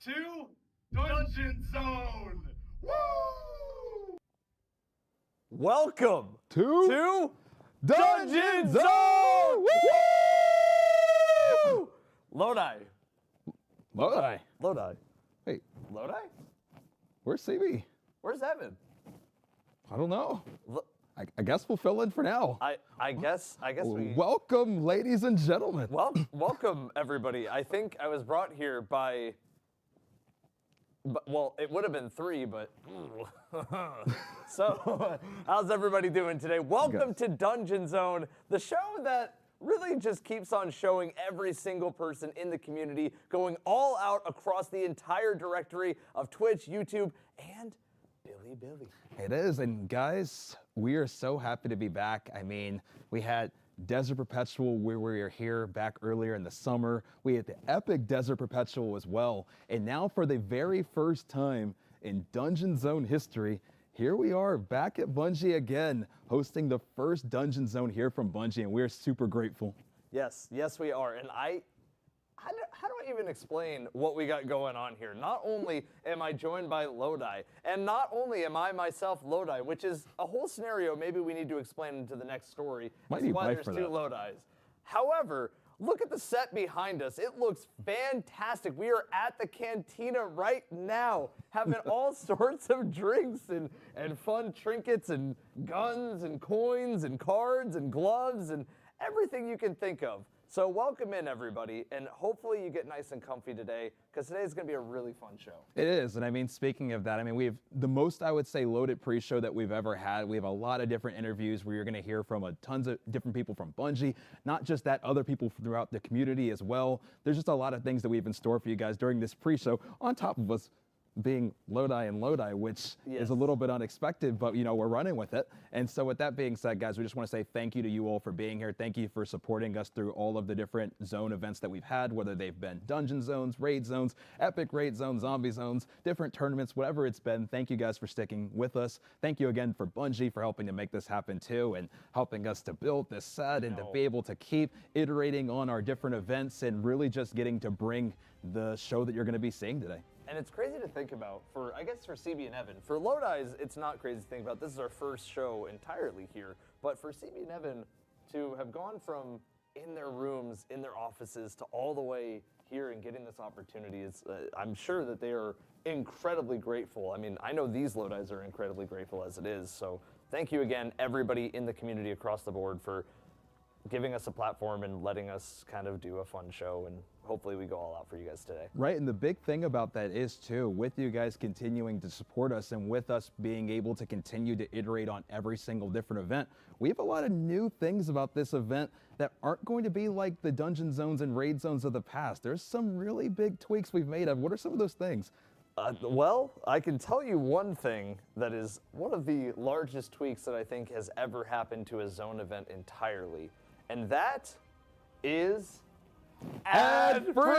to Dungeon Zone. Woo! Welcome to Dungeon Zone! Woo! Lodi. Lodi. Lodi. Wait, Lodi? where's CB? Where's Evan? I don't know. Lo- I guess we'll fill in for now. I guess we... Welcome, ladies and gentlemen. Welcome, everybody. I think I was brought here by... Well, it would have been 3, but... So, how's everybody doing today? Welcome to Dungeon Zone, the show that really just keeps on showing every single person in the community, going all out across the entire directory of Twitch, YouTube, and Billy. It is, and guys, we are so happy to be back. I mean, we had Desert Perpetual where we were here back earlier in the summer. We had the epic Desert Perpetual as well. And now for the very first time in Dungeon Zone history, here we are back at Bungie again, hosting the first Dungeon Zone here from Bungie, and we're super grateful. Yes, we are. And how do I even explain what we got going on here? Not only am I joined by Lodi, and not only am I myself Lodi, which is a whole scenario maybe we need to explain into the next story. Might as need why life there's for 2 that. Lodis. However, look at the set behind us. It looks fantastic. We are at the cantina right now, having all sorts of drinks and fun trinkets and guns and coins and cards and gloves and everything you can think of. So welcome in, everybody, and hopefully you get nice and comfy today, because today is going to be a really fun show. It is, and I mean, speaking of that, I mean, we have the most, I would say, loaded pre-show that we've ever had. We have a lot of different interviews where you're going to hear from tons of different people from Bungie, not just that, other people throughout the community as well. There's just a lot of things that we have in store for you guys during this pre-show, on top of us being Lodi, which is a little bit unexpected, but, you know, we're running with it. And so with that being said, guys, we just want to say thank you to you all for being here. Thank you for supporting us through all of the different zone events that we've had, whether they've been dungeon zones, raid zones, epic raid zones, zombie zones, different tournaments, whatever it's been. Thank you guys for sticking with us. Thank you again for Bungie for helping to make this happen too, and helping us to build this set and to be able to keep iterating on our different events and really just getting to bring the show that you're going to be seeing today. And it's crazy to think about for CB and Evan. For Lodi's, it's not crazy to think about. This is our first show entirely here. But for CB and Evan to have gone from in their rooms, in their offices, to all the way here and getting this opportunity, is I'm sure that they are incredibly grateful. I mean, I know these Lodi's are incredibly grateful as it is. So thank you again, everybody in the community across the board, for giving us a platform and letting us kind of do a fun show, and hopefully we go all out for you guys today. Right, and the big thing about that is too, with you guys continuing to support us and with us being able to continue to iterate on every single different event, we have a lot of new things about this event that aren't going to be like the dungeon zones and raid zones of the past. There's some really big tweaks we've made. What are some of those things? Well, I can tell you one thing that is one of the largest tweaks that I think has ever happened to a zone event entirely, and that is ad-free!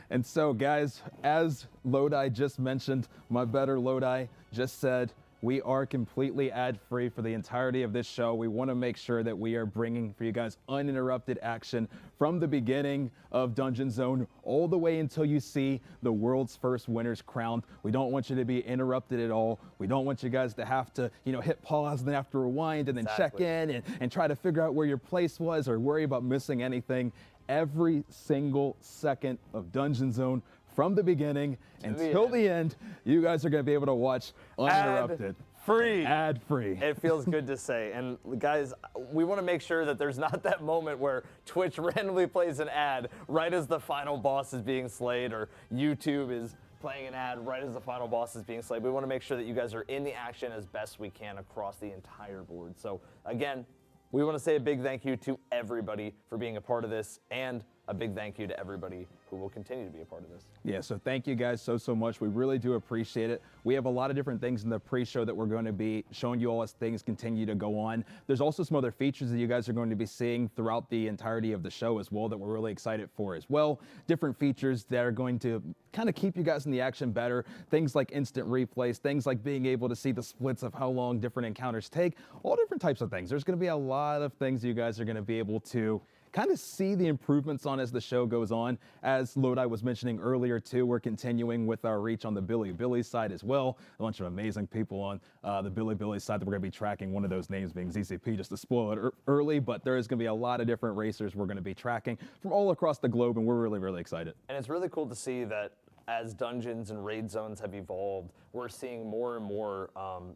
And so, guys, as Lodi just mentioned, my better Lodi just said, we are completely ad-free for the entirety of this show. We want to make sure that we are bringing for you guys uninterrupted action from the beginning of Dungeon Zone all the way until you see the world's first winners crowned. We don't want you to be interrupted at all. We don't want you guys to have to, you know, hit pause and then have to rewind and then check in and try to figure out where your place was or worry about missing anything. Every single second of Dungeon Zone, from the beginning until the end, you guys are going to be able to watch uninterrupted. Ad-free. Ad-free. It feels good to say. And guys, we want to make sure that there's not that moment where Twitch randomly plays an ad right as the final boss is being slayed, or YouTube is playing an ad right as the final boss is being slayed. We want to make sure that you guys are in the action as best we can across the entire board. So again, we want to say a big thank you to everybody for being a part of this, and a big thank you to everybody who will continue to be a part of this. Yeah, so thank you guys so much. We really do appreciate it. We have a lot of different things in the pre-show that we're going to be showing you all as things continue to go on. There's also some other features that you guys are going to be seeing throughout the entirety of the show as well that we're really excited for as well. Different features that are going to kind of keep you guys in the action better. Things like instant replays, things like being able to see the splits of how long different encounters take, all different types of things. There's going to be a lot of things you guys are going to be able to kind of see the improvements on as the show goes on. As Lodi was mentioning earlier too, we're continuing with our reach on the Bilibili side as well. A bunch of amazing people on the Bilibili side that we're going to be tracking. One of those names being ZCP, just to spoil it early, but there is going to be a lot of different racers we're going to be tracking from all across the globe, and we're really, really excited. And it's really cool to see that as dungeons and raid zones have evolved, we're seeing more and more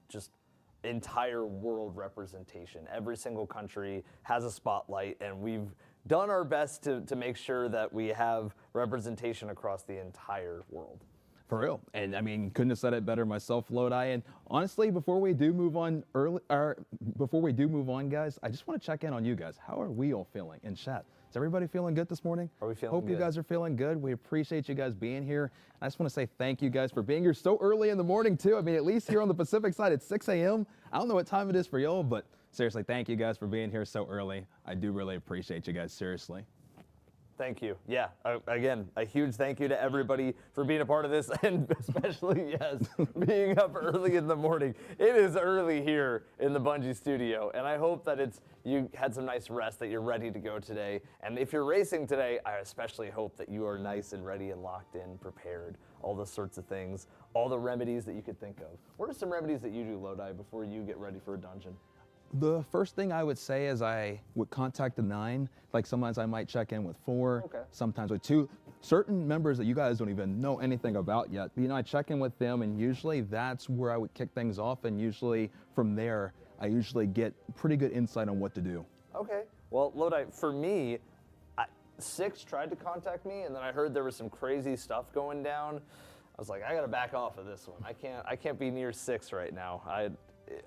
just entire world representation. Every single country has a spotlight, and we've done our best to make sure that we have representation across the entire world. For real. And I mean, couldn't have said it better myself, Lodi. And honestly, before we do move on guys, I just want to check in on you guys. How are we all feeling in chat? Is everybody feeling good this morning? Are we feeling Hope good? you guys are feeling good. We appreciate you guys being here. I just want to say thank you guys for being here so early in the morning too. I mean, at least here on the Pacific side, it's 6 a.m. I don't know what time it is for y'all, but seriously, thank you guys for being here so early. I do really appreciate you guys, seriously. Thank you. Yeah, again, a huge thank you to everybody for being a part of this, and especially, yes, being up early in the morning. It is early here in the Bungie studio, and I hope that you had some nice rest, that you're ready to go today. And if you're racing today, I especially hope that you are nice and ready and locked in, prepared, all those sorts of things, all the remedies that you could think of. What are some remedies that you do, Lodi, before you get ready for a dungeon? The first thing I would say is I would contact the 9. Like sometimes I might check in with 4, Okay. sometimes with 2. Certain members that you guys don't even know anything about yet. You know, I check in with them, and usually that's where I would kick things off. And usually from there, I usually get pretty good insight on what to do. Okay. Well, Lodi, for me, 6 tried to contact me, and then I heard there was some crazy stuff going down. I was like, I gotta back off of this one. I can't be near 6 right now.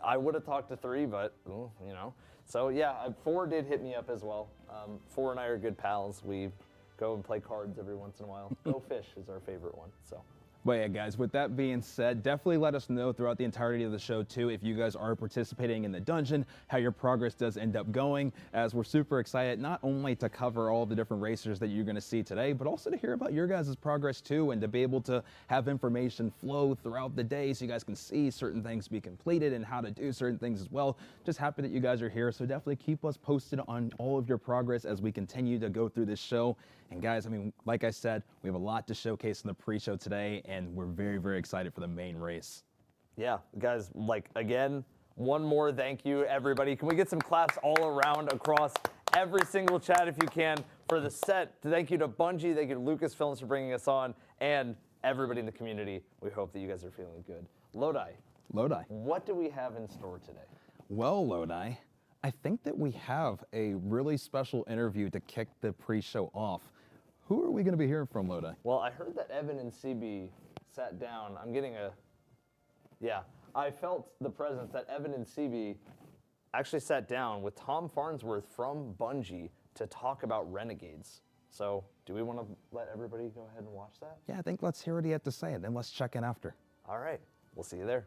I would have talked to 3, but you know. So yeah, 4 did hit me up as well. 4 and I are good pals. We go and play cards every once in a while. Go Fish is our favorite one. So. But yeah, guys, with that being said, definitely let us know throughout the entirety of the show, too, if you guys are participating in the dungeon, how your progress does end up going, as we're super excited not only to cover all the different racers that you're going to see today, but also to hear about your guys' progress, too, and to be able to have information flow throughout the day so you guys can see certain things be completed and how to do certain things as well. Just happy that you guys are here, so definitely keep us posted on all of your progress as we continue to go through this show. And guys, I mean, like I said, we have a lot to showcase in the pre-show today, and we're very, very excited for the main race. Yeah, guys, like, again, one more thank you, everybody. Can we get some claps all around across every single chat if you can for the set? Thank you to Bungie, thank you to Lucasfilms for bringing us on, and everybody in the community. We hope that you guys are feeling good. Lodi, what do we have in store today? Well, Lodi, I think that we have a really special interview to kick the pre-show off. Who are we going to be hearing from, Lodi? Well, I heard that Evan and CB sat down. I felt the presence that Evan and CB actually sat down with Tom Farnsworth from Bungie to talk about Renegades. So, do we want to let everybody go ahead and watch that? Yeah, I think let's hear what he had to say, and then let's check in after. All right, we'll see you there.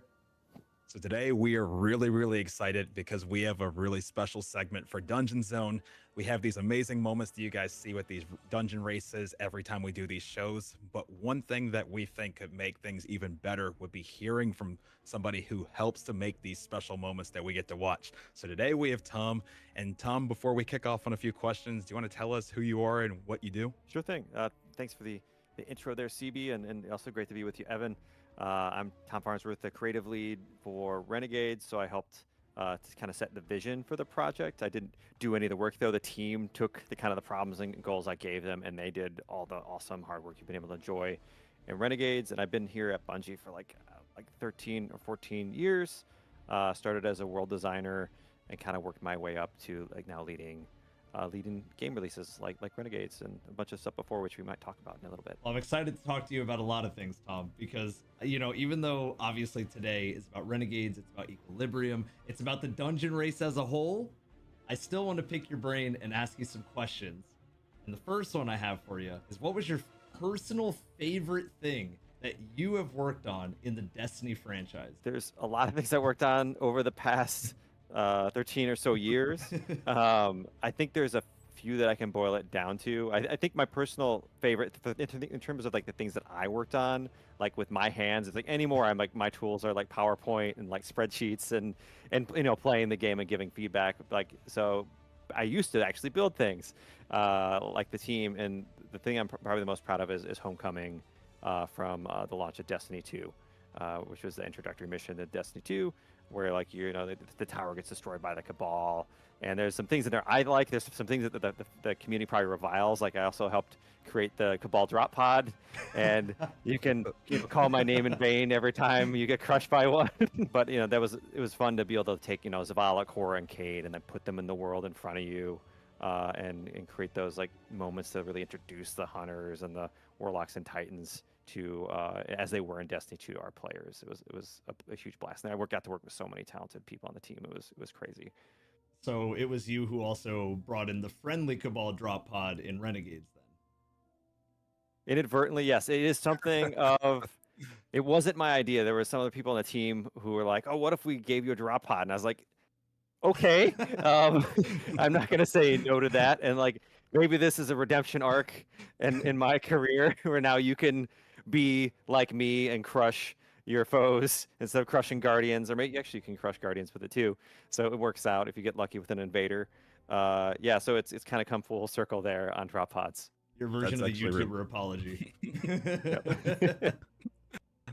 So today we are really, really excited because we have a really special segment for Dungeon Zone. We have these amazing moments that you guys see with these dungeon races every time we do these shows. But one thing that we think could make things even better would be hearing from somebody who helps to make these special moments that we get to watch. So today we have Tom. And Tom, before we kick off on a few questions, do you want to tell us who you are and what you do? Sure thing. Thanks for the intro there, CB, and also great to be with you, Evan. I'm Tom Farnsworth, the creative lead for Renegades, so I helped to kind of set the vision for the project. I didn't do any of the work, though. The team took the kind of the problems and goals I gave them, and they did all the awesome hard work you've been able to enjoy in Renegades. And I've been here at Bungie for like 13 or 14 years. Started as a world designer and kind of worked my way up to like now leading game releases like Renegades and a bunch of stuff before, which we might talk about in a little bit. Well, I'm excited to talk to you about a lot of things, Tom, because, you know, even though obviously today is about Renegades, it's about Equilibrium, it's about the dungeon race as a whole, I still want to pick your brain and ask you some questions. And the first one I have for you is, what was your personal favorite thing that you have worked on in the Destiny franchise? There's a lot of things I worked on over the past 13 or so years. I think there's a few that I can boil it down to. I think my personal favorite in terms of like the things that I worked on, like with my hands, it's like anymore I'm like my tools are like PowerPoint and like spreadsheets and you know, playing the game and giving feedback. Like, so I used to actually build things like the team. And the thing I'm probably the most proud of is Homecoming from the launch of Destiny 2, which was the introductory mission to Destiny 2, where like the tower gets destroyed by the Cabal. And there's some things in there I like. There's some things that the community probably reviles. Like I also helped create the Cabal drop pod, and you can call my name in vain every time you get crushed by one. But it was fun to be able to take Zavala, Korra, and Cade, and then put them in the world in front of you, and create those like moments to really introduce the hunters and the warlocks and titans to as they were in Destiny 2 to our players. It was a huge blast, and I got to work with so many talented people on the team. It was crazy. So it was you who also brought in the friendly Cabal drop pod in Renegades then? Inadvertently, yes. It is something of... It wasn't my idea. There were some other people on the team who were like, oh, what if we gave you a drop pod? And I was like, okay. I'm not going to say no to that. And like, maybe this is a redemption arc in my career where now you can be like me and crush your foes instead of crushing guardians, or maybe actually you can crush guardians with it too. So it works out if you get lucky with an invader. Yeah, so it's kind of come full circle there on drop pods. Your version of the YouTuber apology.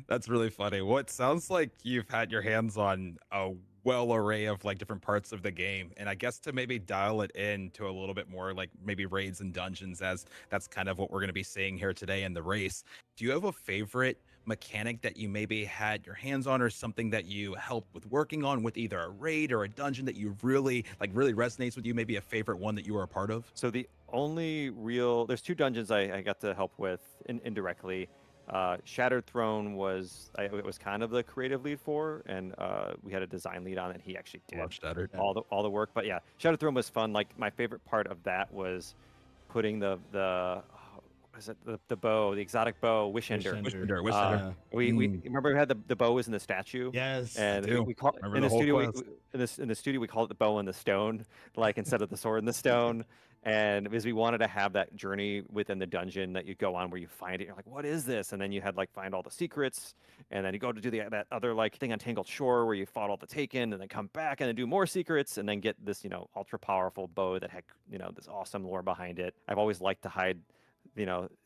That's really funny. Well, it sounds like you've had your hands on a well array of like different parts of the game, and I guess to maybe dial it in to a little bit more like maybe raids and dungeons, as that's kind of what we're going to be seeing here today in the race. Do you have a favorite mechanic that you maybe had your hands on, or something that you helped with working on with either a raid or a dungeon that you really resonates with you, maybe a favorite one that you were a part of? So the only there's two dungeons I got to help with indirectly. Shattered Throne was kind of the creative lead for, and we had a design lead on it. He actually did all the work. But yeah, Shattered Throne was fun. Like my favorite part of that was putting the bow, the exotic bow, Wishender. We remember we had the bow was in the statue. Yes, and we call it in the studio. In the studio we call it the bow in the stone, like instead of the sword in the stone. And because we wanted to have that journey within the dungeon that you go on where you find it, you're like, what is this? And then you had like find all the secrets, and then you go to do that other like thing on Tangled Shore where you fought all the Taken, and then come back and then do more secrets, and then get this ultra powerful bow that had this awesome lore behind it. I've always liked to hide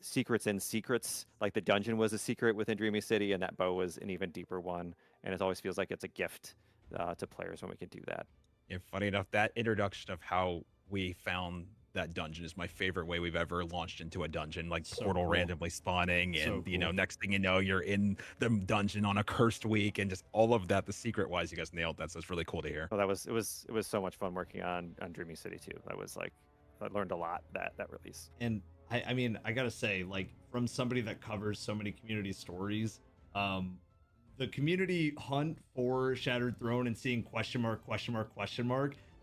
secrets in secrets. Like the dungeon was a secret within Dreamy City, and that bow was an even deeper one. And it always feels like it's a gift to players when we can do that. Yeah, funny enough, that introduction of how we found that dungeon is my favorite way we've ever launched into a dungeon, like so portal cool. Randomly spawning, and so next thing you know, you're in the dungeon on a cursed week, and just all of that. The secret wise, you guys nailed that. So it's really cool to hear. Well, it was so much fun working on Dreamy City too. That was like, I learned a lot that release. And I mean, I gotta say, like, from somebody that covers so many community stories, the community hunt for Shattered Throne and seeing question mark,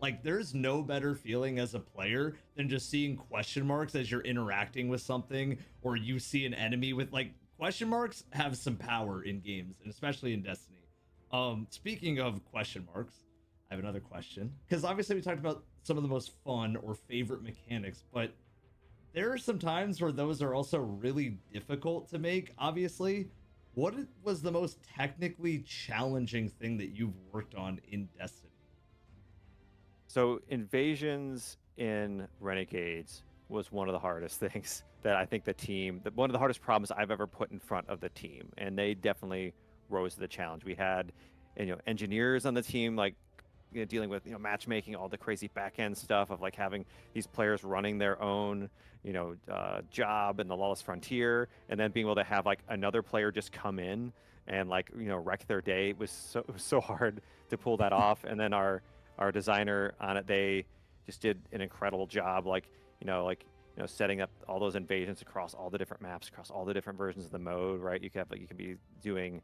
like, there's no better feeling as a player than just seeing question marks as you're interacting with something, or you see an enemy with, like, question marks have some power in games, and especially in Destiny. Speaking of question marks, I have another question, because obviously we talked about some of the most fun or favorite mechanics, but there are some times where those are also really difficult to make, obviously. What was the most technically challenging thing that you've worked on in Destiny? So invasions in Renegades was one of the hardest things that I think one of the hardest problems I've ever put in front of the team, and they definitely rose to the challenge. We had engineers on the team, like dealing with matchmaking, all the crazy back end stuff of like having these players running their own job in the Lawless Frontier, and then being able to have like another player just come in and like wreck their day. It was so hard to pull that off. And then our designer on it, they just did an incredible job, setting up all those invasions across all the different maps, across all the different versions of the mode, right? You can be doing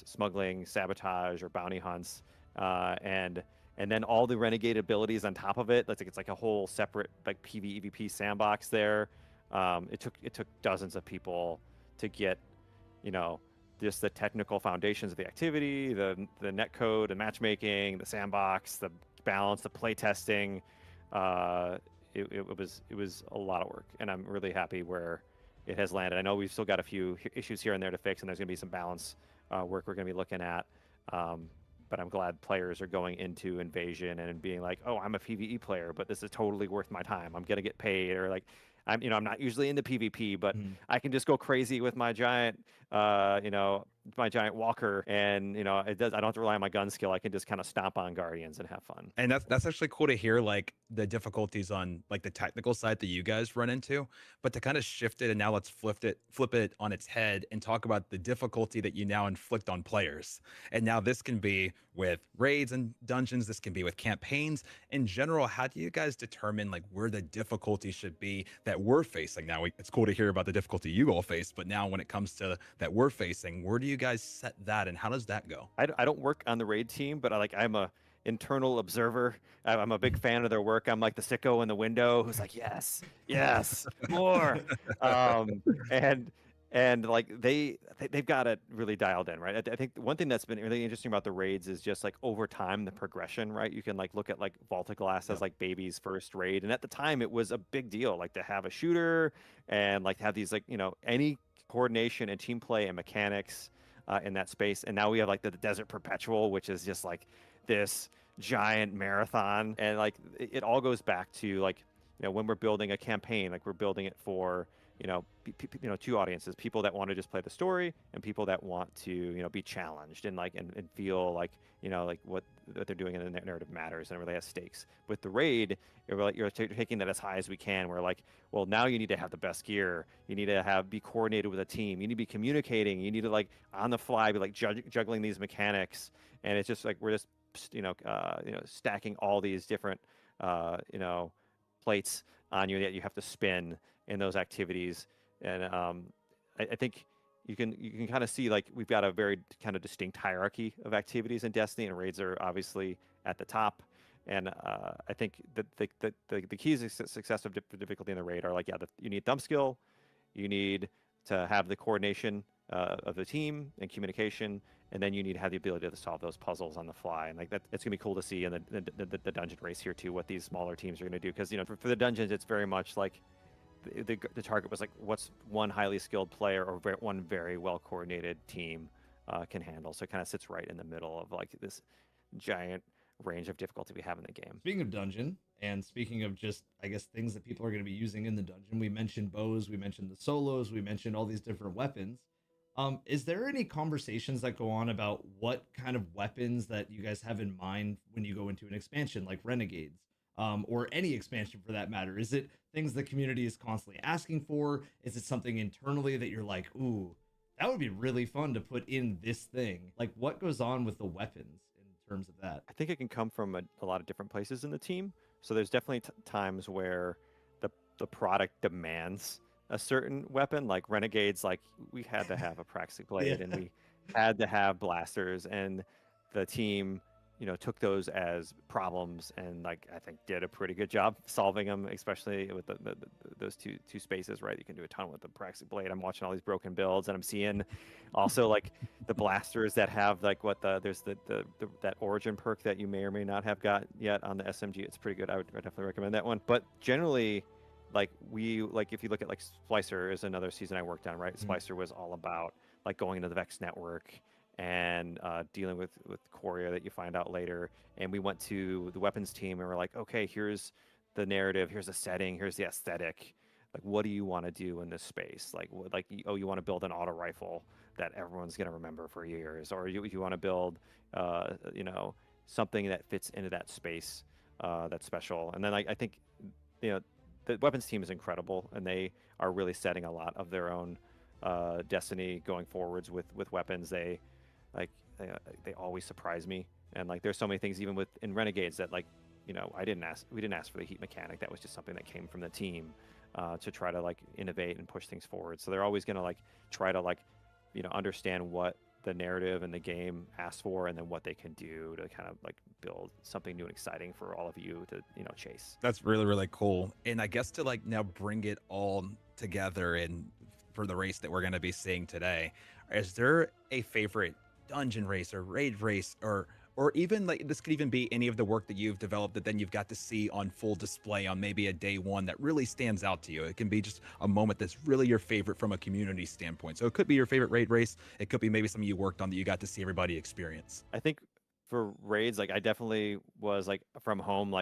smuggling, sabotage, or bounty hunts, and then all the renegade abilities on top of it. It's like a whole separate like PvEvP sandbox there. It took dozens of people to get just the technical foundations of the activity, the netcode, the matchmaking, the sandbox, the balance, the play testing. It was a lot of work, and I'm really happy where it has landed. I know we've still got a few issues here and there to fix, and there's going to be some balance work we're going to be looking at. but I'm glad players are going into Invasion and being like, oh, I'm a PvE player, but this is totally worth my time. I'm gonna get paid, or like, I'm not usually into PvP, but I can just go crazy with my giant, my giant walker, and I don't have to rely on my gun skill. I can just kind of stomp on guardians and have fun. And that's actually cool to hear, like the difficulties on like the technical side that you guys run into, but to kind of shift it and now let's flip it on its head and talk about the difficulty that you now inflict on players. And now this can be with raids and dungeons, this can be with campaigns in general. How do you guys determine like where the difficulty should be that we're facing? Now it's cool to hear about the difficulty you all face, but now when it comes to that we're facing, where do you guys set that and how does that go? I don't work on the raid team, but I'm a internal observer. I'm a big fan of their work. I'm like the sicko in the window who's like, yes, more. And like they've got it really dialed in, right? I think one thing that's been really interesting about the raids is just like over time the progression, right? You can like look at like Vault of Glass as like baby's first raid, and at the time it was a big deal, like to have a shooter and like have these like any coordination and team play and mechanics in that space. And now we have like the Desert Perpetual, which is just like this giant marathon, and like it all goes back to like when we're building a campaign, like we're building it for two audiences: people that want to just play the story and people that want to be challenged and like and feel like like what they're doing in the narrative matters and really has stakes. With the raid, you're taking that as high as we can. We're like, well, now you need to have the best gear, you need to be coordinated with a team, you need to be communicating, you need to like on the fly be like juggling these mechanics, and it's just like we're just stacking all these different plates on you that you have to spin in those activities. And I think you can kind of see like we've got a very kind of distinct hierarchy of activities in Destiny, and raids are obviously at the top. And I think that the keys to success of difficulty in the raid are like, you need thumb skill, you need to have the coordination of the team and communication, and then you need to have the ability to solve those puzzles on the fly. And like that, it's gonna be cool to see in the dungeon race here too, what these smaller teams are gonna do, because for the dungeons, it's very much like the target was like what's one highly skilled player or one very well coordinated team can handle. So it kind of sits right in the middle of like this giant range of difficulty we have in the game. Speaking of dungeon, and speaking of just, I guess, things that people are going to be using in the dungeon, we mentioned bows, we mentioned the solos, we mentioned all these different weapons. Is there any conversations that go on about what kind of weapons that you guys have in mind when you go into an expansion like Renegades, or any expansion for that matter? Is it things the community is constantly asking for? Is it something internally that you're like, ooh, that would be really fun to put in this thing? Like, what goes on with the weapons in terms of that? I think it can come from a lot of different places in the team. So there's definitely times where the product demands a certain weapon, like Renegades. Like we had to have a Praxic Blade, and we had to have blasters, and the team took those as problems, and like I think did a pretty good job solving them, especially with those two spaces, right? You can do a ton with the Praxic Blade. I'm watching all these broken builds, and I'm seeing also like the blasters that have like there's that origin perk that you may or may not have got yet on the SMG. It's pretty good. I would definitely recommend that one. But generally, like if you look at like Splicer is another season I worked on, right? Splicer was all about like going into the Vex network and dealing with Coria that you find out later. And we went to the weapons team and we're like, okay, here's the narrative, here's the setting, here's the aesthetic. Like, what do you want to do in this space? Like you want to build an auto rifle that everyone's going to remember for years, or you want to build something that fits into that space that's special. And then I think the weapons team is incredible, and they are really setting a lot of their own Destiny going forwards with weapons. They always surprise me, and like there's so many things even in Renegades that like we didn't ask for the heat mechanic. That was just something that came from the team to try to like innovate and push things forward. So they're always going to like try to like understand what the narrative and the game asks for, and then what they can do to kind of like build something new and exciting for all of you to chase. That's really, really cool. And I guess to like now bring it all together and for the race that we're going to be seeing today, is there a favorite dungeon race or raid race, or even like this could even be any of the work that you've developed that then you've got to see on full display on maybe a day one that really stands out to you? It can be just a moment that's really your favorite from a community standpoint. So it could be your favorite raid race. It could be maybe something you worked on that you got to see everybody experience. I think for raids, like I definitely was like from home,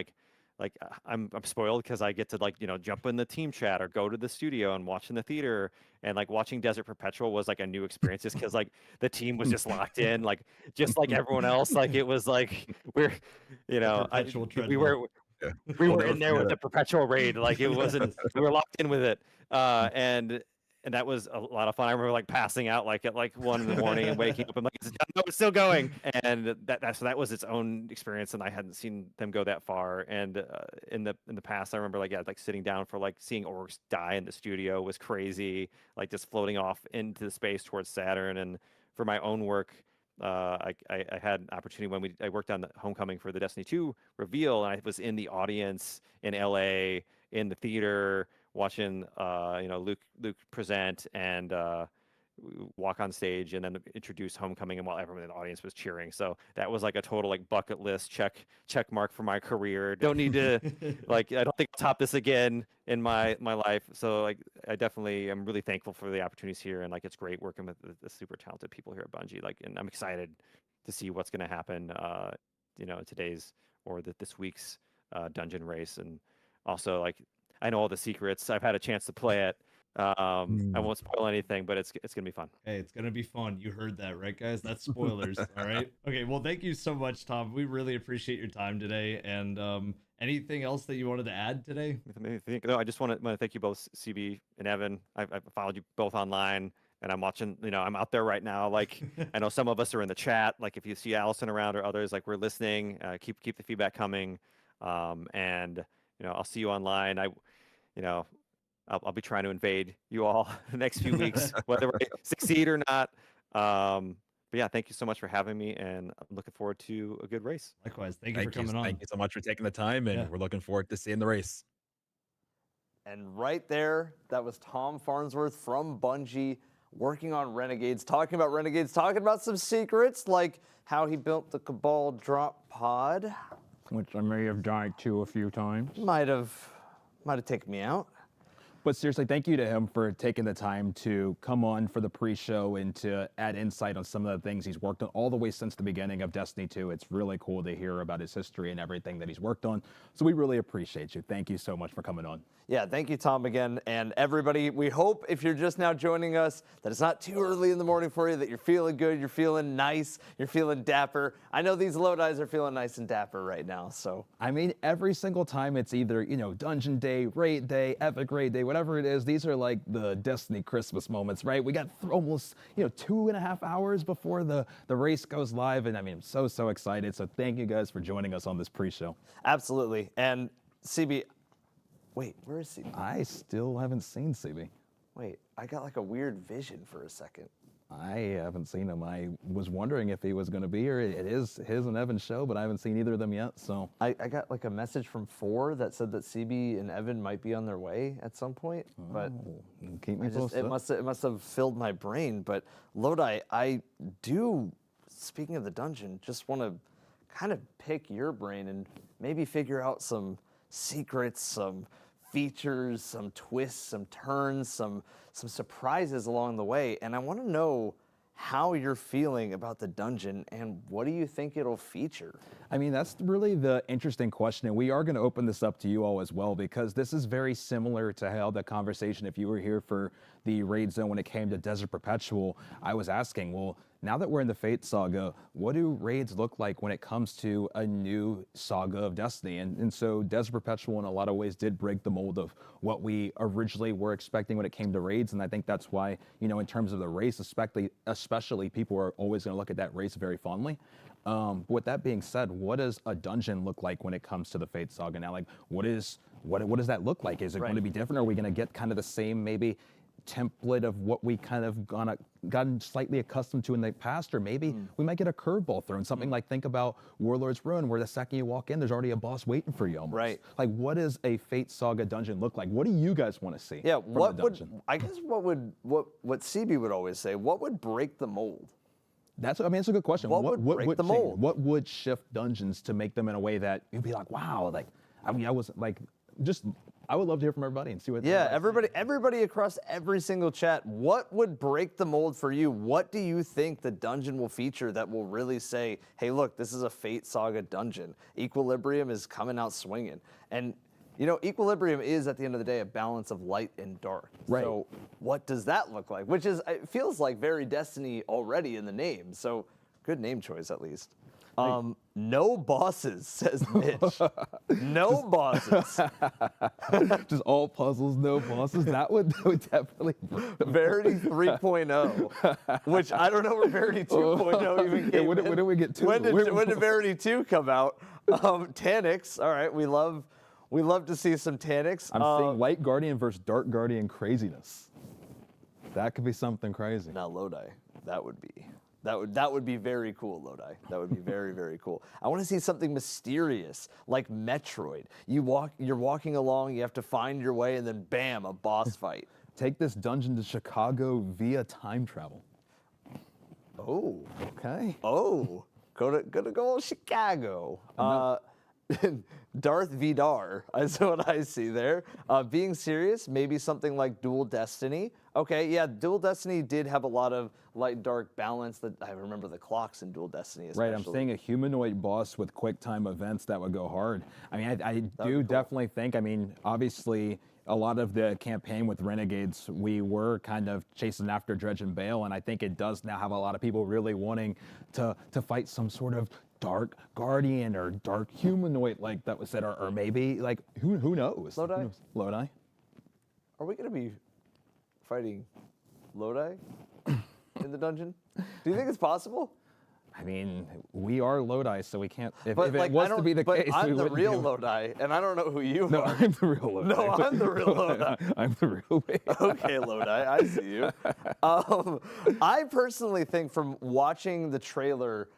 I'm spoiled because I get to like jump in the team chat or go to the studio and watch in the theater, and like watching Desert Perpetual was like a new experience just because like the team was just locked in, like just like everyone else, like it was like we're Perpetual we were treadmill. Yeah. we We'll were never in there forget with the it. perpetual raid, like it wasn't we were locked in with it, and that was a lot of fun. I remember like passing out like at like 1 in the morning and waking up and like, no, it's still going. And that was its own experience, and I hadn't seen them go that far. And in the past, I remember like sitting down for like seeing orcs die in the studio was crazy, like just floating off into the space towards Saturn. And for my own work, I had an opportunity when I worked on the Homecoming for the Destiny 2 reveal, and I was in the audience in LA in the theater watching Luke present and walk on stage and then introduce Homecoming, and while everyone in the audience was cheering. So that was like a total like bucket list check mark for my career. Don't need to like, I don't think I'll top this again in my life. So like I definitely am really thankful for the opportunities here, and like it's great working with the super talented people here at Bungie. Like, and I'm excited to see what's going to happen today's or this week's dungeon race. And also like I know all the secrets. I've had a chance to play it. I won't spoil anything, but it's gonna be fun. Hey, it's gonna be fun. You heard that, right, guys? That's spoilers. All right. Okay. Well, thank you so much, Tom. We really appreciate your time today. And anything else that you wanted to add today? No, I just want to thank you both, CB and Evan. I've followed you both online, and I'm watching. I'm out there right now. Like I know some of us are in the chat. Like if you see Allison around or others, like we're listening. Keep the feedback coming. And I'll see you online. I'll be trying to invade you all the next few weeks, whether I succeed or not. But yeah, thank you so much for having me, and I'm looking forward to a good race. Likewise. Thank you for coming on. Thank you so much for taking the time, and Yeah. we're looking forward to seeing the race. And right there, that was Tom Farnsworth from Bungie working on Renegades, talking about some secrets like how he built the Cabal drop pod. Which I may have died to a few times. Might have taken me out. But seriously, thank you to him for taking the time to come on for the pre-show and to add insight on some of the things he's worked on all the way since the beginning of Destiny 2. It's really cool to hear about his history and everything that he's worked on. So we really appreciate you. Thank you so much for coming on. Yeah, thank you, Tom, again. And everybody, we hope if you're just now joining us that it's not too early in the morning for you, that you're feeling good, you're feeling nice, you're feeling dapper. I know these Lodi's are feeling nice and dapper right now, so. I mean, every single time it's either, Dungeon Day, Raid Day, Epic Raid Day, whatever it is, these are like the Destiny Christmas moments, right? We got almost, 2.5 hours before the race goes live. And I mean, I'm so excited. So thank you guys for joining us on this pre-show. Absolutely. And CB, wait, where is CB? I still haven't seen CB. Wait, I got like a weird vision for a second. I haven't seen him. I was wondering if he was going to be here. It is his and Evan's show, but I haven't seen either of them yet. So I got like a message from 4 that said that CB and Evan might be on their way at some point, but keep me it posted. must have filled my brain. But Lodi, I do, speaking of the dungeon, just want to kind of pick your brain and maybe figure out some secrets, some features, some twists, some turns, some surprises along the way. And I want to know how you're feeling about the dungeon and what do you think it'll feature? I mean, that's really the interesting question. And we are going to open this up to you all as well, because this is very similar to how the conversation, if you were here for the raid zone when it came to Desert Perpetual, I was asking, well, now that we're in the Fate Saga, what do raids look like when it comes to a new saga of Destiny? And so Desert Perpetual in a lot of ways did break the mold of what we originally were expecting when it came to raids. And I think that's why, in terms of the race, especially people are always going to look at that race very fondly. But with that being said, what does a dungeon look like when it comes to the Fate Saga now? Like, what does that look like? Is it going to be different? Are we going to get kind of the same maybe template of what we kind of gotten slightly accustomed to in the past, or maybe we might get a curveball thrown, something like, think about Warlord's Ruin, where the second you walk in, there's already a boss waiting for you almost. Right. Like, what does a Fate Saga dungeon look like? What do you guys want to see? Yeah, from what the would, dungeon? I guess what CB would always say, what would break the mold? That's a good question. What would break the change? mold? What would shift dungeons to make them in a way that you'd be like, wow, like, I mean, I was like, just I would love to hear from everybody and see what. Yeah, everybody across every single chat, what would break the mold for you? What do you think the dungeon will feature that will really say, hey, look, this is a Fate Saga dungeon. Equilibrium is coming out swinging. And, you know, Equilibrium is, at the end of the day, a balance of light and dark. Right. So what does that look like? Which is, it feels like very Destiny already in the name. So good name choice, at least. No bosses, says Mitch. No bosses. Just all puzzles, no bosses. That would definitely. Verity 3.0, which I don't know where Verity 2.0 even came when in. did we get to? When did Verity 2 come out? Taniks, all right, we love to see some Taniks. I'm seeing Light Guardian versus Dark Guardian craziness. That could be something crazy. Now Lodi, that would be very cool, Lodi. That would be very, very cool. I want to see something mysterious, like Metroid. You're walking along, you have to find your way, and then bam, a boss fight. Take this dungeon to Chicago via time travel. Oh. Okay. Oh, go to Chicago. Darth Vidar is what I see there. Being serious, maybe something like Dual Destiny. Okay, yeah, Dual Destiny did have a lot of light dark balance. That I remember the clocks in Dual Destiny especially. Right, I'm seeing a humanoid boss with quick time events that would go hard. I mean, I do definitely think, I mean, obviously, a lot of the campaign with Renegades, we were kind of chasing after Dredge and Bale, and I think it does now have a lot of people really wanting to fight some sort of dark guardian or dark humanoid, like that was said, or maybe, like, who knows? Lodi? Who knows? Lodi? Are we going to be fighting Lodi in the dungeon? Do you think it's possible? I mean, we are Lodi, so we can't. If But it like, was to be the case, we I'm the wouldn't real do it. Lodi, and I don't know who you No, are. I'm the real Lodi. No, I'm the real Lodi. I'm the real. Okay, Lodi, I see you. I personally think from watching the trailer,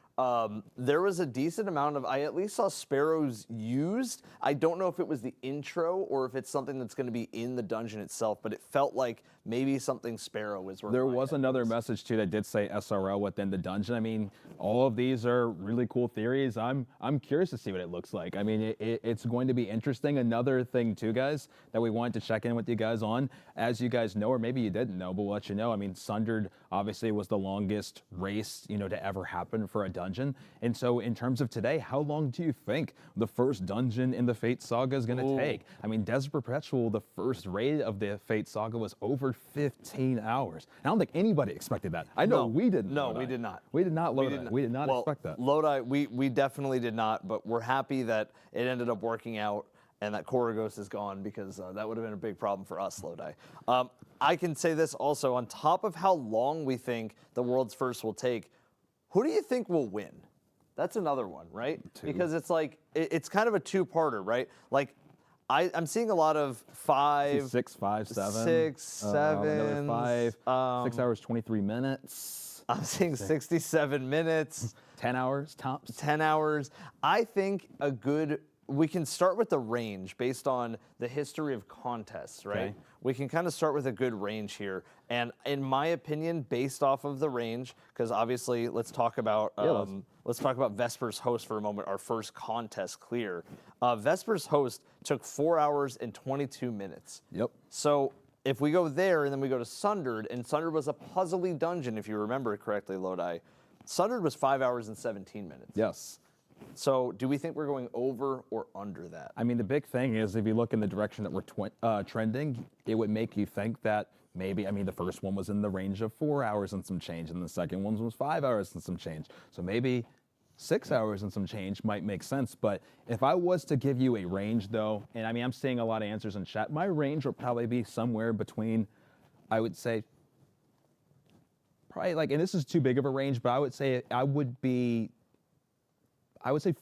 there was a decent amount of, I at least saw sparrows used. I don't know if it was the intro or if it's something that's going to be in the dungeon itself, but it felt like maybe something sparrow was where There my was head another message too that did say SRL within the dungeon. I mean, all of these are really cool theories. I'm curious to see what it looks like. I mean, it's going to be interesting. Another thing too, guys, that we wanted to check in with you guys on, as you guys know, or maybe you didn't know, but we'll let you know. I mean, Sundered obviously was the longest race, to ever happen for a dungeon. And so in terms of today, how long do you think the first dungeon in the Fate Saga is going to take? I mean, Desert Perpetual, the first raid of the Fate Saga was over 15 hours. I don't think anybody expected that. I know we didn't. No, Lodi. we did not. We did not, Lodi. We did not Well, expect that. Lodi, we definitely did not, but we're happy that it ended up working out and that Koragos is gone because that would have been a big problem for us, Lodi. I can say this also, on top of how long we think the world's first will take, who do you think will win? That's another one, right? Because it's like, it's kind of a two-parter, right? Like, I'm seeing a lot of 5, 6, 5, 7. 6, Another 7. 5. 6 hours, 23 minutes. I'm seeing 67 minutes. 10 hours tops. 10 hours. I think we can start with the range based on the history of contests, right? Okay. We can kind of start with a good range here. And in my opinion, based off of the range, because obviously let's talk about Vesper's Host for a moment, our first contest clear. Vesper's Host took 4 hours and 22 minutes. Yep. So if we go there and then we go to Sundered, and Sundered was a puzzly dungeon, if you remember it correctly, Lodi. Sundered was 5 hours and 17 minutes. Yes. So do we think we're going over or under that? I mean, the big thing is if you look in the direction that we're trending, it would make you think that maybe, I mean, the first one was in the range of 4 hours and some change, and the second one was 5 hours and some change. So maybe 6 hours and some change might make sense. But if I was to give you a range, though, and I mean, I'm seeing a lot of answers in chat, my range would probably be somewhere between, I would say, probably like, and this is too big of a range, but I would say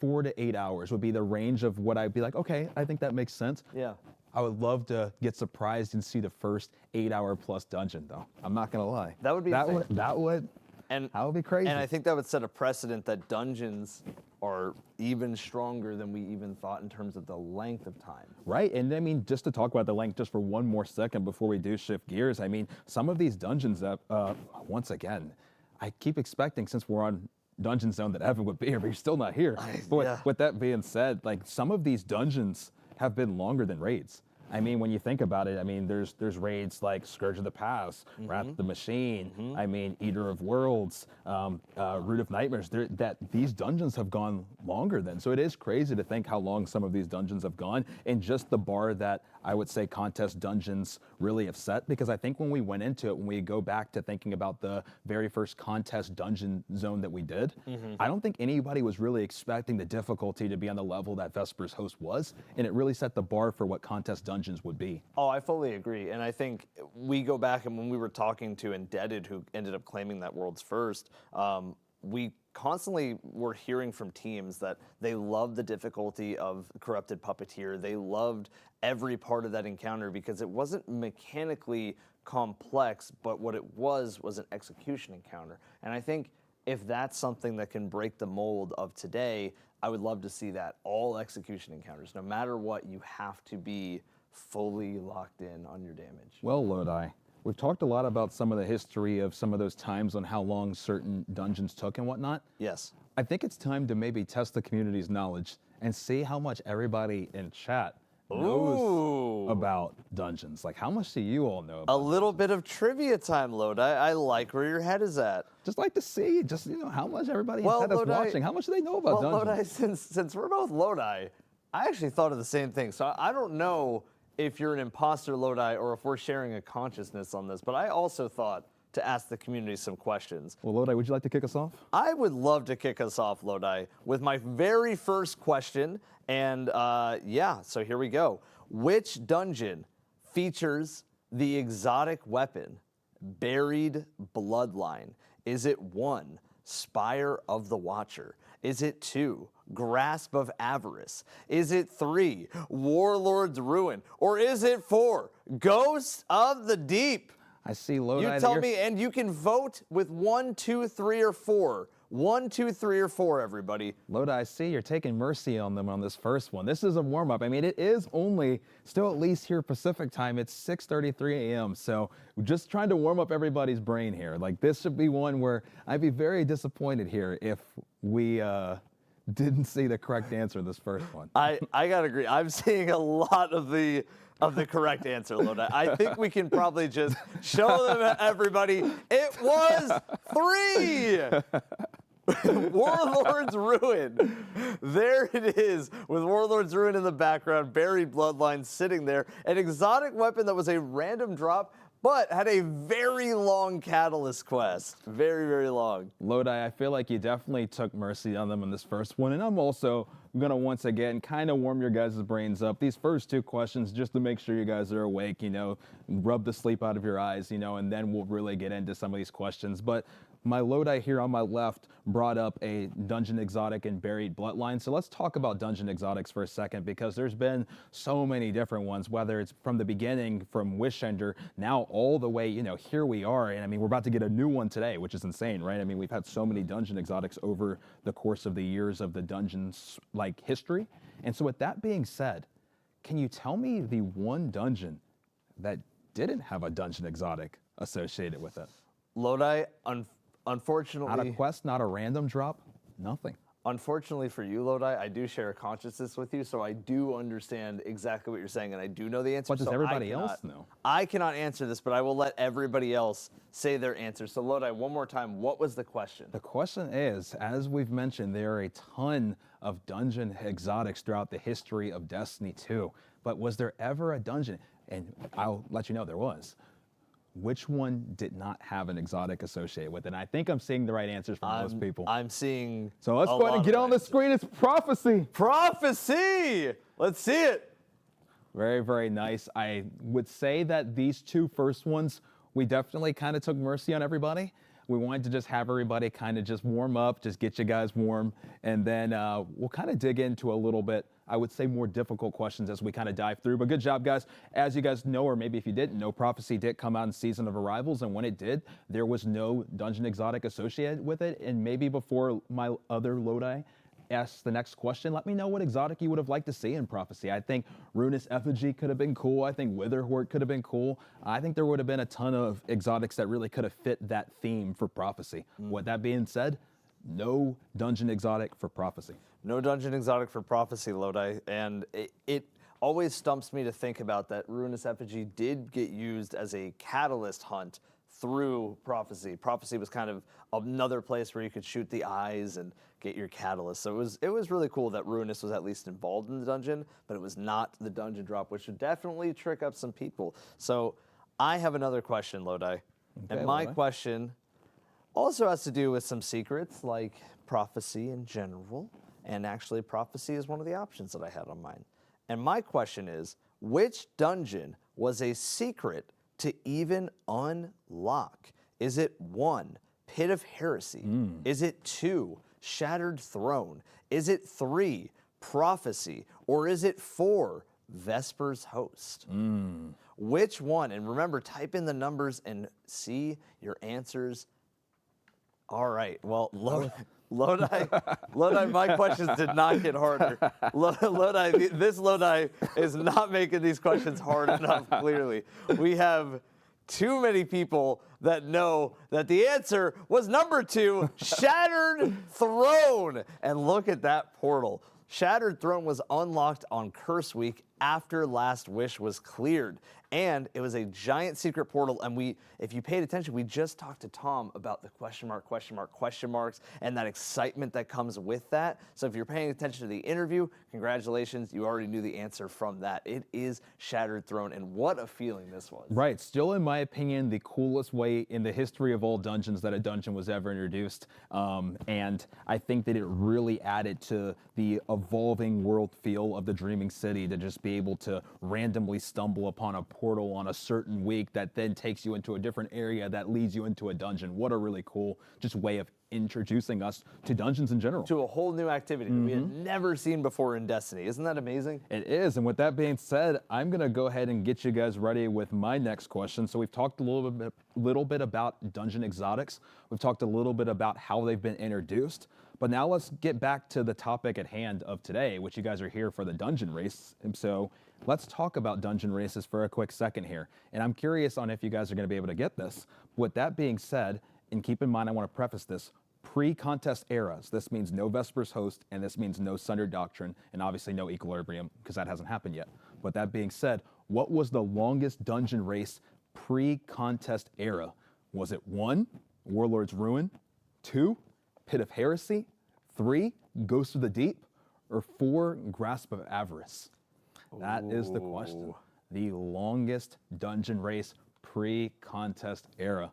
4 to 8 hours would be the range of what I'd be like, okay, I think that makes sense. Yeah. I would love to get surprised and see the first 8 hour plus dungeon, though. I'm not gonna lie. That would be that would be crazy. And I think that would set a precedent that dungeons are even stronger than we even thought in terms of the length of time. Right, and I mean, just to talk about the length just for one more second before we do shift gears, I mean, some of these dungeons that, once again, I keep expecting since we're on Dungeon Zone that Evan would be here, but you're still not here. But yeah. with that being said, like some of these dungeons have been longer than raids. I mean, when you think about it, I mean, there's raids like Scourge of the Pass, Wrath of the Machine, I mean, Eater of Worlds, Root of Nightmares. That these dungeons have gone longer than. So it is crazy to think how long some of these dungeons have gone, and just the bar that I would say contest dungeons really have set. Because I think when we went into it, when we go back to thinking about the very first contest dungeon zone that we did, I don't think anybody was really expecting the difficulty to be on the level that Vespers Host was, and it really set the bar for what contest dungeons would be. Oh, I fully agree. And I think we go back, and when we were talking to Indebted, who ended up claiming that world's first, we constantly were hearing from teams that they loved the difficulty of Corrupted Puppeteer. They loved every part of that encounter because it wasn't mechanically complex, but what it was an execution encounter. And I think if that's something that can break the mold of today, I would love to see that. All execution encounters, no matter what, you have to be fully locked in on your damage. Well, Lodi, we've talked a lot about some of the history of some of those times on how long certain dungeons took and whatnot. Yes. I think it's time to maybe test the community's knowledge and see how much everybody in chat knows about dungeons. Like, how much do you all know about A little bit of trivia time, Lodi. I like where your head is at. Just like to see, just, you know, how much everybody in Well, chat is Lodi- watching. How much do they know about Well, dungeons? Lodi, since we're both Lodi, I actually thought of the same thing. So I don't know if you're an imposter Lodi or if we're sharing a consciousness on this, but I also thought to ask the community some questions. Well, Lodi, would you like to kick us off? I would love to kick us off, Lodi, with my very first question. And yeah, so here we go. Which dungeon features the exotic weapon, Buried Bloodline? Is it 1, Spire of the Watcher? Is it 2, Grasp of Avarice? Is it 3, Warlord's Ruin? Or is it 4, Ghost of the Deep? I see Lodi. You tell me, and you can vote with 1, 2, 3, or 4. 1, 2, 3, or 4, everybody. Lodi, I see you're taking mercy on them on this first one. This is a warm-up. I mean, it is only still at least here Pacific time. It's 6:33 a.m. So we're just trying to warm up everybody's brain here. Like, this should be one where I'd be very disappointed here if we didn't see the correct answer in this first one. I gotta agree. I'm seeing a lot of the correct answer, Lodi. I think we can probably just show them everybody. It was 3. Warlord's Ruin. There it is, with Warlord's Ruin in the background, Buried Bloodline sitting there. An exotic weapon that was a random drop, but had a very long catalyst quest. Very, very long. Lodi, I feel like you definitely took mercy on them in this first one, and I'm also gonna once again kind of warm your guys' brains up. These first 2 questions, just to make sure you guys are awake, you know, rub the sleep out of your eyes, you know, and then we'll really get into some of these questions. But my Lodi here on my left brought up a dungeon exotic and Buried Bloodline. So let's talk about dungeon exotics for a second, because there's been so many different ones, whether it's from the beginning, from Wishender, now all the way, you know, here we are. And I mean, we're about to get a new one today, which is insane, right? I mean, we've had so many dungeon exotics over the course of the years of the dungeons like history. And so with that being said, can you tell me the one dungeon that didn't have a dungeon exotic associated with it? Lodi, unfortunately... Not a quest, not a random drop, nothing. Unfortunately for you, Lodi, I do share a consciousness with you, so I do understand exactly what you're saying, and I do know the answer. What does so everybody else know? I cannot answer this, but I will let everybody else say their answer. So, Lodi, one more time, what was the question? The question is, as we've mentioned, there are a ton of dungeon exotics throughout the history of Destiny 2, but was there ever a dungeon, and I'll let you know there was, which one did not have an exotic associated with it? And I think I'm seeing the right answers from most people. I'm seeing. So let's go ahead and get on the screen. It's Prophecy. Prophecy! Let's see it. Very, very nice. I would say that these 2 first ones, we definitely kind of took mercy on everybody. We wanted to just have everybody kind of just warm up, just get you guys warm. And then we'll kind of dig into a little bit, I would say, more difficult questions as we kind of dive through. But good job, guys. As you guys know, or maybe if you didn't know, Prophecy did come out in Season of Arrivals. And when it did, there was no dungeon exotic associated with it. And maybe before my other Lodi asks the next question, let me know what exotic you would have liked to see in Prophecy. I think Ruinous Effigy could have been cool. I think Witherhort could have been cool. I think there would have been a ton of exotics that really could have fit that theme for Prophecy. With that being said, no dungeon exotic for Prophecy. No dungeon exotic for Prophecy, Lodi. And it always stumps me to think about that Ruinous Effigy did get used as a catalyst hunt through Prophecy. Prophecy was kind of another place where you could shoot the eyes and get your catalyst. So it was really cool that Ruinous was at least involved in the dungeon, but it was not the dungeon drop, which would definitely trick up some people. So I have another question, Lodi. And my question also has to do with some secrets like Prophecy in general. And actually, Prophecy is one of the options that I had on mine. And my question is, which dungeon was a secret to even unlock? Is it 1, Pit of Heresy? Is it 2, Shattered Throne? Is it 3, Prophecy? Or is it 4, Vesper's Host? Which one? And remember, type in the numbers and see your answers. All right. Well, Lodi, my questions did not get harder. Lodi, this Lodi is not making these questions hard enough, clearly. We have too many people that know that the answer was number 2, Shattered Throne. And look at that portal. Shattered Throne was unlocked on Curse Week after Last Wish was cleared. And it was a giant secret portal. And if you paid attention, we just talked to Tom about the question marks, and that excitement that comes with that. So if you're paying attention to the interview, congratulations, you already knew the answer from that. It is Shattered Throne, and what a feeling this was. Right, still in my opinion, the coolest way in the history of all dungeons that a dungeon was ever introduced. And I think that it really added to the evolving world feel of the Dreaming City to just be able to randomly stumble upon a portal on a certain week that then takes you into a different area that leads you into a dungeon. What a really cool just way of introducing us to dungeons in general. To a whole new activity that we had never seen before in Destiny. Isn't that amazing? It is, and with that being said, I'm gonna go ahead and get you guys ready with my next question. So we've talked a little bit about dungeon exotics. We've talked a little bit about how they've been introduced. But now let's get back to the topic at hand of today, which you guys are here for the dungeon race. And so let's talk about dungeon races for a quick second here. And I'm curious on if you guys are going to be able to get this. With that being said, and keep in mind, I want to preface this, pre-contest eras. This means no Vesper's Host, and this means no Sundered Doctrine, and obviously no Equilibrium, because that hasn't happened yet. But that being said, what was the longest dungeon race pre-contest era? Was it 1, Warlord's Ruin, 2, Pit of Heresy, 3, Ghost of the Deep, or 4, Grasp of Avarice? That is the question. The longest dungeon race pre-contest era.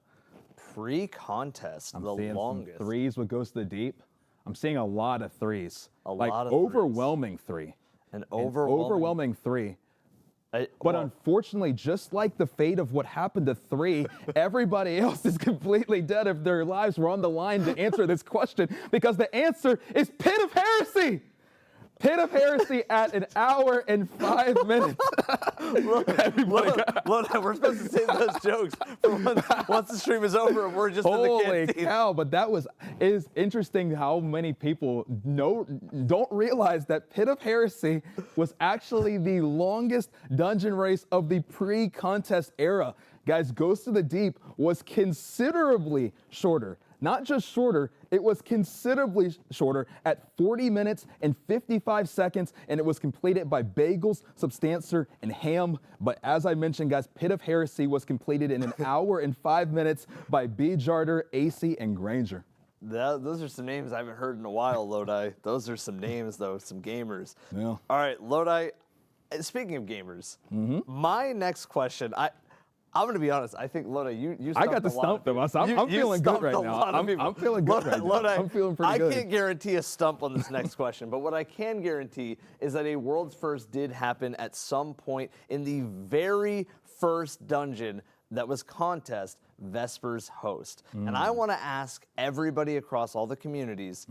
Pre-contest, the Seeing longest. some 3s with Ghost of the Deep. I'm seeing a lot of 3s. Lot of overwhelming 3. An overwhelming 3. But well, unfortunately, just like the fate of what happened to 3, everybody else is completely dead if their lives were on the line to answer this question, because the answer is Pit of Heresy. Pit of Heresy at 1 hour and 5 minutes. Look, we're supposed to save those jokes for once the stream is over and we're just in the Holy canteen. cow, but it is interesting how many people don't realize that Pit of Heresy was actually the longest dungeon race of the pre-contest era. Guys, Ghost of the Deep was considerably shorter. Not just shorter, it was considerably shorter at 40 minutes and 55 seconds, and it was completed by Bagels, Substancer, and Ham. But as I mentioned, guys, Pit of Heresy was completed in 1 hour and 5 minutes by B. Jarder, AC, and Granger. Those are some names I haven't heard in a while, Lodi. Those are some names, though, some gamers. Yeah. All right, Lodi, speaking of gamers, my next question, I'm going to be honest. I think, Lodi, you I got the stump though. I'm feeling good right now. I'm feeling good right now. Lodi, I'm feeling pretty good. I can't guarantee a stump on this next question, but what I can guarantee is that a world's first did happen at some point in the very first dungeon that was contest, Vesper's Host. And I want to ask everybody across all the communities,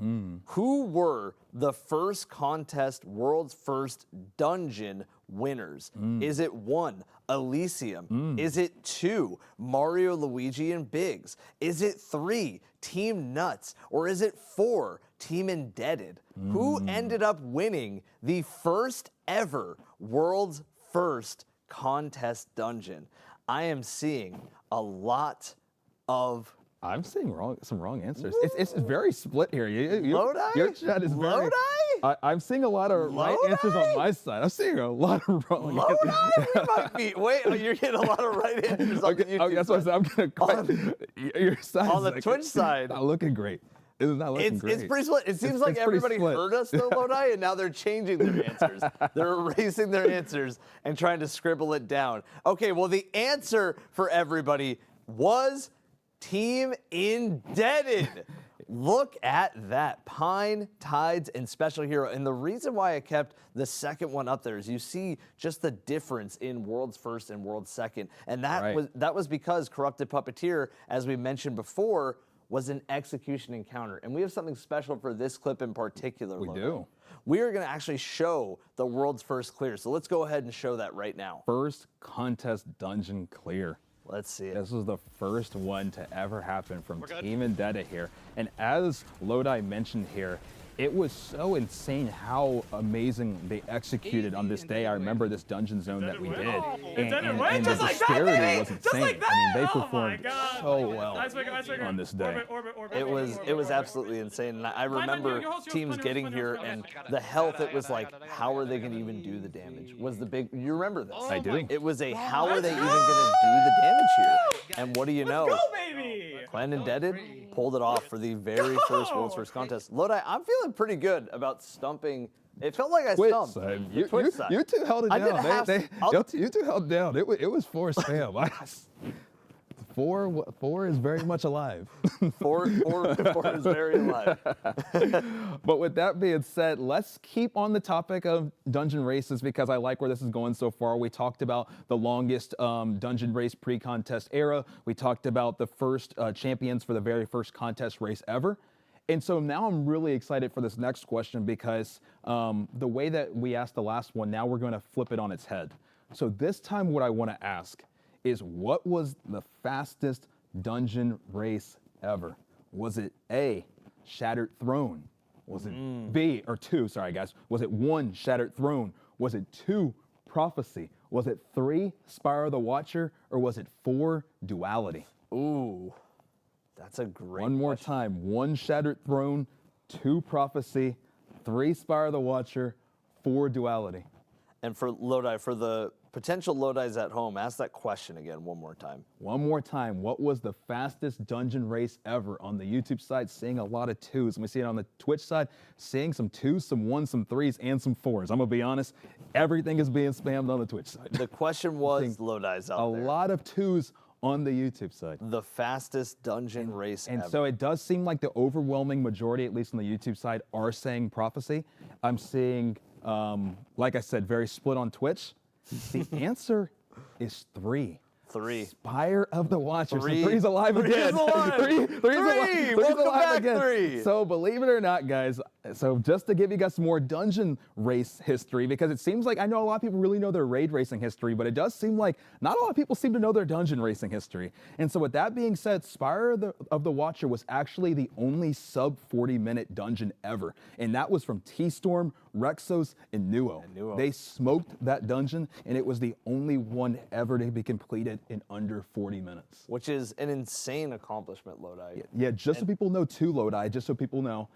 who were the first contest, world's first dungeon winners? Is it 1, Elysium? Is it 2, Mario, Luigi, and Biggs? Is it 3, Team Nuts? Or is it 4, Team Indebted? Who ended up winning the first ever world's first contest dungeon? I am seeing a lot of... I'm seeing some wrong answers. It's very split here. Lodi? Your chat is very... Lodi? I'm seeing a lot of right answers on my side. I'm seeing a lot of wrong answers. You might be. Wait, you're getting a lot of right answers on the Okay, YouTube that's what I said. I'm gonna your side on the Twitch side. Not looking great. It is not looking great. It's pretty split. It seems like it's pretty everybody split. heard us though, Lodi, and now they're changing their answers. They're erasing their answers and trying to scribble it down. Okay, well, the answer for everybody was Team Indebted. Look at that. Pine, Tides, and Special Hero. And the reason why I kept the second one up there is you see just the difference in World's First and World's Second. And that was because Corrupted Puppeteer, as we mentioned before, was an execution encounter. And we have something special for this clip in particular. We Logan. do. We are going to actually show the world's first clear. So let's go ahead and show that right now. First contest dungeon clear. Let's see it. This was the first one to ever happen from Team Indebted here. And as Lodi mentioned here, it was so insane how amazing they executed on this day. I remember this dungeon zone that we did. And the disparity was insane. I mean, they performed so well on this day. It was absolutely insane. And I remember teams getting here and the health, it was like, how are they going to even do the damage? Was the big, you remember this? I do. It was a, how are they even going to do the damage here? And what do you know? Clan Indebted pulled it off for the very first World's First contest. Lodi, I'm feeling pretty good about stumping. It felt like I Twitch stumped. side. The Twitch side. You two held it I did down. half- You two held it down. It was for spam. Four is very much alive. Four is very alive. But with that being said, let's keep on the topic of dungeon races because I like where this is going so far. We talked about the longest dungeon race pre-contest era. We talked about the first champions for the very first contest race ever. And so now I'm really excited for this next question because the way that we asked the last one, now we're going to flip it on its head. So this time what I want to ask is what was the fastest dungeon race ever? Was it A, Shattered Throne? Was it B, or two, sorry guys, was it 1, Shattered Throne? Was it 2, Prophecy? Was it 3, Spire of the Watcher? Or was it 4, Duality? Ooh, that's a great One more time, 1, Shattered Throne, 2, Prophecy, 3, Spire of the Watcher, 4, Duality. And for Lodi, for the potential Lodis at home, ask that question again one more time. One more time, what was the fastest dungeon race ever? On the YouTube side, seeing a lot of 2s. And we see it on the Twitch side, seeing some 2s, some 1s, some 3s, and some 4s. I'm gonna be honest, everything is being spammed on the Twitch side. The question was Lodis out there. A lot of 2s on the YouTube side. The fastest dungeon race And ever. so it does seem like the overwhelming majority, at least on the YouTube side, are saying Prophecy. I'm seeing, like I said, very split on Twitch. The answer is 3. 3. Spire of the Watcher. Three. So 3's alive Three again. is alive. Three's Three. alive. Welcome alive back, again. 3. So believe it or not, guys, so just to give you guys some more dungeon race history, because it seems like I know a lot of people really know their raid racing history, but it does seem like not a lot of people seem to know their dungeon racing history. And so with that being said, Spire of the Watcher was actually the only sub 40-minute dungeon ever. And that was from T-Storm, Rexos, and Nuo. They smoked that dungeon, and it was the only one ever to be completed in under 40 minutes. Which is an insane accomplishment, Lodi. Yeah, just so people know too, Lodi, just so people know,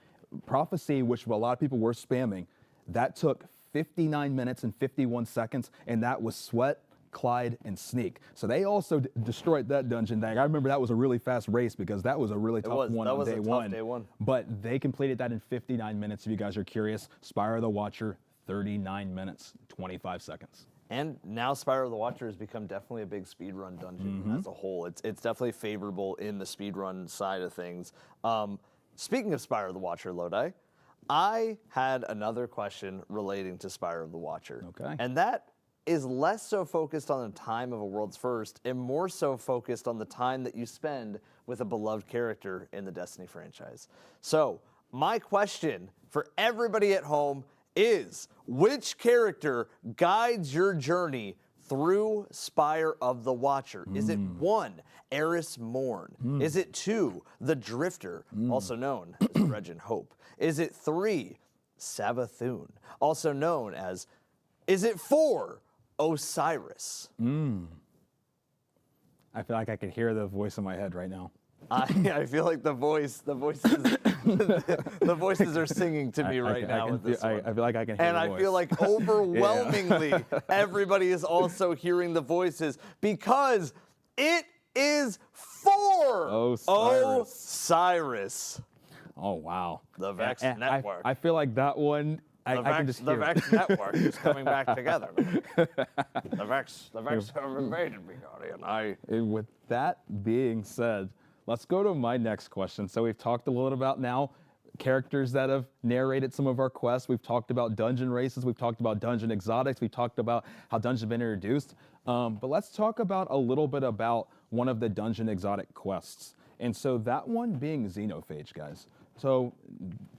Prophecy, which a lot of people were spamming, that took 59 minutes and 51 seconds, and that was Sweat, Clyde, and Sneak. So they also destroyed that dungeon thing. I remember that was a really fast race because that was a really tough one on day one. But they completed that in 59 minutes, if you guys are curious. Spire of the Watcher, 39 minutes, 25 seconds. And now Spire of the Watcher has become definitely a big speedrun dungeon as a whole. It's definitely favorable in the speedrun side of things. Speaking of Spire of the Watcher, Lodi, I had another question relating to Spire of the Watcher. Okay. And that is less so focused on the time of a world's first and more so focused on the time that you spend with a beloved character in the Destiny franchise. So my question for everybody at home is, which character guides your journey through Spire of the Watcher? Is it 1, Eris Morn? Is it 2, the Drifter, also known as Regin Hope? Is it 3, Savathun, also known as, is it 4, Osiris? I feel like I could hear the voice in my head right now. I feel like the voice is The voices are singing to me right now with this one. I feel like I can hear And the I voice. feel like overwhelmingly everybody is also hearing the voices because it is for Osiris. Oh, wow. The Vex And Network. I feel like that one, I can just hear the it. Vex Network is coming back together. The Vex have invaded me, Guardian. And with that being said, let's go to my next question. So we've talked a little about now characters that have narrated some of our quests. We've talked about dungeon races. We've talked about dungeon exotics. We've talked about how dungeons have been introduced. But let's talk about a little bit about one of the dungeon exotic quests. And so that one being Xenophage, guys. So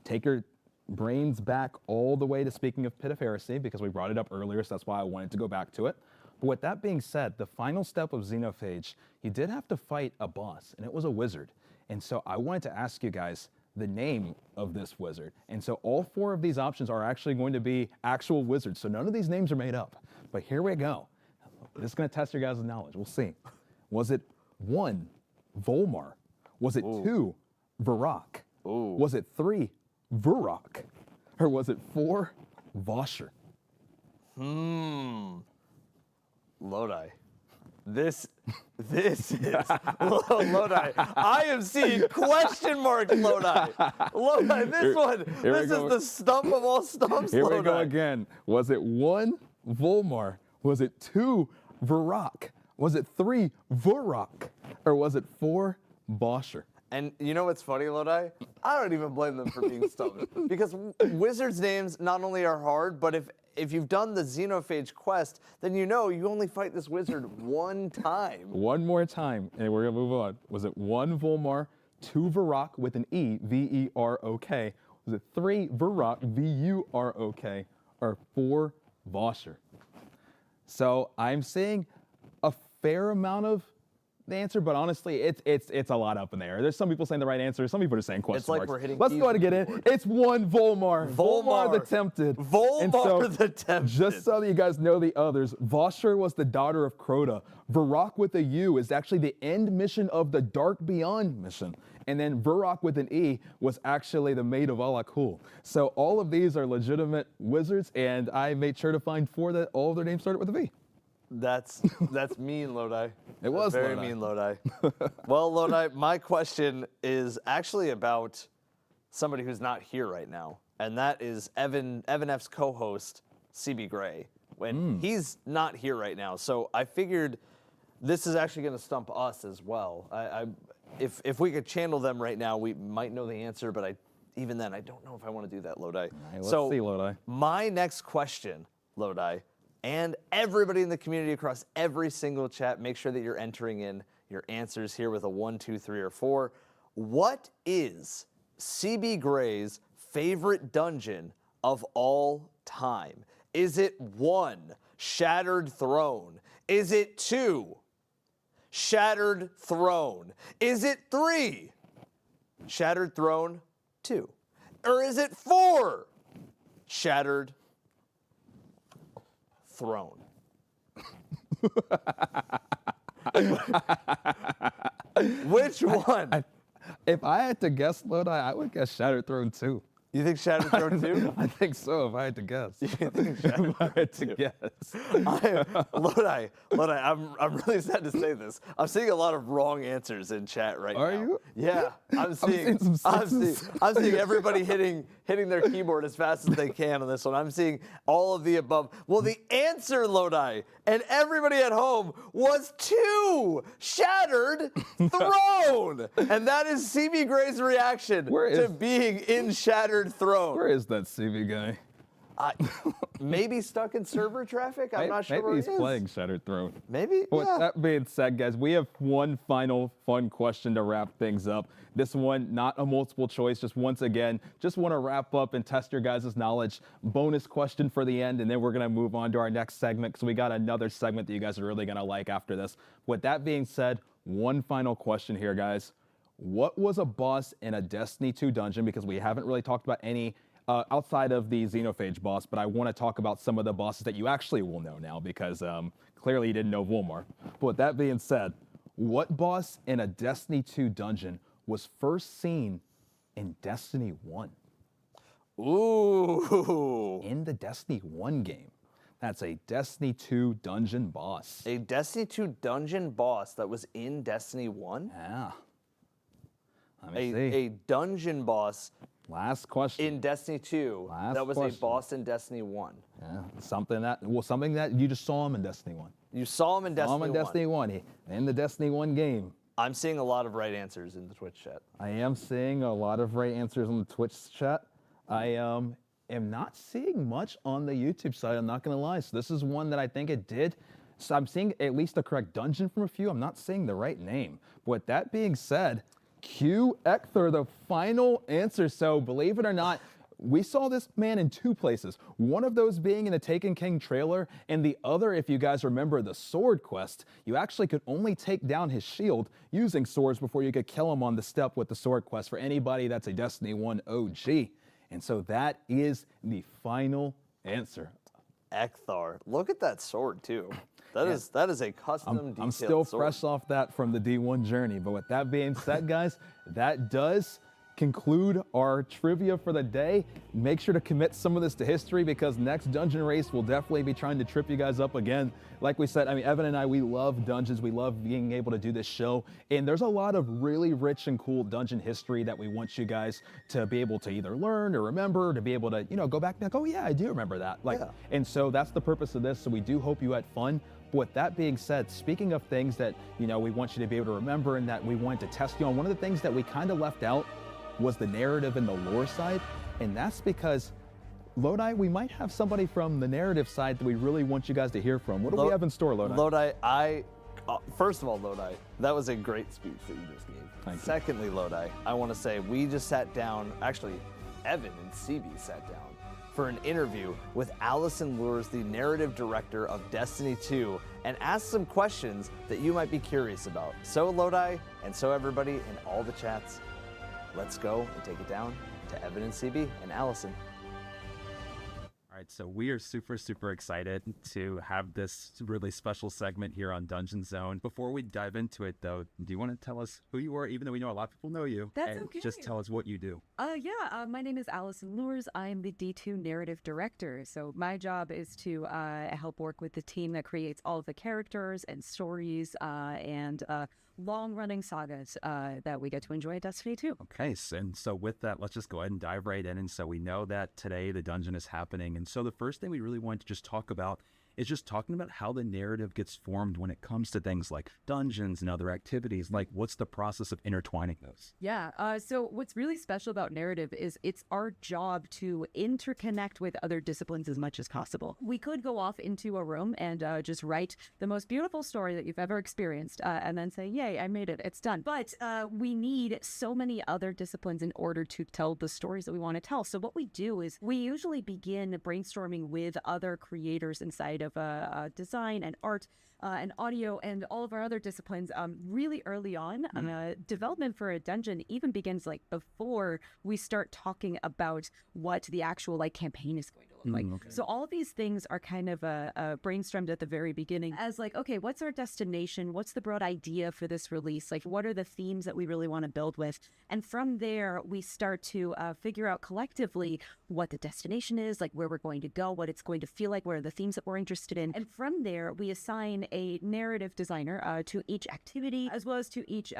take your brains back all the way to speaking of Pit of Heresy, because we brought it up earlier, so that's why I wanted to go back to it. But with that being said, the final step of Xenophage, he did have to fight a boss, and it was a wizard. And so I wanted to ask you guys the name of this wizard. And so all 4 of these options are actually going to be actual wizards. So none of these names are made up. But here we go. This is going to test your guys' knowledge. We'll see. Was it 1, Volmar? Was it 2, Varrock? Was it 3, Vurok? Or was it 4, Vosher? Lodi. This is Lodi. I am seeing question marks, Lodi. Lodi, this is the stump of all stumps, Here Lodi. we go again. Was it 1, Volmar? Was it 2, Varrock? Was it 3, Vurok? Or was it 4, Vosher? And you know what's funny, Lodi? I don't even blame them for being stumped. Because wizards' names not only are hard, but if you've done the Xenophage quest, then you know you only fight this wizard one time. One more time, and we're gonna move on. Was it 1, Volmar, 2, Varrock with an E, V-E-R-O-K? Was it 3, Varrock, V-U-R-O-K? Or 4, Vosher? So I'm seeing a fair amount of the answer, but honestly, it's a lot up in the air. There's some people saying the right answer. Some people are saying question like marks. we're hitting Let's keys go ahead and with get the in. board. It's 1, Volmar. Volmar. the Tempted. Volmar And so, the Tempted. Just so that you guys know the others, Vosher was the daughter of Crota. Varrock with a U is actually the end mission of the Dark Beyond mission. And then Vurok with an E was actually the Maid of Alakul. So all of these are legitimate wizards, and I made sure to find 4 that all of their names started with a V. That's mean, Lodi. It was very Lodi. mean, Lodi. Well, Lodi, my question is actually about somebody who's not here right now, and that is Evan F's co-host, CB Gray. When he's not here right now, so I figured this is actually going to stump us as well. If we could channel them right now, we might know the answer, but even then, I don't know if I want to do that, Lodi. Right, let's see, Lodi. My next question, Lodi, and everybody in the community across every single chat, make sure that you're entering in your answers here with a 1, 2, 3, or 4. What is CB Gray's favorite dungeon of all time? Is it 1, Shattered Throne? Is it 2, Shattered Throne? Is it 3, Shattered Throne 2? Or is it 4, Shattered Throne? Which one? If I had to guess, Lodi, I would guess Shattered Throne 2. You think Shattered Throne 2? I think so, if I had to guess. If I had to guess. Lodi, I'm really sad to say this. I'm seeing a lot of wrong answers in chat right now. Are you? Yeah, I'm seeing seeing some I'm seeing everybody hitting their keyboard as fast as they can on this one. I'm seeing all of the above. Well, the answer, Lodi, and everybody at home, was 2, Shattered Throne. And that is CB Gray's reaction to being in Shattered Throne. Where is that CV guy? Maybe stuck in server traffic? I'm not sure Maybe where he's he is. playing Shattered Throne. Maybe, With yeah. that being said, guys, we have one final fun question to wrap things up. This one, not a multiple choice, just once again, just want to wrap up and test your guys' knowledge. Bonus question for the end, and then we're going to move on to our next segment because we got another segment that you guys are really going to like after this. With that being said, one final question here, guys. What was a boss in a Destiny 2 dungeon? Because we haven't really talked about any outside of the Xenophage boss, but I want to talk about some of the bosses that you actually will know now because clearly you didn't know Volmar. But with that being said, what boss in a Destiny 2 dungeon was first seen in Destiny 1. Ooh. In the Destiny 1 game. That's a Destiny 2 dungeon boss. A Destiny 2 dungeon boss that was in Destiny 1? Yeah. Let me see. A dungeon boss Last question. in Destiny 2 Last that was question. a boss in Destiny 1. Yeah, something that you just saw him in Destiny 1. You saw him in Destiny 1. Saw him in Destiny 1. In the Destiny 1 game. I'm seeing a lot of right answers in the Twitch chat. I am seeing a lot of right answers on the Twitch chat. I am not seeing much on the YouTube side, I'm not going to lie. So this is one that I think it did. So I'm seeing at least the correct dungeon from a few. I'm not seeing the right name. But with that being said, Q Ector, the final answer. So believe it or not, we saw this man in two places. One of those being in the Taken King trailer, and the other, if you guys remember the sword quest, you actually could only take down his shield using swords before you could kill him on the step with the sword quest for anybody that's a Destiny 1 OG. And so that is the final answer. Ekthar. Look at that sword too. That is a custom detailed I'm still sword. fresh off that from the D1 journey. But with that being said, guys, that does conclude our trivia for the day. Make sure to commit some of this to history, because next dungeon race will definitely be trying to trip you guys up again. Like we said, I mean, Evan and I, we love dungeons. We love being able to do this show. And there's a lot of really rich and cool dungeon history that we want you guys to be able to either learn or remember, to be able to, you know, go back and be like, oh yeah, I do remember that. Like, Yeah. And so that's the purpose of this. So we do hope you had fun. But with that being said, speaking of things that, you know, we want you to be able to remember and that we wanted to test you on, one of the things that we kind of left out was the narrative and the lore side. And that's because, Lodi, we might have somebody from the narrative side that we really want you guys to hear from. What do we have in store, Lodi? Lodi, first of all, Lodi, that was a great speech that you just gave. Thank you. Secondly, Lodi, I want to say we just sat down, actually, Evan and CB sat down for an interview with Allison Lures, the narrative director of Destiny 2, and asked some questions that you might be curious about. So Lodi, and so everybody in all the chats, let's go and take it down to Evan and CB and Allison. All right, so we are super excited to have this really special segment here on Dungeon Zone. Before we dive into it, though, do you want to tell us who you are, even though we know a lot of people know you? That's and okay. Just tell us what you do. My name is Allison Lures. I am the D2 narrative director. So my job is to help work with the team that creates all of the characters and stories and long-running sagas that we get to enjoy at Destiny 2. Okay, and so with that, let's just go ahead and dive right in. And so we know that today the dungeon is happening. And so the first thing we really want to just talk about is just talking about how the narrative gets formed when it comes to things like dungeons and other activities. Like, what's the process of intertwining those? Yeah, so what's really special about narrative is it's our job to interconnect with other disciplines as much as possible. We could go off into a room and just write the most beautiful story that you've ever experienced and then say, yay, I made it, it's done. But we need so many other disciplines in order to tell the stories that we want to tell. So what we do is we usually begin brainstorming with other creators inside of design and art and audio and all of our other disciplines really early on. Development for a dungeon even begins like before we start talking about what the actual like campaign is going to look like. Okay. So all of these things are kind of brainstormed at the very beginning as like, okay, what's our destination? What's the broad idea for this release? Like, what are the themes that we really want to build with? And from there, we start to figure out collectively what the destination is, like where we're going to go, what it's going to feel like, what are the themes that we're interested in. And from there, we assign a narrative designer to each activity, as well as to each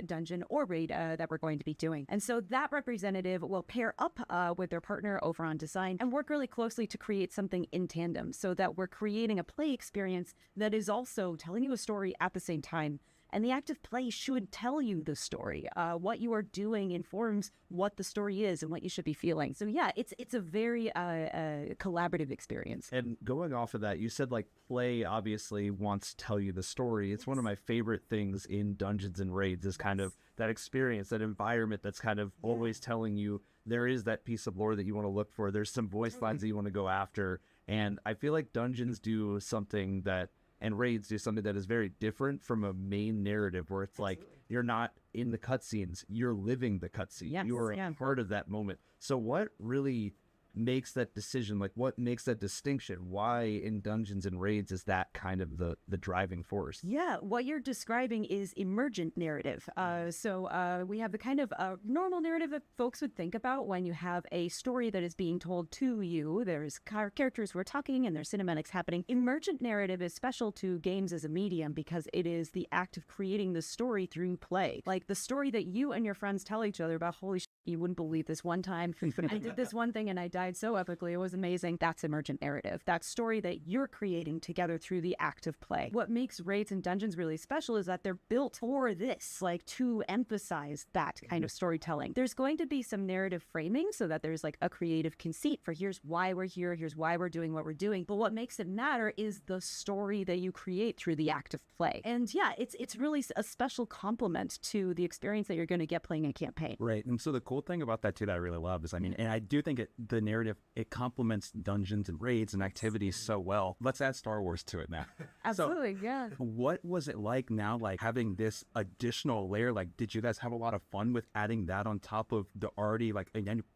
dungeon or raid that we're going to be doing. And so that representative will pair up with their partner over on design and work really closely to create something in tandem so that we're creating a play experience that is also telling you a story at the same time. And the act of play should tell you the story. What you are doing informs what the story is and what you should be feeling. So yeah, it's a very collaborative experience. And going off of that, you said like play obviously wants to tell you the story. It's one of my favorite things in Dungeons and Raids is kind of that experience, that environment that's kind of always telling you there is that piece of lore that you want to look for. There's some voice lines that you want to go after. And I feel like Dungeons do something that and raids do something that is very different from a main narrative where it's like you're not in the cutscenes, you're living the cutscene. Yes, you are a part of that moment. So what really makes that decision? Like, what makes that distinction? Why in Dungeons and Raids is that kind of the driving force? Yeah, what you're describing is emergent narrative. So we have the kind of normal narrative that folks would think about when you have a story that is being told to you. There's characters who are talking and there's cinematics happening. Emergent narrative is special to games as a medium because it is the act of creating the story through play. Like the story that you and your friends tell each other about, holy shit, you wouldn't believe this one time I did this one thing and I died so epically. It was amazing. That's emergent narrative. That story that you're creating together through the act of play. What makes Raids and Dungeons really special is that they're built for this, like to emphasize that kind of storytelling. There's going to be some narrative framing so that there's like a creative conceit for here's why we're here, here's why we're doing what we're doing. But what makes it matter is the story that you create through the act of play. And yeah, it's really a special complement to the experience that you're going to get playing a campaign. Right. And so the cool thing about that too that I really love is, I mean, and I do think the narrative, it complements Dungeons and Raids and activities so well. Let's add Star Wars to it now. Absolutely, yeah. What was it like now, like having this additional layer? Like, did you guys have a lot of fun with adding that on top of the already, like,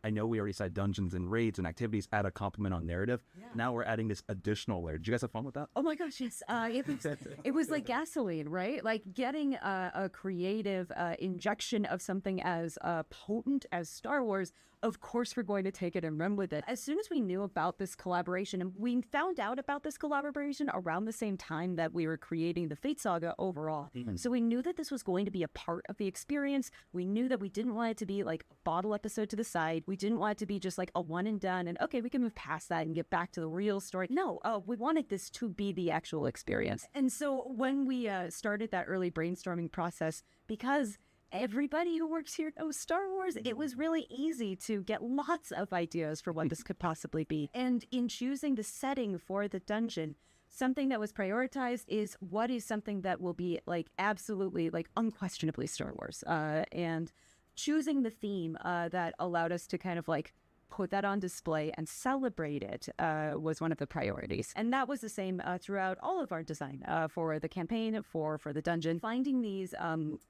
I know we already said Dungeons and Raids and activities add a complement on narrative. Yeah. Now we're adding this additional layer. Did you guys have fun with that? Oh my gosh, yes. It was like gasoline, right? Like getting a creative injection of something as potent as Star Wars. Of course, we're going to take it and run with it. As soon as we knew about this collaboration, and we found out about this collaboration around the same time that we were creating the Fate Saga overall. So we knew that this was going to be a part of the experience. We knew that we didn't want it to be like a bottle episode to the side. We didn't want it to be just like a one and done and okay, we can move past that and get back to the real story. No, we wanted this to be the actual experience. And so when we started that early brainstorming process, because everybody who works here knows Star Wars, it was really easy to get lots of ideas for what this could possibly be. And in choosing the setting for the dungeon, something that was prioritized is what is something that will be like absolutely, like unquestionably Star Wars. And choosing the theme that allowed us to kind of like put that on display and celebrate it was one of the priorities. And that was the same throughout all of our design for the campaign, for the dungeon. Finding these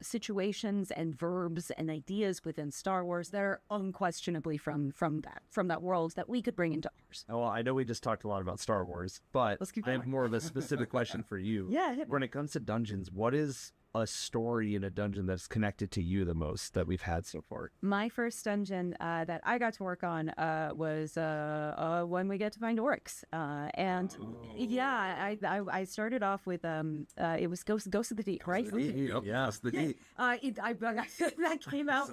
situations and verbs and ideas within Star Wars that are unquestionably from that world that we could bring into ours. Well, I know we just talked a lot about Star Wars, but Let's keep I have going. more of a specific question for you. Yeah. When it comes to dungeons, what is a story in a dungeon that's connected to you the most that we've had so far? My first dungeon that I got to work on was when we get to find orcs, and yeah, I started off with it was Ghost of the Deep, right? Yes, the deep. That came out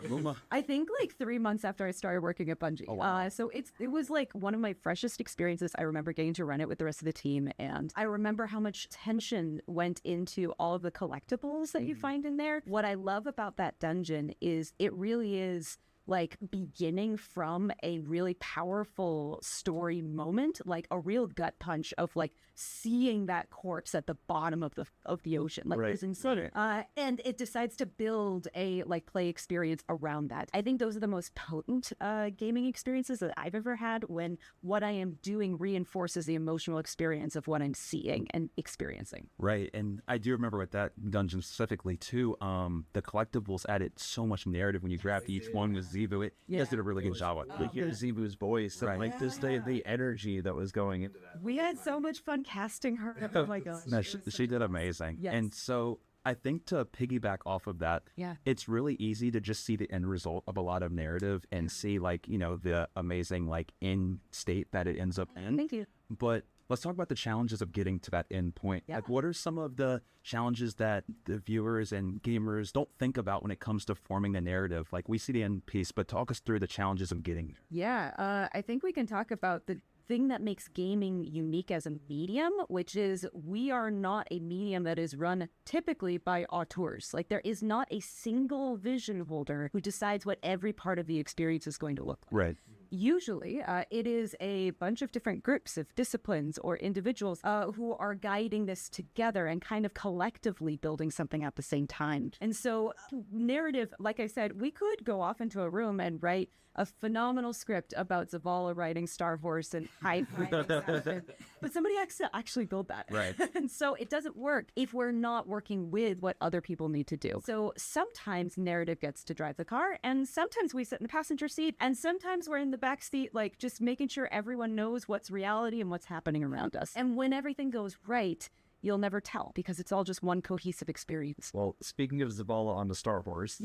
I think like 3 months after I started working at Bungie. Oh, wow. So it was like one of my freshest experiences. I remember getting to run it with the rest of the team, and I remember how much tension went into all of the collectibles that you find in there. What I love about that dungeon is it really is like beginning from a really powerful story moment, like a real gut punch of like seeing that corpse at the bottom of the ocean, like Right. it's insane. And it decides to build a like play experience around that. I think those are the most potent gaming experiences that I've ever had, when what I am doing reinforces the emotional experience of what I'm seeing and experiencing. Right, and I do remember with that dungeon specifically too, the collectibles added so much narrative when you grabbed each one with Zebu. You guys did a really good job with it. To hear Zebu's voice and like this day, the energy that was going into that. We had so much fun casting her. Oh my gosh. No, she did amazing. Yes. And so I think to piggyback off of that, Yeah. it's really easy to just see the end result of a lot of narrative and see like, you know, the amazing like end state that it ends up in. Thank you. But let's talk about the challenges of getting to that end point. Yeah. Like, what are some of the challenges that the viewers and gamers don't think about when it comes to forming the narrative? Like, we see the end piece, but talk us through the challenges of getting there. Yeah, I think we can talk about the thing that makes gaming unique as a medium, which is we are not a medium that is run typically by auteurs. Like, there is not a single vision holder who decides what every part of the experience is going to look like. Right. Usually, it is a bunch of different groups of disciplines or individuals who are guiding this together and kind of collectively building something at the same time. And so narrative, like I said, we could go off into a room and write a phenomenal script about Zavala riding Star Horse and Hyde riding Saturn, but somebody actually built that. Right. And so it doesn't work if we're not working with what other people need to do. So sometimes narrative gets to drive the car, and sometimes we sit in the passenger seat, and sometimes we're in the the back seat, like just making sure everyone knows what's reality and what's happening around us. And when everything goes right, you'll never tell because it's all just one cohesive experience. Well, speaking of Zavala on the Star Wars,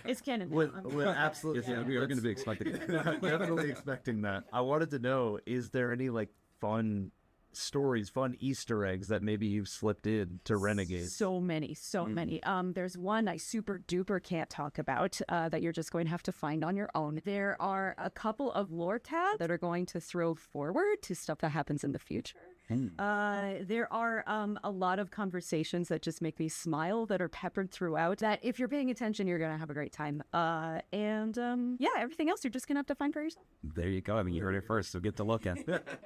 It's canon. with absolutely, yeah, we are going to be expecting definitely expecting that. I wanted to know, is there any like fun stories, fun Easter eggs that maybe you've slipped in to Renegades? So many. There's one I super duper can't talk about that you're just going to have to find on your own. There are a couple of lore tabs that are going to throw forward to stuff that happens in the future. There are a lot of conversations that just make me smile that are peppered throughout that if you're paying attention, you're going to have a great time. Yeah, everything else you're just going to have to find for yourself. There you go. I mean, you heard it first, so get to look at.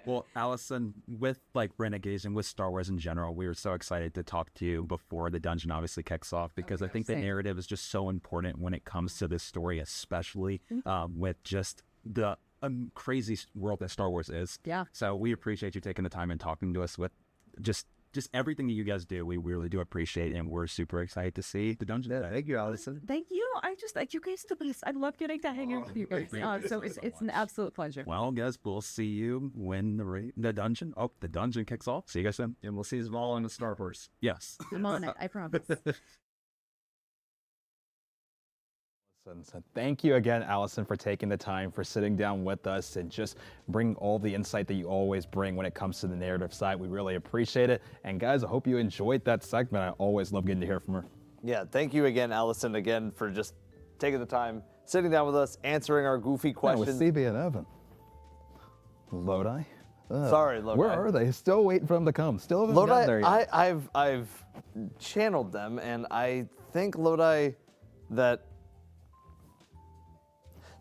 Well, Allison, with like Renegades and with Star Wars in general, we were so excited to talk to you before the dungeon obviously kicks off because I think the narrative is just so important when it comes to this story, especially with just the crazy world that Star Wars is. Yeah. So we appreciate you taking the time and talking to us with just everything that you guys do. We really do appreciate it, and we're super excited to see the dungeon. Thank you, Allison. Thank you. I just like you guys do this. I love getting to hang out with you guys. So it's an absolute pleasure. Well, guys, we'll see you when the dungeon kicks off. See you guys soon. And we'll see Zavala on the Star Wars. Yes. I'm on it. I promise. So thank you again, Allison, for taking the time, for sitting down with us and just bringing all the insight that you always bring when it comes to the narrative side. We really appreciate it. And guys, I hope you enjoyed that segment. I always love getting to hear from her. Yeah, thank you again, Allison, again, for just taking the time, sitting down with us, answering our goofy questions. With CB and Evan. Lodi? Sorry, Lodi. Where are they? Still waiting for them to come. Still haven't gotten there Lodi, yet. I've channeled them, and I think Lodi that.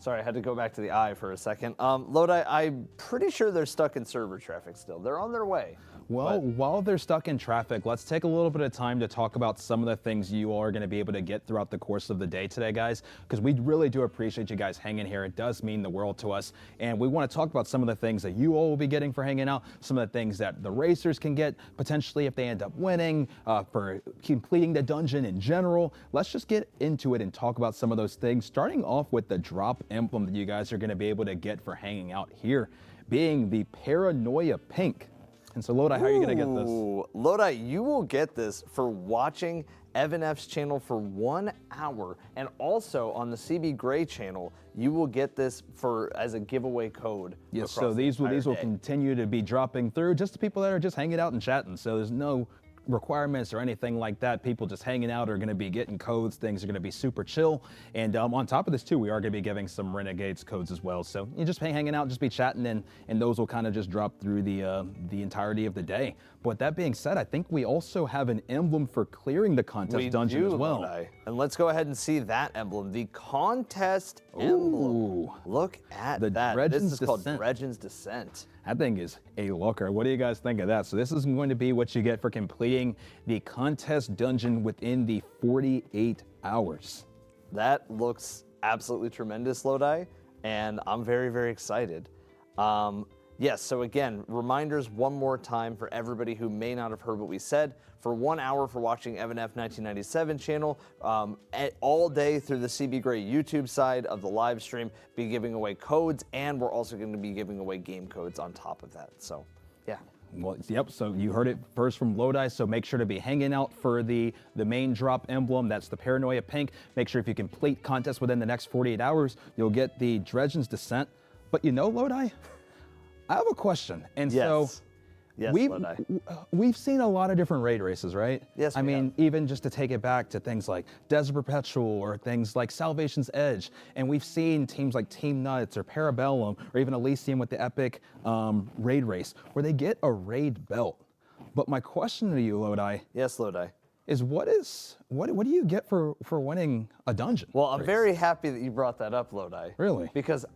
Sorry, I had to go back to the eye for a second. Lodi, I'm pretty sure they're stuck in server traffic still. They're on their way. Well, while they're stuck in traffic, let's take a little bit of time to talk about some of the things you all are going to be able to get throughout the course of the day today, guys, because we really do appreciate you guys hanging here. It does mean the world to us. And we want to talk about some of the things that you all will be getting for hanging out, some of the things that the racers can get potentially if they end up winning, for completing the dungeon in general. Let's just get into it and talk about some of those things, starting off with the drop emblem that you guys are going to be able to get for hanging out here, being the Paranoia Pink. And so, Lodi, how are you going to get this? Lodi, you will get this for watching Evan F's channel for 1 hour. And also on the CB Gray channel, you will get this as a giveaway code. Yes, so these will continue to be dropping through just to people that are just hanging out and chatting. So there's no requirements or anything like that. People just hanging out are going to be getting codes. Things are going to be super chill. And on top of this too, we are going to be giving some Renegades codes as well. So you just hanging out, just be chatting, and those will kind of just drop through the entirety of the day. But that being said, I think we also have an emblem for clearing the contest dungeon as well. And let's go ahead and see that emblem, the contest emblem. Look at that. This is called Dredgen's Descent. That thing is a looker. What do you guys think of that? So this is going to be what you get for completing the contest dungeon within the 48 hours. That looks absolutely tremendous, Lodi, and I'm very, very excited. Yes, so again, reminders one more time for everybody who may not have heard what we said. For 1 hour for watching Evan F 1997 channel, all day through the CB Gray YouTube side of the live stream, be giving away codes, and we're also going to be giving away game codes on top of that. So, yeah. Well, yep, so you heard it first from Lodi, so make sure to be hanging out for the main drop emblem. That's the Paranoia Pink. Make sure if you complete contests within the next 48 hours, you'll get the Dredgen's Descent. But you know, Lodi, I have a question. And yes. we've seen a lot of different raid races, right? Yes, I mean, even just to take it back to things like Desert Perpetual or things like Salvation's Edge. And we've seen teams like Team Nuts or Parabellum or even Elysium with the Epic raid race where they get a raid belt. But my question to you, Lodi. Yes, Lodi. Is what do you get for winning a dungeon? Well, I'm very happy that you brought that up, Lodi. Really? Because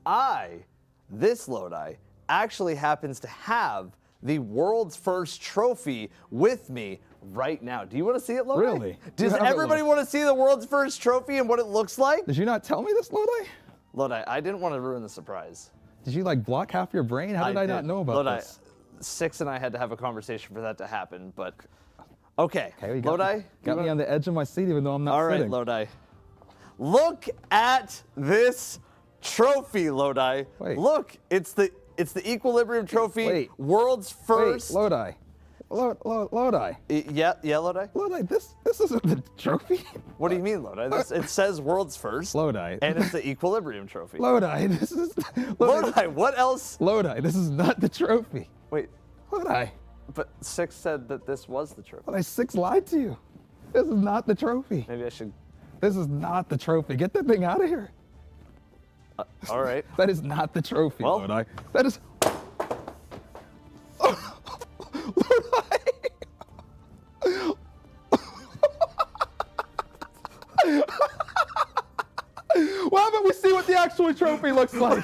this Lodi, actually happens to have the world's first trophy with me right now. Do you want to see it, Lodi? Really? Does everybody want to see the world's first trophy and what it looks like? Did you not tell me this, Lodi? Lodi, I didn't want to ruin the surprise. Did you like block half your brain? How did I not know about Lodi, this? Six and I had to have a conversation for that to happen, but okay. Lodi, got me on the edge of my seat even though I'm not sitting. All right, Lodi. Look at this trophy, Lodi. Wait. Look, it's the Equilibrium Trophy, Wait. world's first. Wait, Lodi. Lodi. Yeah, Lodi. Lodi, this isn't the trophy. What do you mean, Lodi? It says world's first. Lodi. And it's the Equilibrium Trophy. Lodi, this is. Lodi, what else? Lodi, this is not the trophy. Wait, Lodi. but Six said that this was the trophy. Lodi, Six lied to you. This is not the trophy. Maybe I should. This is not the trophy. Get that thing out of here. All right. That is not the trophy, Well- Lodi. That is. Well, how about we see what the actual trophy looks like?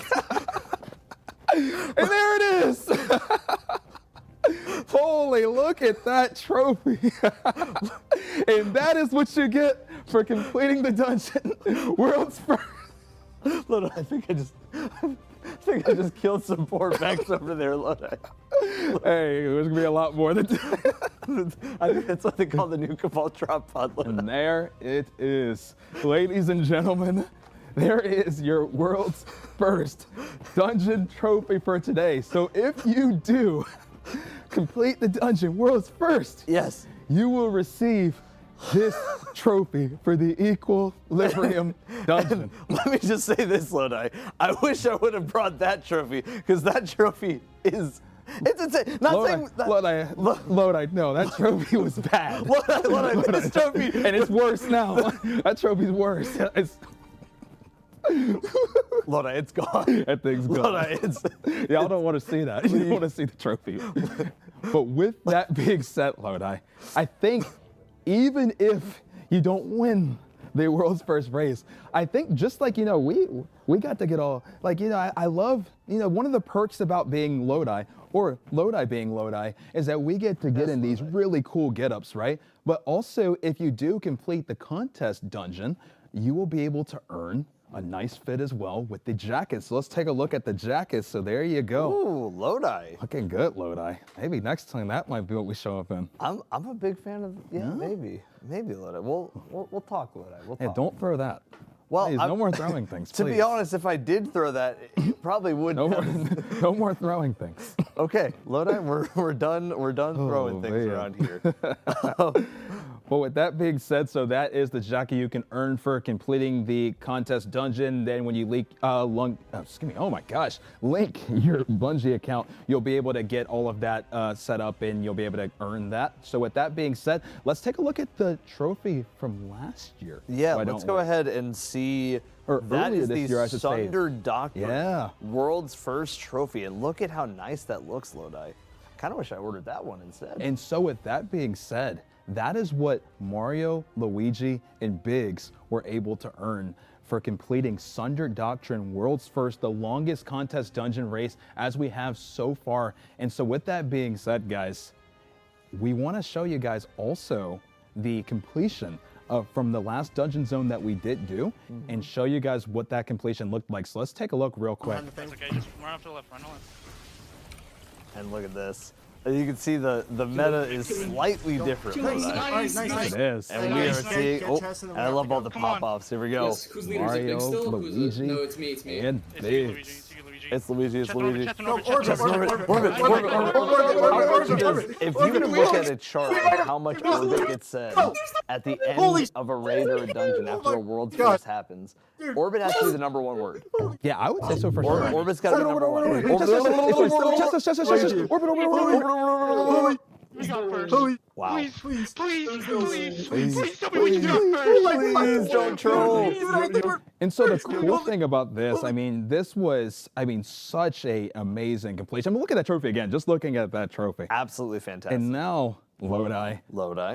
And there it is. Holy, look at that trophy. And that is what you get for completing the dungeon. World's first. Lodi, I think I just killed some poor Vex over there, Lodi. Hey, there's gonna be a lot more than I think that's what they call the new Cabal drop pod, Lodi. And there it is. Ladies and gentlemen, there is your world's first dungeon trophy for today. So if you do complete the dungeon world's first, Yes. you will receive this trophy for the Equilibrium dungeon. Let me just say this, Lodi. I wish I would have brought that trophy, because that trophy is. It's insane. Not saying. Lodi, no, that trophy was bad. Lodi, this trophy. And it's worse now. That trophy's worse. Lodi, it's gone. That thing's gone. Lodi, it's. Y'all don't want to see that. You want to see the trophy. But with that being said, Lodi, I think even if you don't win the world's first race, I think just like, we got to get all, like, I love, one of the perks about being Lodi, or Lodi being Lodi, is that we get to get in these really cool get-ups, right? But also, if you do complete the contest dungeon, you will be able to earn a nice fit as well with the jacket. So let's take a look at the jacket. So there you go. Ooh, Lodi. Looking good, Lodi. Maybe next time that might be what we show up in. I'm a big fan of. Yeah, maybe Lodi. We'll talk, Lodi. We'll Hey, talk. don't throw that. Well, Please, no more throwing things. To be please. honest, if I did throw that, it probably would. No more, no more throwing things. Okay, Lodi, we're done. We're done throwing Oh, things man. around here. Well, with that being said, so that is the jacket you can earn for completing the contest dungeon. Then when you link your Bungie account, you'll be able to get all of that set up and you'll be able to earn that. So with that being said, let's take a look at the trophy from last year. Yeah, Why let's don't go we? ahead and see. Or That earlier is this the year, I should say. Sunder Doctrine Yeah. world's first trophy, and look at how nice that looks, Lodi. Kind of wish I ordered that one instead. And so with that being said, that is what Mario, Luigi, and Biggs were able to earn for completing Sunder Doctrine world's first, the longest contest dungeon race as we have so far. And so with that being said, guys, we want to show you guys also the completion from the last dungeon zone that we did do and show you guys what that completion looked like. So let's take a look real quick. That's okay, just run off to the left, run to the left. And look at this. You can see the meta is slightly different. Lodi. It is. And we are seeing. Oh, and I love all the pop-offs. Here we go. Who's leader? Is it Mario, Big still? Luigi, No, it's me. It's me. and It's you, Luigi. Biggs. It's you, Luigi. It's Luigi. It's Chest and orbit, Luigi. chest and orbit, chest and orbit. Orbit. If you can look at a chart of how much Orbit gets said at the end of a raid or a dungeon after a world's first happens, Orbit has to be the number one word. Yeah, I would say so for sure. Orbit's got to be number one. Wow. Please tell me what you got Please don't troll. And so the cool thing about this, I mean, this was, such a amazing completion. I mean, look at that trophy again, just looking at that trophy. Absolutely fantastic. And now, Lodi,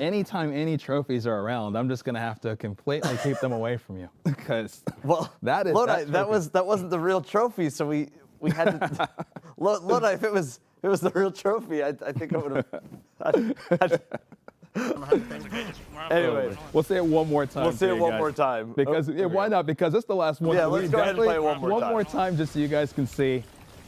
anytime any trophies are around, I'm just gonna have to completely keep them away from you. Because that is Lodi, that wasn't the real trophy, so we had to Lodi, if it was the real trophy, I think I would have. Anyway, we'll say it one more time. We'll say for it you one guys. more time. Because why not? Because it's the last one. Yeah, so let's we go ahead and definitely- play it one more time. One more time, just so you guys can see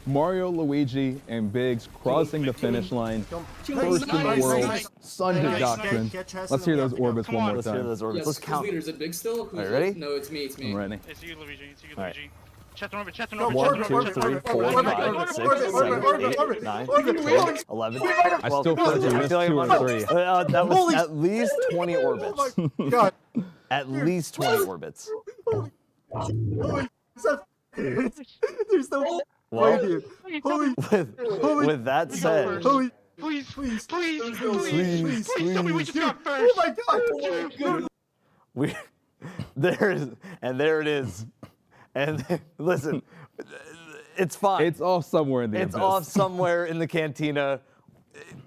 Mario, Luigi, and Biggs crossing the finish line. First in the world, Sunder Doctrine. Let's hear those orbits one more Let's hear time. those orbits. Yes, Let's who's count. leader? Is it Big still? Who's Are you ready? No, it's me. It's me. I'm ready. It's you, Luigi. It's you, All right. Luigi. Chest and orbit, chest and No, orbit, chest 1, and 2, orbit. 3, 4, 5, 6, 7, 8, 9, 10, 11, I still feel like you I missed feel like 2 I'm or on 3. that was at least 20 orbits. God. At least 20 orbits. Holy. There's no Well, way, dude. Holy. with that said, Holy. Please, Please. please, There's no please, please tell me we just got Oh first. my God. we there it is. And listen, it's fine. It's off somewhere in the It's abyss. off somewhere in the cantina,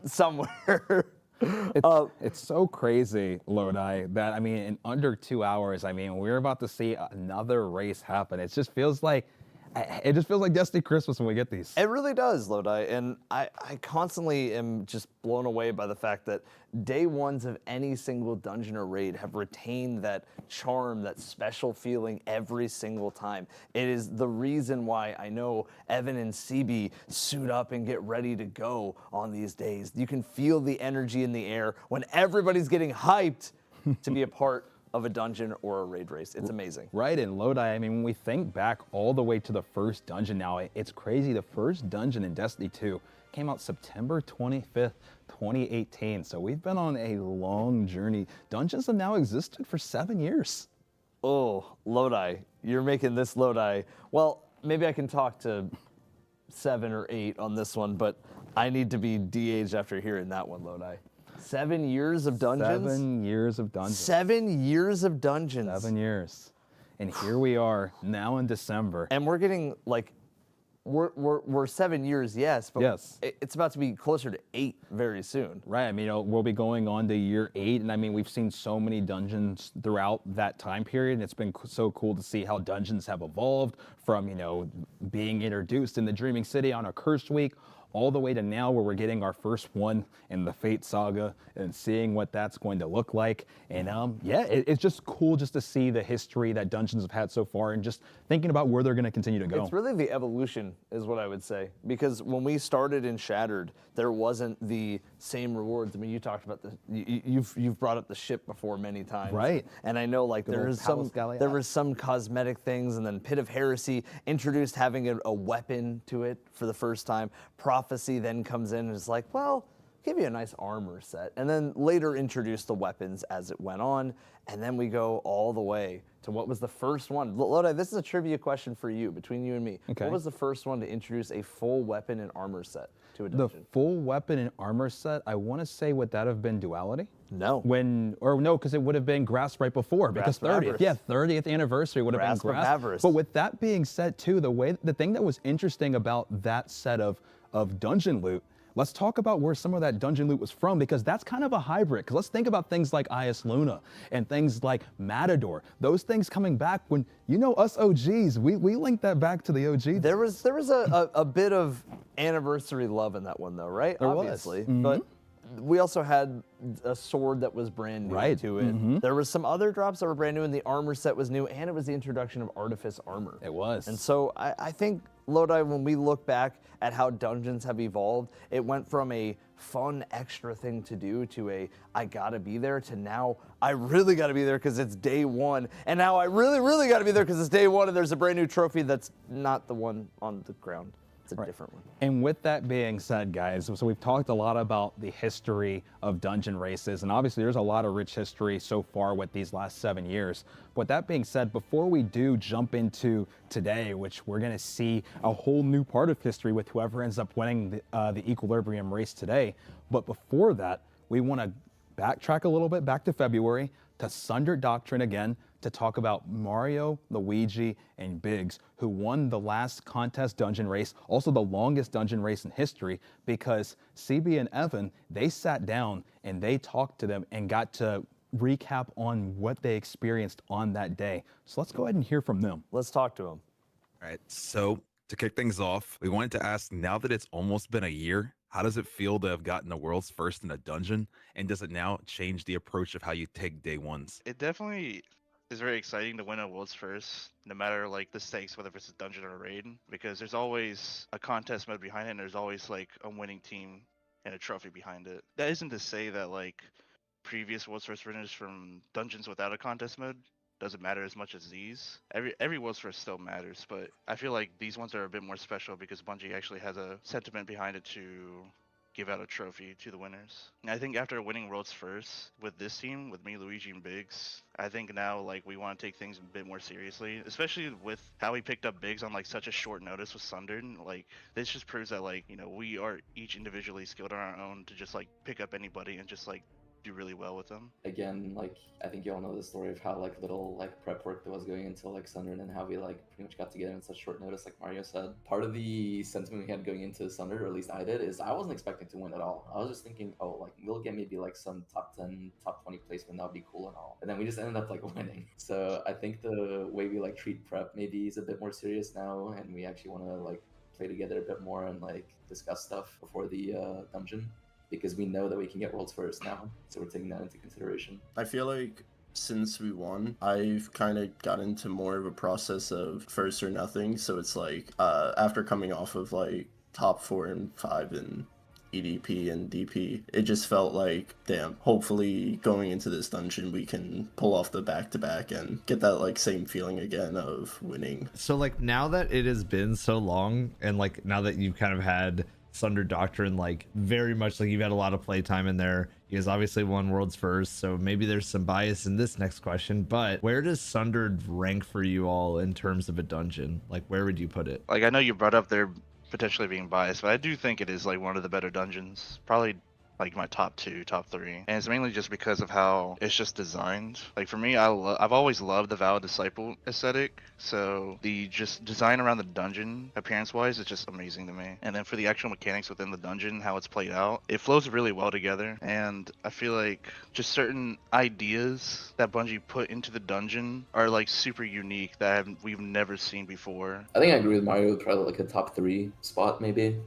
somewhere. It's so crazy, Lodi, that I mean, in under 2 hours, I mean, we're about to see another race happen. It just feels like Destiny Christmas when we get these. It really does, Lodi, and I constantly am just blown away by the fact that day ones of any single dungeon or raid have retained that charm, that special feeling every single time. It is the reason why I know Evan and CB suit up and get ready to go on these days. You can feel the energy in the air when everybody's getting hyped to be a part of a dungeon or a raid race. It's amazing. Right, and Lodi, I mean, when we think back all the way to the first dungeon now, it's crazy. The first dungeon in Destiny 2 came out September 25th, 2018. So we've been on a long journey. Dungeons have now existed for 7 years. Oh, Lodi, you're making this Lodi. Well, maybe I can talk to 7 or 8 on this one, but I need to be de-aged after hearing that one, Lodi. 7 years of dungeons? 7 years of dungeons. 7 years of dungeons. 7 years. And here we are now in December. And we're getting like, we're 7 years, yes, but Yes. it's about to be closer to 8 very soon. Right, I mean, we'll be going on to year 8, and I mean, we've seen so many dungeons throughout that time period, and it's been so cool to see how dungeons have evolved from, being introduced in the Dreaming City on a Cursed Week, all the way to now where we're getting our first one in the Fate Saga and seeing what that's going to look like. And yeah, it's just cool just to see the history that dungeons have had so far and just thinking about where they're going to continue to go. It's really the evolution is what I would say, because when we started in Shattered, there wasn't the same rewards. I mean, you talked about you've brought up the ship before many times. Right. And I know like Good there old is some Palace Galleon. there was some cosmetic things, and then Pit of Heresy introduced having a weapon to it for the first time. Prophecy then comes in and is like, well, give you a nice armor set, and then later introduced the weapons as it went on, and then we go all the way to what was the first one. Lodi, this is a trivia question for you, between you and me. Okay. What was the first one to introduce a full weapon and armor set to a The dungeon? full weapon and armor set, I want to say, would that have been Duality? No. No, because it would have been Grasp right before, because Grasp of 30th, Avarice. yeah, 30th anniversary would have Grasp been of Grasp. Avarice. But with that being said, too, the thing that was interesting about that set of dungeon loot, let's talk about where some of that dungeon loot was from, because that's kind of a hybrid. Because let's think about things like IS Luna and things like Matador. Those things coming back when, us OGs, we link that back to the OG. There was a bit of anniversary love in that one, though, right? There was. Obviously. But we also had a sword that was brand new Right. to it. There was some other drops that were brand new, and the armor set was new, and it was the introduction of Artifice armor. It was. And so I think, Lodi, when we look back at how dungeons have evolved, it went from a fun extra thing to do to a I gotta be there to now I really gotta be there because it's day one, and now I really, really gotta be there because it's day one and there's a brand new trophy that's not the one on the ground. It's a different one. And with that being said, guys, so we've talked a lot about the history of dungeon races, and obviously there's a lot of rich history so far with these last 7 years. But that being said, before we do jump into today, which we're going to see a whole new part of history with whoever ends up winning the Equilibrium race today, but before that, we want to backtrack a little bit back to February, to Sunder Doctrine again, to talk about Mario, Luigi, and Biggs, who won the last contest dungeon race, also the longest dungeon race in history, because CB and Evan, they sat down and they talked to them and got to recap on what they experienced on that day. So let's go ahead and hear from them. Let's talk to them. All right. So to kick things off, we wanted to ask, now that it's almost been a year, how does it feel to have gotten the world's first in a dungeon? And does it now change the approach of how you take day ones? It definitely is very exciting to win a world's first, no matter like the stakes, whether it's a dungeon or a raid, because there's always a contest mode behind it, and there's always like a winning team and a trophy behind it. That isn't to say that like previous world's first winners from dungeons without a contest mode doesn't matter as much as these. Every World's First still matters, but I feel like these ones are a bit more special because Bungie actually has a sentiment behind it to give out a trophy to the winners. And I think after winning Worlds First with this team, with me, Luigi, and Biggs, I think now like we want to take things a bit more seriously, especially with how we picked up Biggs on like such a short notice with Sundered. Like this just proves that like, you know, we are each individually skilled on our own to just like pick up anybody and just like do really well with them. Again, like I think you all know the story of how like little like prep work there was going into like Sundered and how we like pretty much got together in such short notice, like Mario said. Part of the sentiment we had going into Sundered, or at least I did, is I wasn't expecting to win at all. I was just thinking, oh, like we'll get maybe like some top 10, top 20 placement, that'll be cool and all. And then we just ended up like winning. So I think the way we like treat prep maybe is a bit more serious now, and we actually want to like play together a bit more and like discuss stuff before the dungeon, because we know that we can get Worlds First now, so we're taking that into consideration. I feel like since we won, I've kind of got into more of a process of first or nothing. So it's like after coming off of like top 4 and 5 in EDP and DP, it just felt like, damn, hopefully going into this dungeon we can pull off the back-to-back and get that like same feeling again of winning. So like now that it has been so long, and like now that you've kind of had Sundered Doctrine, like very much like you've had a lot of playtime in there. You guys obviously won Worlds First, so maybe there's some bias in this next question, but where does Sundered rank for you all in terms of a dungeon? Like where would you put it? Like I know you brought up there potentially being biased, but I do think it is like one of the better dungeons. Probably like my top 2, top 3, and it's mainly just because of how it's just designed. Like for me, I've always loved the Vow Disciple aesthetic, so the just design around the dungeon appearance wise is just amazing to me. And then for the actual mechanics within the dungeon, how it's played out, it flows really well together. And I feel like just certain ideas that Bungie put into the dungeon are like super unique that we've never seen before. I think I agree with Mario, probably like a top 3 spot maybe.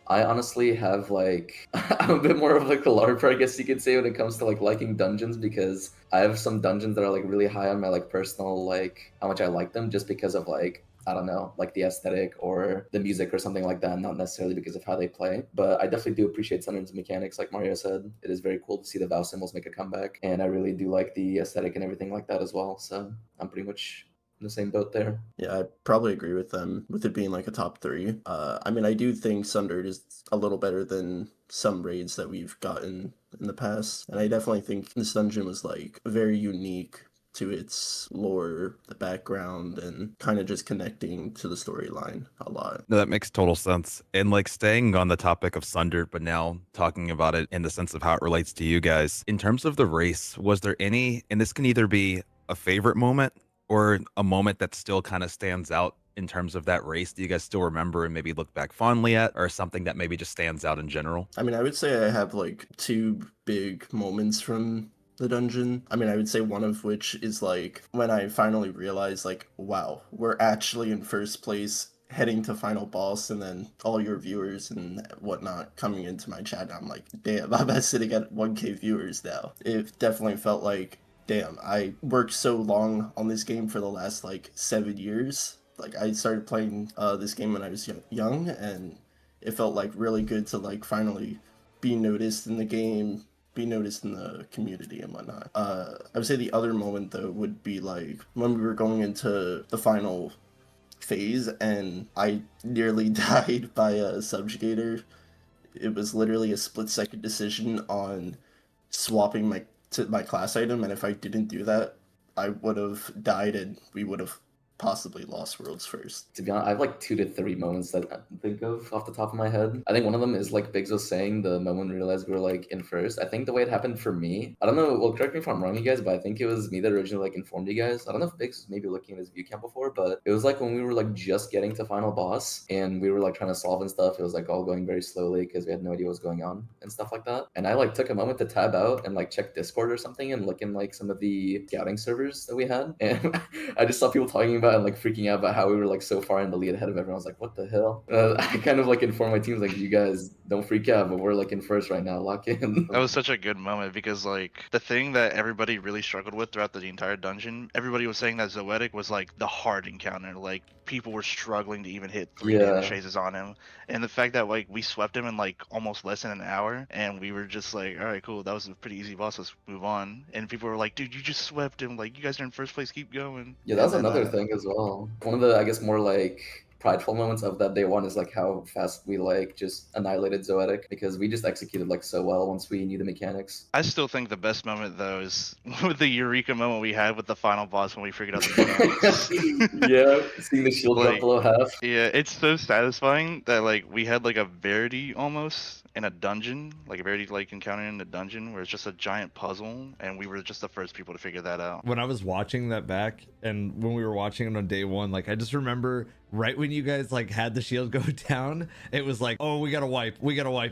I honestly have like, I'm a bit more of like a LARPer, I guess you could say, when it comes to like liking dungeons, because I have some dungeons that are like really high on my like personal, like how much I like them, just because of like, I don't know, like the aesthetic or the music or something like that, not necessarily because of how they play. But I definitely do appreciate Sundered's mechanics, like Mario said. It is very cool to see the Vow symbols make a comeback, and I really do like the aesthetic and everything like that as well. So I'm pretty much in the same boat there. Yeah, I probably agree with them with it being like a top 3. I mean, I do think Sundered is a little better than some raids that we've gotten in the past, and I definitely think this dungeon was like very unique to its lore, the background, and kind of just connecting to the storyline a lot. No, that makes total sense. And like staying on the topic of Sundered, but now talking about it in the sense of how it relates to you guys, in terms of the race, was there any, and this can either be a favorite moment or a moment that still kind of stands out in terms of that race? Do you guys still remember and maybe look back fondly at, or something that maybe just stands out in general? I mean, I would say I have like 2 big moments from the dungeon. I mean, I would say one of which is like when I finally realized like, wow, we're actually in first place heading to final boss, and then all your viewers and whatnot coming into my chat, and I'm like, damn, I'm sitting at 1K viewers now. It definitely felt like, damn, I worked so long on this game for the last like 7 years. Like I started playing this game when I was young, and it felt like really good to like finally be noticed in the game, be noticed in the community and whatnot. I would say the other moment though would be like when we were going into the final phase and I nearly died by a subjugator. It was literally a split-second decision on swapping my class item, and if I didn't do that, I would have died and we would have possibly lost Worlds First. To be honest, I have like 2 to 3 moments that I can think of off the top of my head. I think one of them is like Biggs was saying, the moment we realized we were like in first. I think the way it happened for me, I don't know, well, correct me if I'm wrong, you guys, but I think it was me that originally like informed you guys. I don't know if Biggs was maybe looking at his view camp before, but it was like when we were like just getting to final boss and we were like trying to solve and stuff. It was like all going very slowly because we had no idea what was going on and stuff like that. And I like took a moment to tab out and like check Discord or something and look in like some of the scouting servers that we had. And I just saw people talking about about and like freaking out about how we were like so far in the lead ahead of everyone. I was like, what the hell? I kind of like informed my teams like, you guys don't freak out, but we're like in first right now. Lock in. That was such a good moment because like the thing that everybody really struggled with throughout the entire dungeon, everybody was saying that Zoetic was like the hard encounter. Like people were struggling to even hit 3 damage chases on him. And the fact that like we swept him in like almost less than an hour and we were just like, all right, cool, that was a pretty easy boss, let's move on. And people were like, dude, you just swept him, like you guys are in first place, keep going. Yeah, that was another thing as well. One of the, I guess, more like prideful moments of that day one is like how fast we like just annihilated Zoetic, because we just executed like so well once we knew the mechanics. I still think the best moment though is with the Eureka moment we had with the final boss when we figured out the mechanics. Yeah, seeing the shield drop below half. Yeah, it's so satisfying that like we had like a Verity almost in a dungeon, like a Verity like encounter in a dungeon where it's just a giant puzzle, and we were just the first people to figure that out. When I was watching that back, and when we were watching it on day one, like I just remember right when you guys like had the shield go down, it was like, oh, we gotta wipe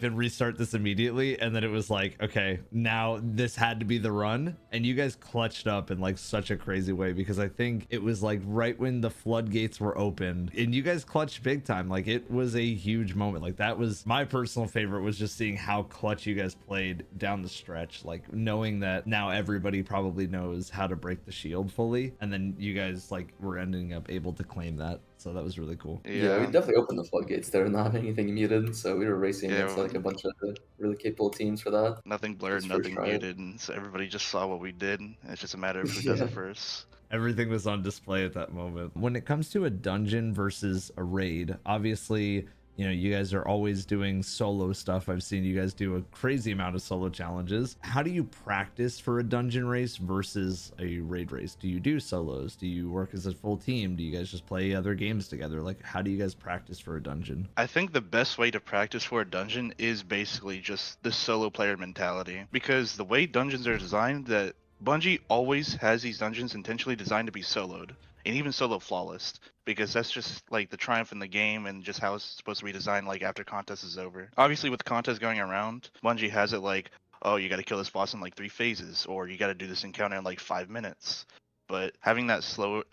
and restart this immediately. And then it was like, okay, now this had to be the run. And you guys clutched up in like such a crazy way, because I think it was like right when the floodgates were opened and you guys clutched big time. Like it was a huge moment. Like that was my personal favorite, was just seeing how clutch you guys played down the stretch, like knowing that now everybody probably knows how to break the shield fully, and then you guys like were ending up able to claim that. So that was really cool. Yeah, we definitely opened the floodgates there, not anything muted, so we were racing against like a bunch of really capable teams for that. Nothing blurred, nothing muted, and so everybody just saw what we did. It's just a matter of who does it first. Everything was on display at that moment. When it comes to a dungeon versus a raid, obviously, you know, you guys are always doing solo stuff. I've seen you guys do a crazy amount of solo challenges. How do you practice for a dungeon race versus a raid race? Do you do solos? Do you work as a full team? Do you guys just play other games together? Like, how do you guys practice for a dungeon? I think the best way to practice for a dungeon is basically just the solo player mentality, because the way dungeons are designed, that Bungie always has these dungeons intentionally designed to be soloed, and even solo flawless, because that's just like the triumph in the game and just how it's supposed to be designed like after contest is over. Obviously with the contest going around, Bungie has it like, oh, you got to kill this boss in like 3 phases, or you got to do this encounter in like 5 minutes. But having that solo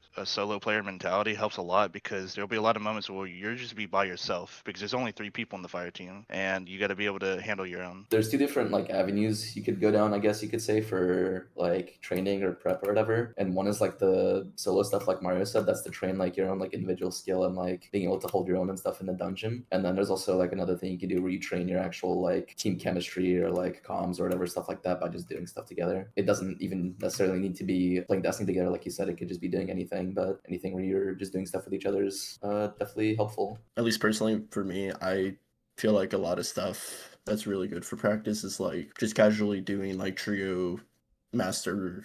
player mentality helps a lot, because there'll be a lot of moments where you're just be by yourself, because there's only 3 people in the fire team and you got to be able to handle your own. There's 2 different like avenues you could go down, I guess you could say, for like training or prep or whatever. And one is like the solo stuff, like Mario said, that's to train like your own like individual skill and like being able to hold your own and stuff in the dungeon. And then there's also like another thing you can do where you train your actual like team chemistry or like comms or whatever, stuff like that, by just doing stuff together. It doesn't even necessarily need to be playing Destiny together, like you said. It could just be doing anything, but anything where you're just doing stuff with each other is definitely helpful. At least personally for me, I feel like a lot of stuff that's really good for practice is like just casually doing like trio master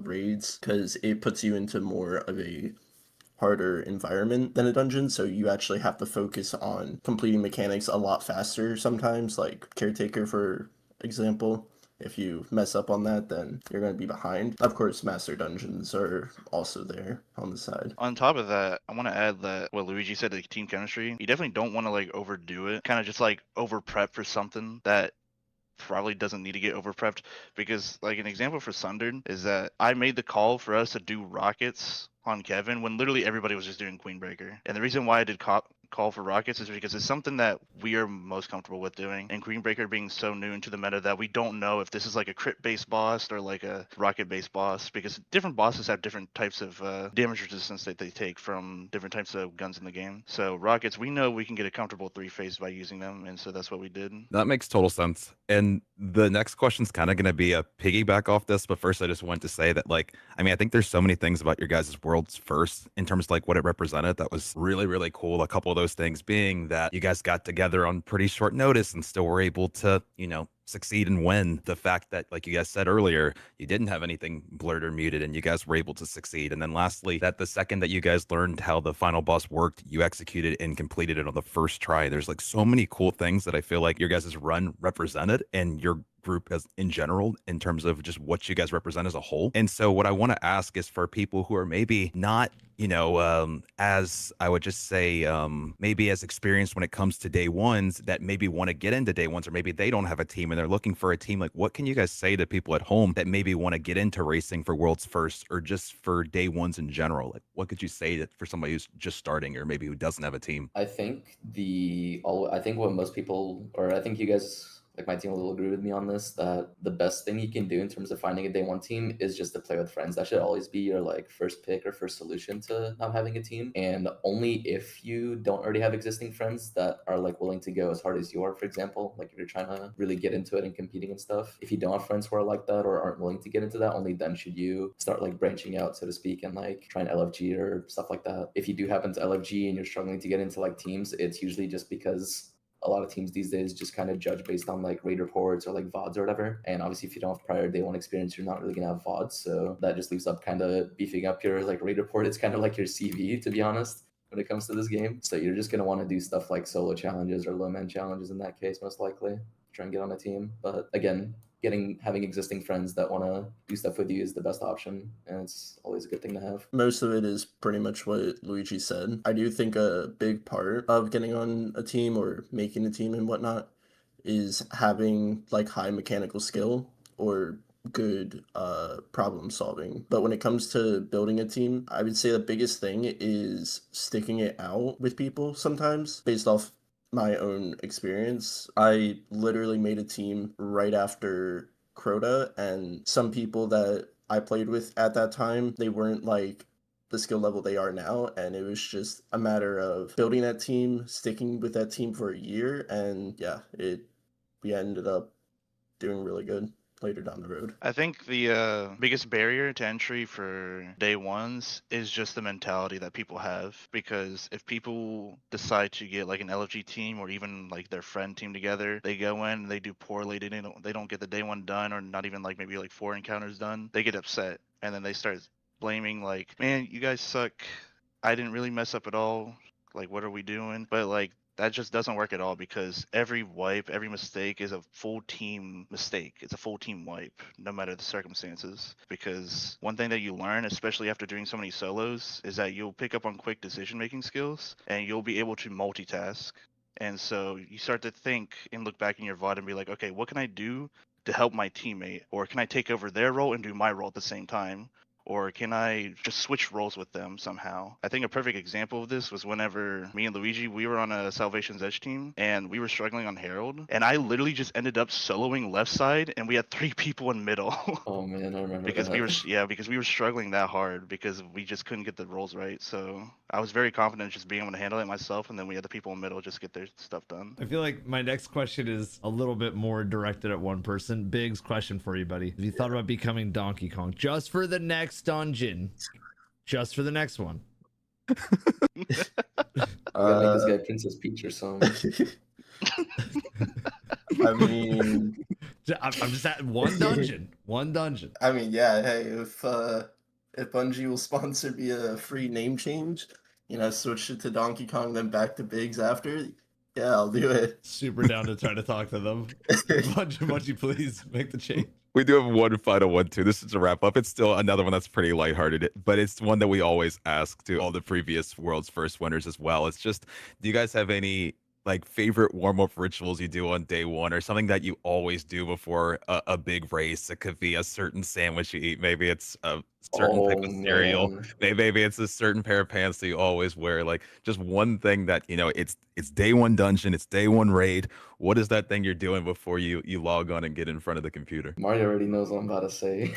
raids, because it puts you into more of a harder environment than a dungeon, so you actually have to focus on completing mechanics a lot faster sometimes, like Caretaker for example. If you mess up on that, then you're going to be behind. Of course, master dungeons are also there on the side. On top of that, I want to add that what Luigi said, like team chemistry, you definitely don't want to like overdo it, kind of just like over prep for something that probably doesn't need to get over prepped. Because like an example for Sundered is that I made the call for us to do rockets on Kevin when literally everybody was just doing Queenbreaker. And the reason why I did call for rockets is because it's something that we are most comfortable with doing, and Queenbreaker being so new into the meta that we don't know if this is like a crit based boss or like a rocket based boss, because different bosses have different types of damage resistance that they take from different types of guns in the game. So rockets, we know we can get a comfortable 3-phase by using them, and so that's what we did. That makes total sense. And the next question's kind of going to be a piggyback off this, but first I just wanted to say that, like, I mean, I think there's so many things about your guys' worlds first in terms of like what it represented that was really, really cool. A couple of those things being that you guys got together on pretty short notice and still were able to, you know, succeed and win. The fact that, like you guys said earlier, you didn't have anything blurred or muted and you guys were able to succeed. And then lastly, that the second that you guys learned how the final boss worked, you executed and completed it on the first try. There's like so many cool things that I feel like your guys' run represented, and your group as in general in terms of just what you guys represent as a whole. And so what I want to ask is for people who are maybe not, as I would just say, maybe as experienced when it comes to day ones, that maybe want to get into day ones, or maybe they don't have a team and they're looking for a team. Like, what can you guys say to people at home that maybe want to get into racing for world's first or just for day ones in general? Like, what could you say that for somebody who's just starting or maybe who doesn't have a team? I think I think what most people, or I think you guys, like my team will agree with me on this, that the best thing you can do in terms of finding a day one team is just to play with friends. That should always be your like first pick or first solution to not having a team. And only if you don't already have existing friends that are like willing to go as hard as you are, for example, like if you're trying to really get into it and competing and stuff, if you don't have friends who are like that or aren't willing to get into that, only then should you start like branching out, so to speak, and like trying LFG or stuff like that. If you do happen to LFG and you're struggling to get into like teams, it's usually just because a lot of teams these days just kind of judge based on like raid reports or like VODs or whatever. And obviously if you don't have prior day one experience, you're not really gonna have VODs. So that just leaves up kind of beefing up your like raid report. It's kind of like your CV, to be honest, when it comes to this game. So you're just gonna want to do stuff like solo challenges or low man challenges in that case, most likely. Try and get on a team. But again, having existing friends that want to do stuff with you is the best option, and it's always a good thing to have. Most of it is pretty much what Luigi said. I do think a big part of getting on a team or making a team and whatnot is having like high mechanical skill or good problem solving. But when it comes to building a team, I would say the biggest thing is sticking it out with people sometimes based off my own experience. I literally made a team right after Crota, and some people that I played with at that time, they weren't like the skill level they are now, and it was just a matter of building that team, sticking with that team for a year, and yeah, we ended up doing really good later down the road. I think the biggest barrier to entry for day ones is just the mentality that people have. Because if people decide to get like an LFG team or even like their friend team together, they go in, they do poorly, they don't get the day one done, or not even like maybe like 4 encounters done, they get upset, and then they start blaming like, man, you guys suck, I didn't really mess up at all, like what are we doing? But like that just doesn't work at all, because every wipe, every mistake is a full team mistake. It's a full team wipe, no matter the circumstances. Because one thing that you learn, especially after doing so many solos, is that you'll pick up on quick decision-making skills, and you'll be able to multitask. And so you start to think and look back in your VOD and be like, okay, what can I do to help my teammate? Or can I take over their role and do my role at the same time? Or can I just switch roles with them somehow? I think a perfect example of this was whenever me and Luigi, we were on a Salvation's Edge team, and we were struggling on Herald, and I literally just ended up soloing left side, and we had 3 people in middle. Oh man, I remember because that. because we were struggling that hard because we just couldn't get the roles right. So I was very confident just being able to handle it myself, and then we had the people in middle just get their stuff done. I feel like my next question is a little bit more directed at one person. Biggs, question for you, buddy. Have you thought about becoming Donkey Kong just for the next dungeon? Just for the next one? You gotta make this guy Princess Peach or something. I mean, I'm just at one dungeon. One dungeon. I mean, yeah, hey, if Bungie will sponsor me a free name change, switch it to Donkey Kong, then back to Biggs after, yeah, I'll do it. Super down to try to talk to them. Bungie, please make the change. We do have one final one too. This is a wrap up. It's still another one that's pretty lighthearted, but it's one that we always ask to all the previous world's first winners as well. It's just, do you guys have any like favorite warm-up rituals you do on day one, or something that you always do before a big race? It could be a certain sandwich you eat. Maybe it's a certain type of cereal. Man. Maybe it's a certain pair of pants that you always wear. Like just one thing that, it's day one dungeon, it's day one raid. What is that thing you're doing before you log on and get in front of the computer? Mario already knows what I'm about to say.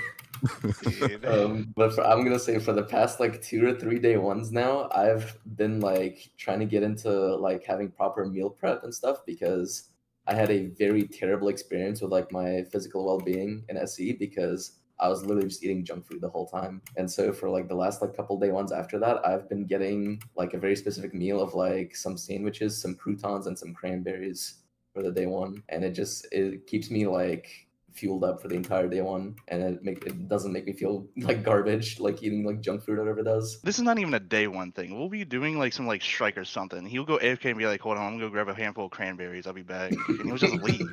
But I'm gonna say for the past like 2 or 3 day ones now, I've been like trying to get into like having proper meal prep and stuff, because I had a very terrible experience with like my physical well-being in SE, because I was literally just eating junk food the whole time. And so for like the last like couple day ones after that, I've been getting like a very specific meal of like some sandwiches, some croutons, and some cranberries for the day one. And it keeps me like fueled up for the entire day one, and it doesn't make me feel like garbage, like eating like junk food or whatever it does. This is not even a day one thing. We'll be doing like some like strike or something. He'll go AFK and be like, hold on, I'm gonna go grab a handful of cranberries, I'll be back. And he'll just leave.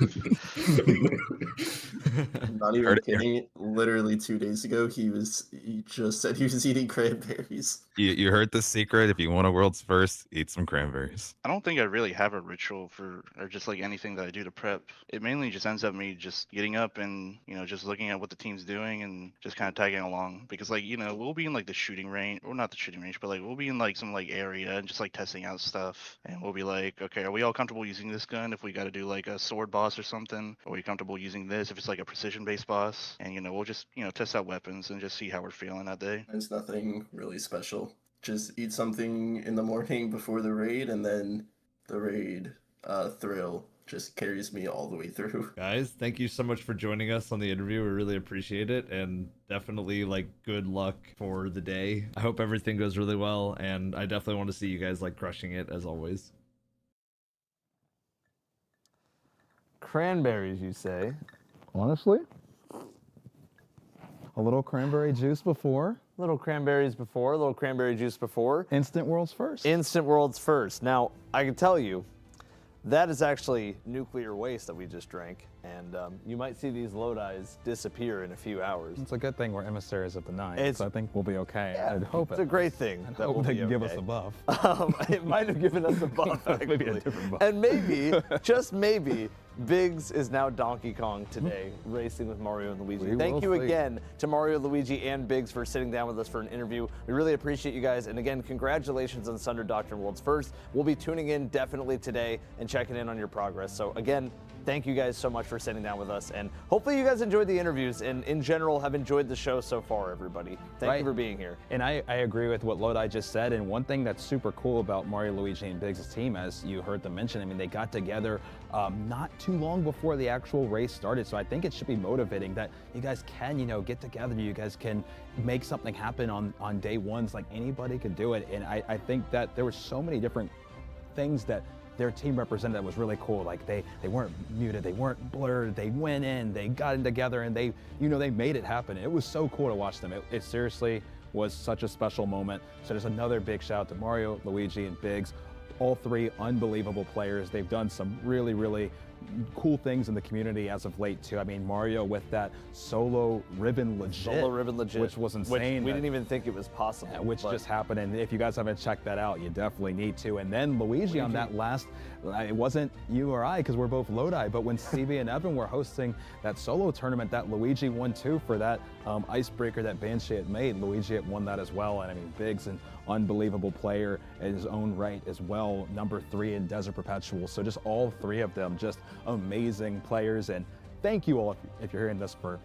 Not even Heard it. kidding. Literally 2 days ago, he just said he was eating cranberries. You heard the secret. If you want a world's first, eat some cranberries. I don't think I really have a ritual or just like anything that I do to prep. It mainly just ends up me just getting up and, just looking at what the team's doing and just kind of tagging along. Because, like, we'll be in like the shooting range, or not the shooting range, but like we'll be in like some like area and just like testing out stuff. And we'll be like, okay, are we all comfortable using this gun? If we got to do like a sword boss or something, are we comfortable using this? If it's like a precision based boss, and we'll just test out weapons and just see how we're feeling that day. There's nothing really special. Just eat something in the morning before the raid, and then the raid thrill just carries me all the way through. Guys, thank you so much for joining us on the interview. We really appreciate it, and definitely like good luck for the day. I hope everything goes really well, and I definitely want to see you guys like crushing it as always. Cranberries, you say? Honestly, a little cranberry juice before. Little cranberries before, a little cranberry juice before. Instant world's first. Instant world's first. Now, I can tell you, that is actually nuclear waste that we just drank, and you might see these Lodis disappear in a few hours. It's a good thing we're emissaries of the night, It's- so I think we'll be okay. Yeah, I'd hope it's it. a great thing. I'd that hope we'll they be can give us okay. a buff. It might have given us a buff, actually. Maybe a different buff. And maybe, just maybe, Biggs is now Donkey Kong today, racing with Mario and Luigi. We Thank will you see. again to Mario, Luigi, and Biggs for sitting down with us for an interview. We really appreciate you guys. And again, congratulations on Sunder Doctrine World's First. We'll be tuning in definitely today and checking in on your progress. So again, thank you guys so much for sitting down with us. And hopefully you guys enjoyed the interviews and in general have enjoyed the show so far, everybody. Thank Right. you for being here. And I agree with what Lodi just said. And one thing that's super cool about Mario, Luigi, and Biggs' team, as you heard them mention, I mean, they got together not too long before the actual race started. So I think it should be motivating that you guys can, get together. You guys can make something happen on day ones. Like anybody could do it. And I think that there were so many different things that their team represented that was really cool. Like they weren't muted, they weren't blurred, they went in, they got in together, and they made it happen. It was so cool to watch them. It seriously was such a special moment. So there's another big shout out to Mario, Luigi, and Biggs. All three unbelievable players. They've done some really, really cool things in the community as of late too. I mean, Mario with that solo ribbon legit. Solo Ribbon Legit. Which was insane. We that- didn't even think it was possible. which but- just happened, and if you guys haven't checked that out, you definitely need to. And then Luigi on that last, it wasn't you or I because we're both Lodi, but when CB and Evan were hosting that solo tournament, that Luigi won too for that icebreaker that Banshee had made. Luigi had won that as well, and I mean, Biggs an unbelievable player in his own right as well, number 3 in Desert Perpetual. So just all three of them, just amazing players. And thank you all if you're hearing this for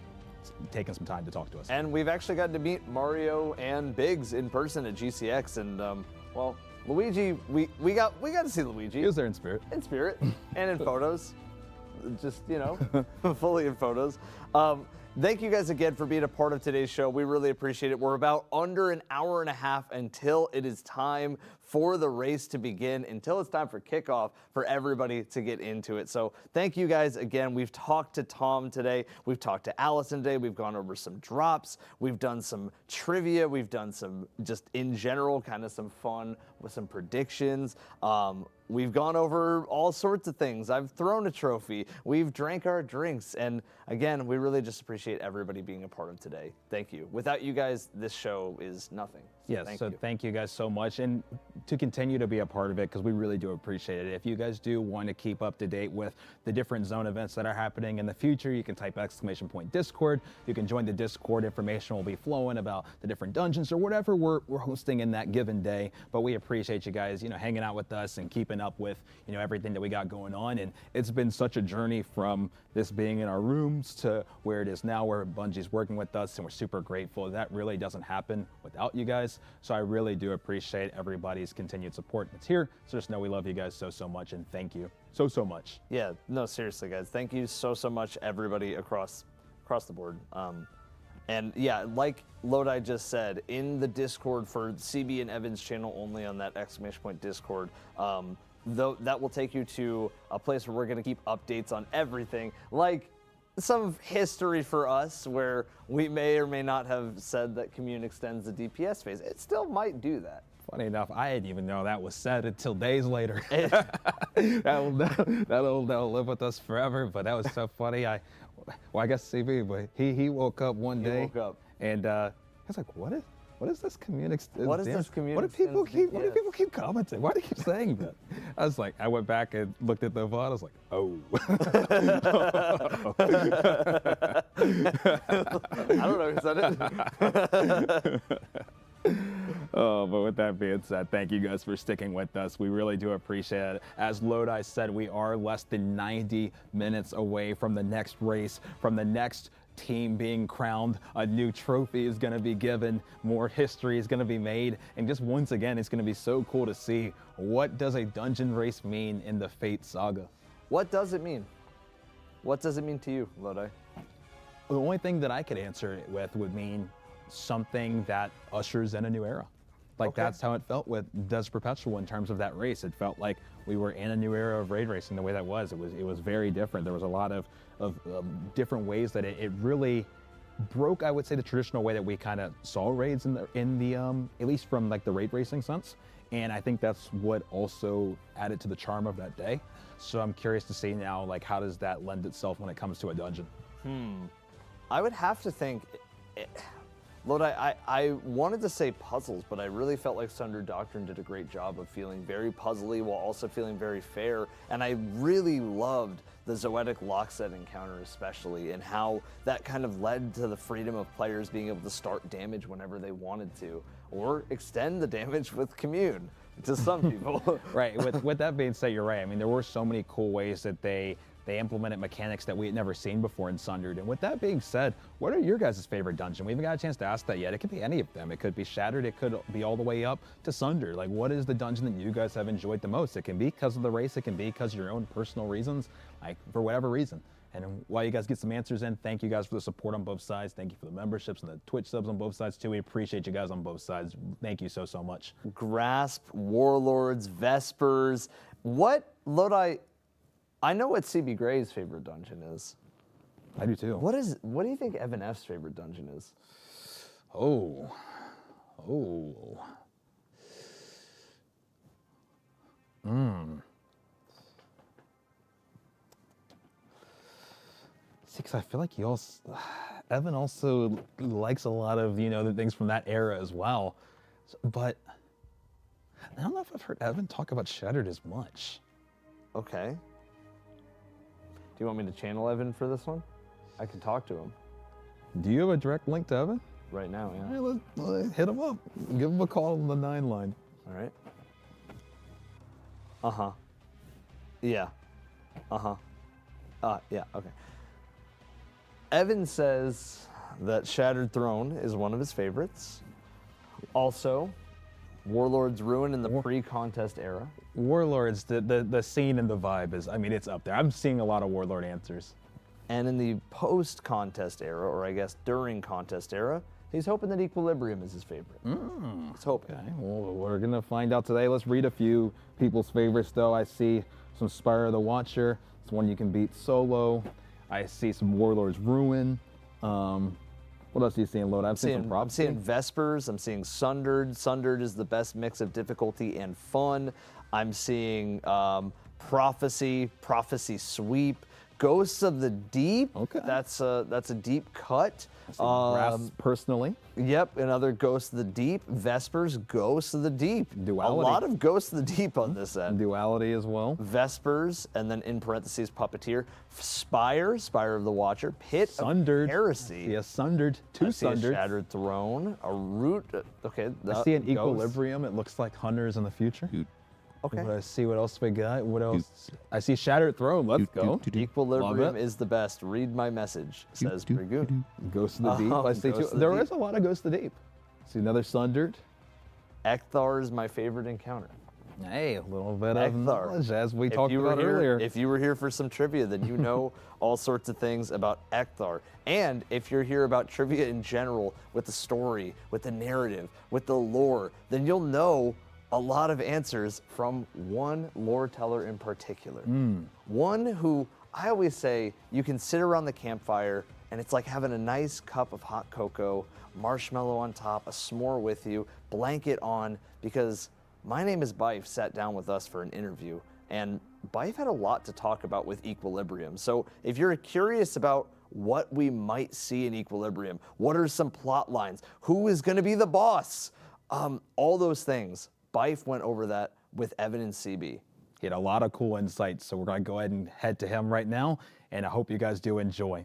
taking some time to talk to us. And we've actually gotten to meet Mario and Biggs in person at GCX, and well, Luigi, we got to see Luigi He was there in spirit. in spirit and in photos, just fully in photos. Thank you guys again for being a part of today's show. We really appreciate it. We're about under an hour and a half until it is time for the race to begin, until it's time for kickoff for everybody to get into it. So thank you guys again. We've talked to Tom today. We've talked to Allison today. We've gone over some drops. We've done some trivia. We've done some just in general kind of some fun with some predictions. We've gone over all sorts of things. I've thrown a trophy. We've drank our drinks. And again, we really just appreciate everybody being a part of today. Thank you. Without you guys, this show is nothing. Yes, Thank so you. thank you guys so much, and to continue to be a part of it, because we really do appreciate it. If you guys do want to keep up to date with the different zone events that are happening in the future, you can type !Discord. You can join the Discord. Information will be flowing about the different dungeons or whatever we're hosting in that given day. But we appreciate you guys, hanging out with us and keeping up with, everything that we got going on. And it's been such a journey from this being in our rooms to where it is now, where Bungie's working with us, and we're super grateful. That really doesn't happen without you guys. So I really do appreciate everybody's continued support that's here. So just know we love you guys so much, and thank you so much. Yeah, no, seriously, guys. Thank you so much, everybody across the board. And yeah, like Lodi just said, in the Discord for CB and Evan's channel only on that Discord, though that will take you to a place where we're going to keep updates on everything, like some history for us where we may or may not have said that Commune extends the DPS phase. It still might do that. Funny enough, I didn't even know that was said until days later. that'll live with us forever. But that was so funny. well, I guess CB, but he woke up one day. woke up. And he's like, what is this community? What is this community? What do people keep commenting? Why do they keep saying that? I was like, I went back and looked at the VOD. I was like, oh. I don't know who said it. Oh, but with that being said, thank you guys for sticking with us. We really do appreciate it. As Lodi said, we are less than 90 minutes away from the next race, from the next team being crowned. A new trophy is going to be given. More history is going to be made. And just once again, it's going to be so cool to see, what does a dungeon race mean in the Fate saga? What does it mean? What does it mean to you, Lodi? The only thing that I could answer it with would mean something that ushers in a new era. Like that's how it felt with Desert Perpetual in terms of that race. It felt like we were in a new era of raid racing the way that was. It was very different. There was a lot of different ways that it really broke, I would say, the traditional way that we kind of saw raids in the at least from like the raid racing sense. And I think that's what also added to the charm of that day. So I'm curious to see now, like, how does that lend itself when it comes to a dungeon? I would have to think, Lodi, I wanted to say puzzles, but I really felt like Sunder Doctrine did a great job of feeling very puzzly while also feeling very fair. And I really loved the Zoetic Lockset encounter especially, and how that kind of led to the freedom of players being able to start damage whenever they wanted to, or extend the damage with Commune to some people. Right, with that being said, you're right. I mean, there were so many cool ways that they implemented mechanics that we had never seen before in Sundered. And with that being said, what are your guys' favorite dungeon? We haven't got a chance to ask that yet. It could be any of them. It could be Shattered. It could be all the way up to Sundered. Like, what is the dungeon that you guys have enjoyed the most? It can be because of the race. It can be because of your own personal reasons, like for whatever reason. And while you guys get some answers in, thank you guys for the support on both sides. Thank you for the memberships and the Twitch subs on both sides too. We appreciate you guys on both sides. Thank you so much. Grasp, Warlords, Vespers. What, Lodi, I know what CB Gray's favorite dungeon is. I do too. What do you think Evan F's favorite dungeon is? Oh. See, because I feel like Evan also likes a lot of, the things from that era as well. But I don't know if I've heard Evan talk about Shattered as much. Okay. Do you want me to channel Evan for this one? I can talk to him. Do you have a direct link to Evan? Right now, yeah. All right, let's hit him up. Give him a call on the 9 line. All right. Uh-huh. Yeah. Uh-huh. Yeah, okay. Evan says that Shattered Throne is one of his favorites. Also, Warlord's Ruin in the pre-contest era. Warlords, the scene and the vibe is, I mean, it's up there. I'm seeing a lot of Warlord answers. And in the post-contest era, or I guess during contest era, he's hoping that Equilibrium is his favorite. He's hoping. Okay, well, we're going to find out today. Let's read a few people's favorites, though. I see some Spire of the Watcher. It's one you can beat solo. I see some Warlord's Ruin. What else are you seeing, Lodi? I'm seeing Vespers. I'm seeing Sundered. Sundered is the best mix of difficulty and fun. I'm seeing Prophecy Sweep, Ghosts of the Deep. Okay. That's a deep cut. Grasp personally. Yep, another Ghost of the Deep. Vespers, Ghosts of the Deep. Duality. A lot of Ghosts of the Deep on this end. Duality as well. Vespers, and then in parentheses, Puppeteer. Spire of the Watcher. Pit Sundered. of Heresy. Yeah, Sundered. Two Sundered. Shattered Throne. A Root. Okay. I see an Equilibrium. It looks like Hunters in the future. Okay. Let's see what else we got. What else? I see Shattered Throne. Let's go. Equilibrium is the best. Read my message, says Brigoon. Ghost of the Deep. I see too. There is a lot of Ghost of the Deep. See another Sundered. Ekthar is my favorite encounter. Hey, a little bit of knowledge, as we talked about earlier. earlier. If you were here for some trivia, then you know all sorts of things about Ekthar. And if you're here about trivia in general, with the story, with the narrative, with the lore, then you'll know a lot of answers from one lore teller in particular. One who, I always say, you can sit around the campfire and it's like having a nice cup of hot cocoa, marshmallow on top, a s'more with you, blanket on, because My Name is Bife sat down with us for an interview, and Bife had a lot to talk about with Equilibrium. So if you're curious about what we might see in Equilibrium. What are some plot lines? Who is going to be the boss? All those things. Bife went over that with Evan and CB. He had a lot of cool insights, so we're going to go ahead and head to him right now, and I hope you guys do enjoy.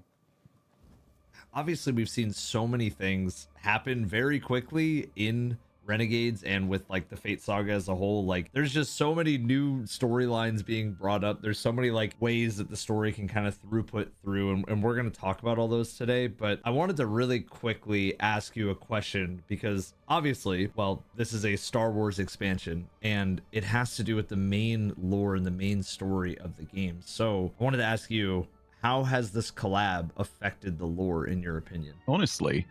Obviously, we've seen so many things happen very quickly in Renegades and with like the Fate Saga as a whole. Like, there's just so many new storylines being brought up. There's so many like ways that the story can kind of throughput through, and we're going to talk about all those today. But I wanted to really quickly ask you a question, because obviously, well, this is a Star Wars expansion and it has to do with the main lore and the main story of the game. So I wanted to ask you, how has this collab affected the lore in your opinion? Honestly,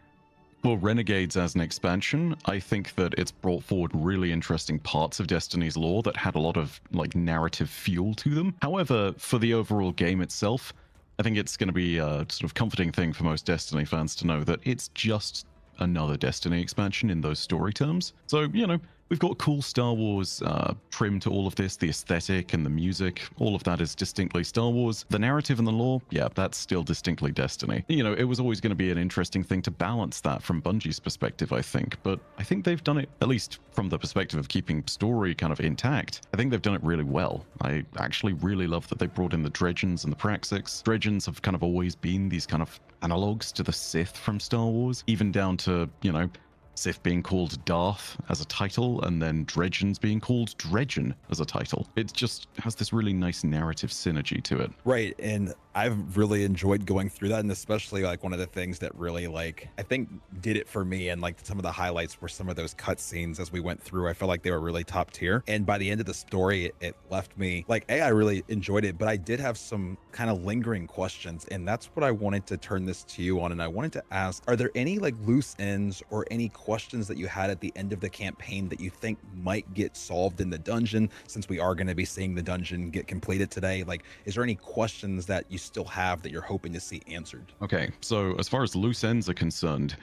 for Renegades as an expansion, I think that it's brought forward really interesting parts of Destiny's lore that had a lot of like narrative fuel to them. However, for the overall game itself, I think it's going to be a sort of comforting thing for most Destiny fans to know that it's just another Destiny expansion in those story terms. So, you know, we've got cool Star Wars trim to all of this. The aesthetic and the music, all of that is distinctly Star Wars. The narrative and the lore, yeah, that's still distinctly Destiny. You know, it was always going to be an interesting thing to balance that from Bungie's perspective, I think. But I think they've done it, at least from the perspective of keeping story kind of intact, I think they've done it really well. I actually really love that they brought in the Dredgens and the Praxics. Dredgens have kind of always been these kind of analogs to the Sith from Star Wars, even down to, you know, Sith being called Darth as a title, and then Dredgens being called Dredgen as a title. It just has this really nice narrative synergy to it. Right, and I've really enjoyed going through that, and especially like one of the things that really like I think did it for me, and like some of the highlights were some of those cutscenes as we went through. I felt like they were really top tier, and by the end of the story, it left me like, I really enjoyed it, but I did have some kind of lingering questions, and that's what I wanted to turn this to you on. And I wanted to ask, are there any like loose ends or any questions that you had at the end of the campaign that you think might get solved in the dungeon, since we are going to be seeing the dungeon get completed today? Like, is there any questions that you still have that you're hoping to see answered? Okay, so as far as loose ends are concerned,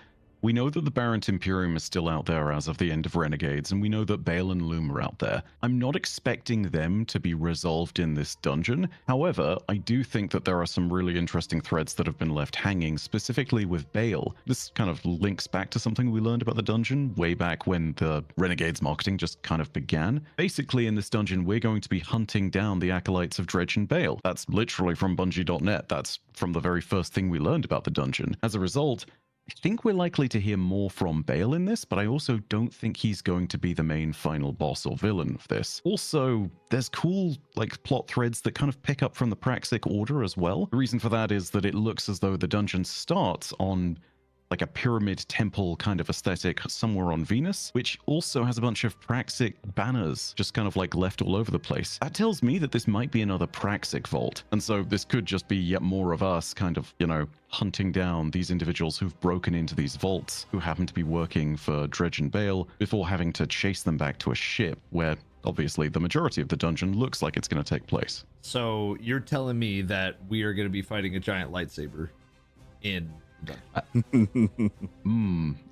we know that the Barrent Imperium is still out there as of the end of Renegades, and we know that Bale and Loom are out there. I'm not expecting them to be resolved in this dungeon. However, I do think that there are some really interesting threads that have been left hanging, specifically with Bale. This kind of links back to something we learned about the dungeon way back when the Renegades marketing just kind of began. Basically, in this dungeon, we're going to be hunting down the acolytes of Dredge and Bale. That's literally from Bungie.net. That's from the very first thing we learned about the dungeon. As a result, I think we're likely to hear more from Bale in this, but I also don't think he's going to be the main final boss or villain of this. Also, there's cool, like, plot threads that kind of pick up from the Praxic Order as well. The reason for that is that it looks as though the dungeon starts on like a pyramid temple kind of aesthetic somewhere on Venus, which also has a bunch of Praxic banners just kind of like left all over the place. That tells me that this might be another Praxic vault. And so this could just be yet more of us kind of, you know, hunting down these individuals who've broken into these vaults, who happen to be working for Dredge and Bale, before having to chase them back to a ship where obviously the majority of the dungeon looks like it's going to take place. So you're telling me that we are going to be fighting a giant lightsaber in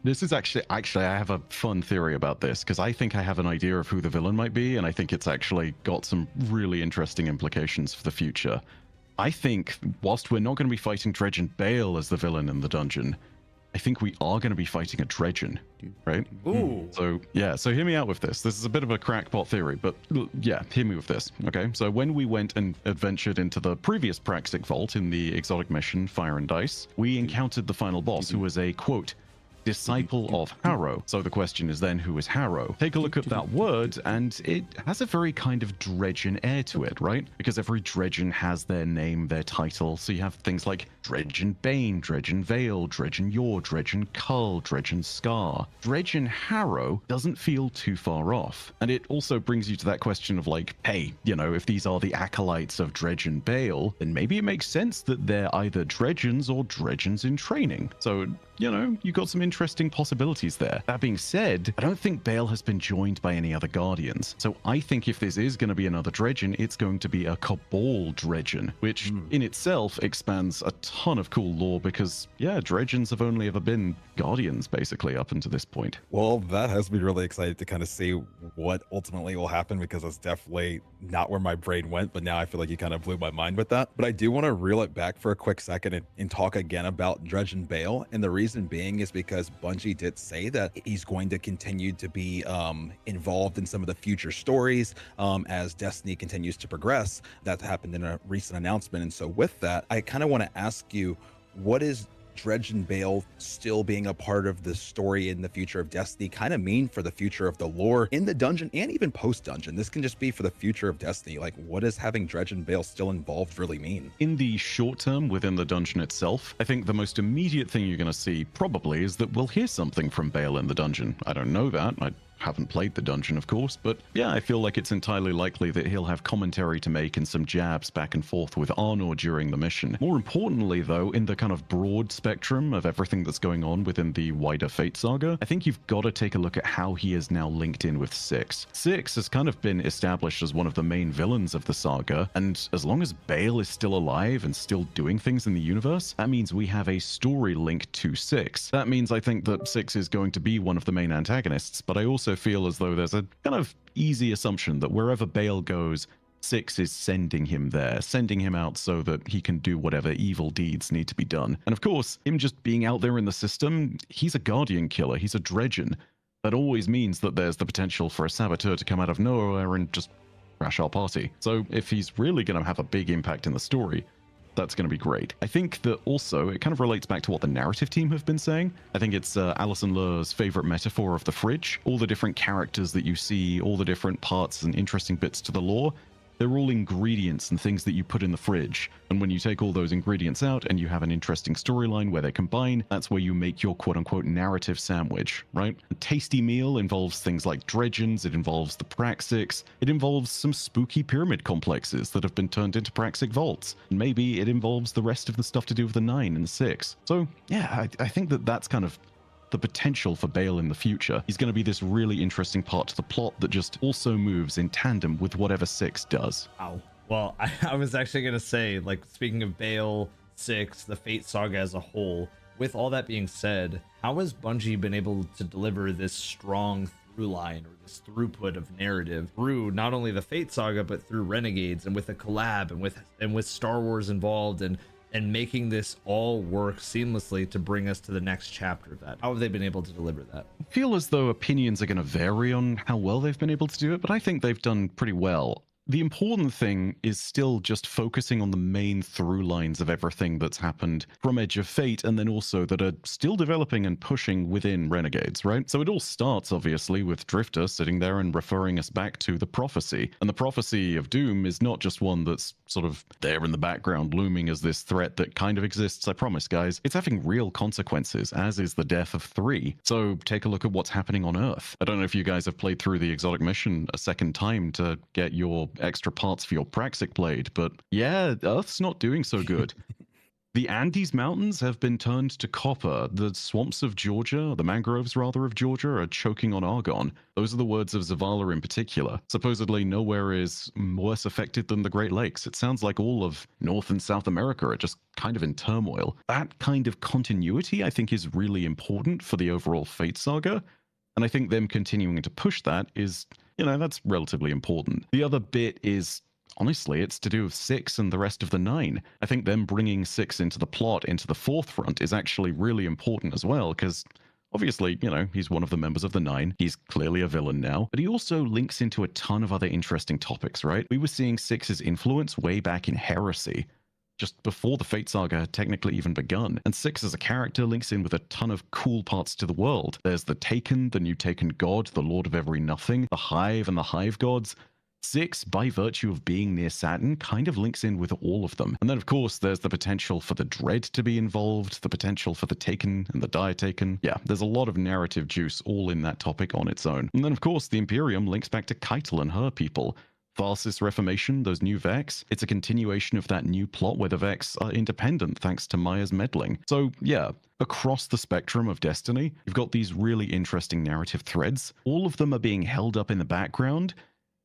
This is actually I have a fun theory about this, because I think I have an idea of who the villain might be, and I think it's actually got some really interesting implications for the future. I think whilst we're not going to be fighting Dredge and Bale as the villain in the dungeon, I think we are going to be fighting a Dredgen, right? Ooh. So, yeah, so hear me out with this. This is a bit of a crackpot theory, but yeah, hear me with this, okay? So when we went and adventured into the previous Praxic Vault in the exotic mission, Fire and Dice, we encountered the final boss, who was a, quote, disciple of Harrow. So the question is then, who is Harrow? Take a look at that word, and it has a very kind of Dredgen air to it, right? Because every Dredgen has their name, their title. So you have things like Dredgen Bane, Dredgen Vale, Dredgen Yor, Dredgen Cull, Dredgen Scar. Dredgen Harrow doesn't feel too far off. And it also brings you to that question of like, hey, you know, if these are the acolytes of Dredgen Bale, then maybe it makes sense that they're either Dredgens or Dredgens in training. So you know, you got some interesting possibilities there. That being said, I don't think Bale has been joined by any other Guardians. So I think if this is going to be another Dredgen, it's going to be a Cabal Dredgen, which in itself expands a ton of cool lore because, yeah, Dredgens have only ever been Guardians, basically, up until this point. Well, that has me really excited to kind of see what ultimately will happen because that's definitely not where my brain went, but now I feel like you kind of blew my mind with that. But I do want to reel it back for a quick second and talk again about Dredgen Bale. And the reason being is because Bungie did say that he's going to continue to be involved in some of the future stories as Destiny continues to progress. That happened in a recent announcement. And so with that, I kind of want to ask you, what is Dredgen Bale still being a part of the story in the future of Destiny kind of mean for the future of the lore in the dungeon and even post-dungeon? This can just be for the future of Destiny. Like, what does having Dredgen Bale still involved really mean? In the short term within the dungeon itself, I think the most immediate thing you're going to see probably is that we'll hear something from Bale in the dungeon. I don't know that. I haven't played the dungeon, of course, but yeah, I feel like it's entirely likely that he'll have commentary to make and some jabs back and forth with Arnor during the mission. More importantly, though, in the kind of broad spectrum of everything that's going on within the wider Fate saga, I think you've got to take a look at how he is now linked in with Six. Six has kind of been established as one of the main villains of the saga, and as long as Bale is still alive and still doing things in the universe, that means we have a story linked to Six. That means I think that Six is going to be one of the main antagonists, but I also feel as though there's a kind of easy assumption that wherever Bale goes, Six is sending him there, sending him out so that he can do whatever evil deeds need to be done. And of course, him just being out there in the system, he's a Guardian killer, he's a Dredgen. That always means that there's the potential for a saboteur to come out of nowhere and just crash our party. So if he's really going to have a big impact in the story, that's going to be great. I think that also it kind of relates back to what the narrative team have been saying. I think it's Alison Lur's favorite metaphor of the fridge. All the different characters that you see, all the different parts and interesting bits to the lore, they're all ingredients and things that you put in the fridge. And when you take all those ingredients out and you have an interesting storyline where they combine, that's where you make your quote-unquote narrative sandwich, right? A tasty meal involves things like Dredgens, it involves the Praxics, it involves some spooky pyramid complexes that have been turned into Praxic vaults, and maybe it involves the rest of the stuff to do with the 9 and the 6. So yeah, I think that that's kind of the potential for Bale in the future. He's going to be this really interesting part to the plot that just also moves in tandem with whatever Six does. Wow. Well, I was actually going to say, like, speaking of Bale, Six, the Fate saga as a whole, with all that being said, how has Bungie been able to deliver this strong through line or this throughput of narrative through not only the Fate saga, but through Renegades and with a collab and with Star Wars involved and making this all work seamlessly to bring us to the next chapter of that? How have they been able to deliver that? I feel as though opinions are going to vary on how well they've been able to do it, but I think they've done pretty well. The important thing is still just focusing on the main through lines of everything that's happened from Edge of Fate and then also that are still developing and pushing within Renegades, right? So it all starts obviously with Drifter sitting there and referring us back to the prophecy. And the prophecy of Doom is not just one that's sort of there in the background looming as this threat that kind of exists, I promise guys. It's having real consequences, as is the death of 3. So take a look at what's happening on Earth. I don't know if you guys have played through the exotic mission a second time to get your extra parts for your Praxic blade, but yeah, Earth's not doing so good. The Andes Mountains have been turned to copper. The swamps of Georgia, the mangroves rather of Georgia, are choking on argon. Those are the words of Zavala in particular. Supposedly nowhere is worse affected than the Great Lakes. It sounds like all of North and South America are just kind of in turmoil. That kind of continuity I think is really important for the overall Fate saga. And I think them continuing to push that is, you know, that's relatively important. The other bit is, honestly, it's to do with 6 and the rest of the 9. I think them bringing 6 into the plot, into the forefront, is actually really important as well, because obviously, you know, he's one of the members of the 9. He's clearly a villain now, but he also links into a ton of other interesting topics, right? We were seeing 6's influence way back in Heresy, just before the Fate saga had technically even begun. And 6 as a character links in with a ton of cool parts to the world. There's the Taken, the new Taken God, the Lord of Every Nothing, the Hive and the Hive Gods. 6, by virtue of being near Saturn, kind of links in with all of them. And then, of course, there's the potential for the Dread to be involved, the potential for the Taken and the Diataken. Yeah, there's a lot of narrative juice all in that topic on its own. And then, of course, the Imperium links back to Keitel and her people. Tharsis Reformation, those new Vex, it's a continuation of that new plot where the Vex are independent thanks to Maya's meddling. So yeah, across the spectrum of Destiny, you've got these really interesting narrative threads. All of them are being held up in the background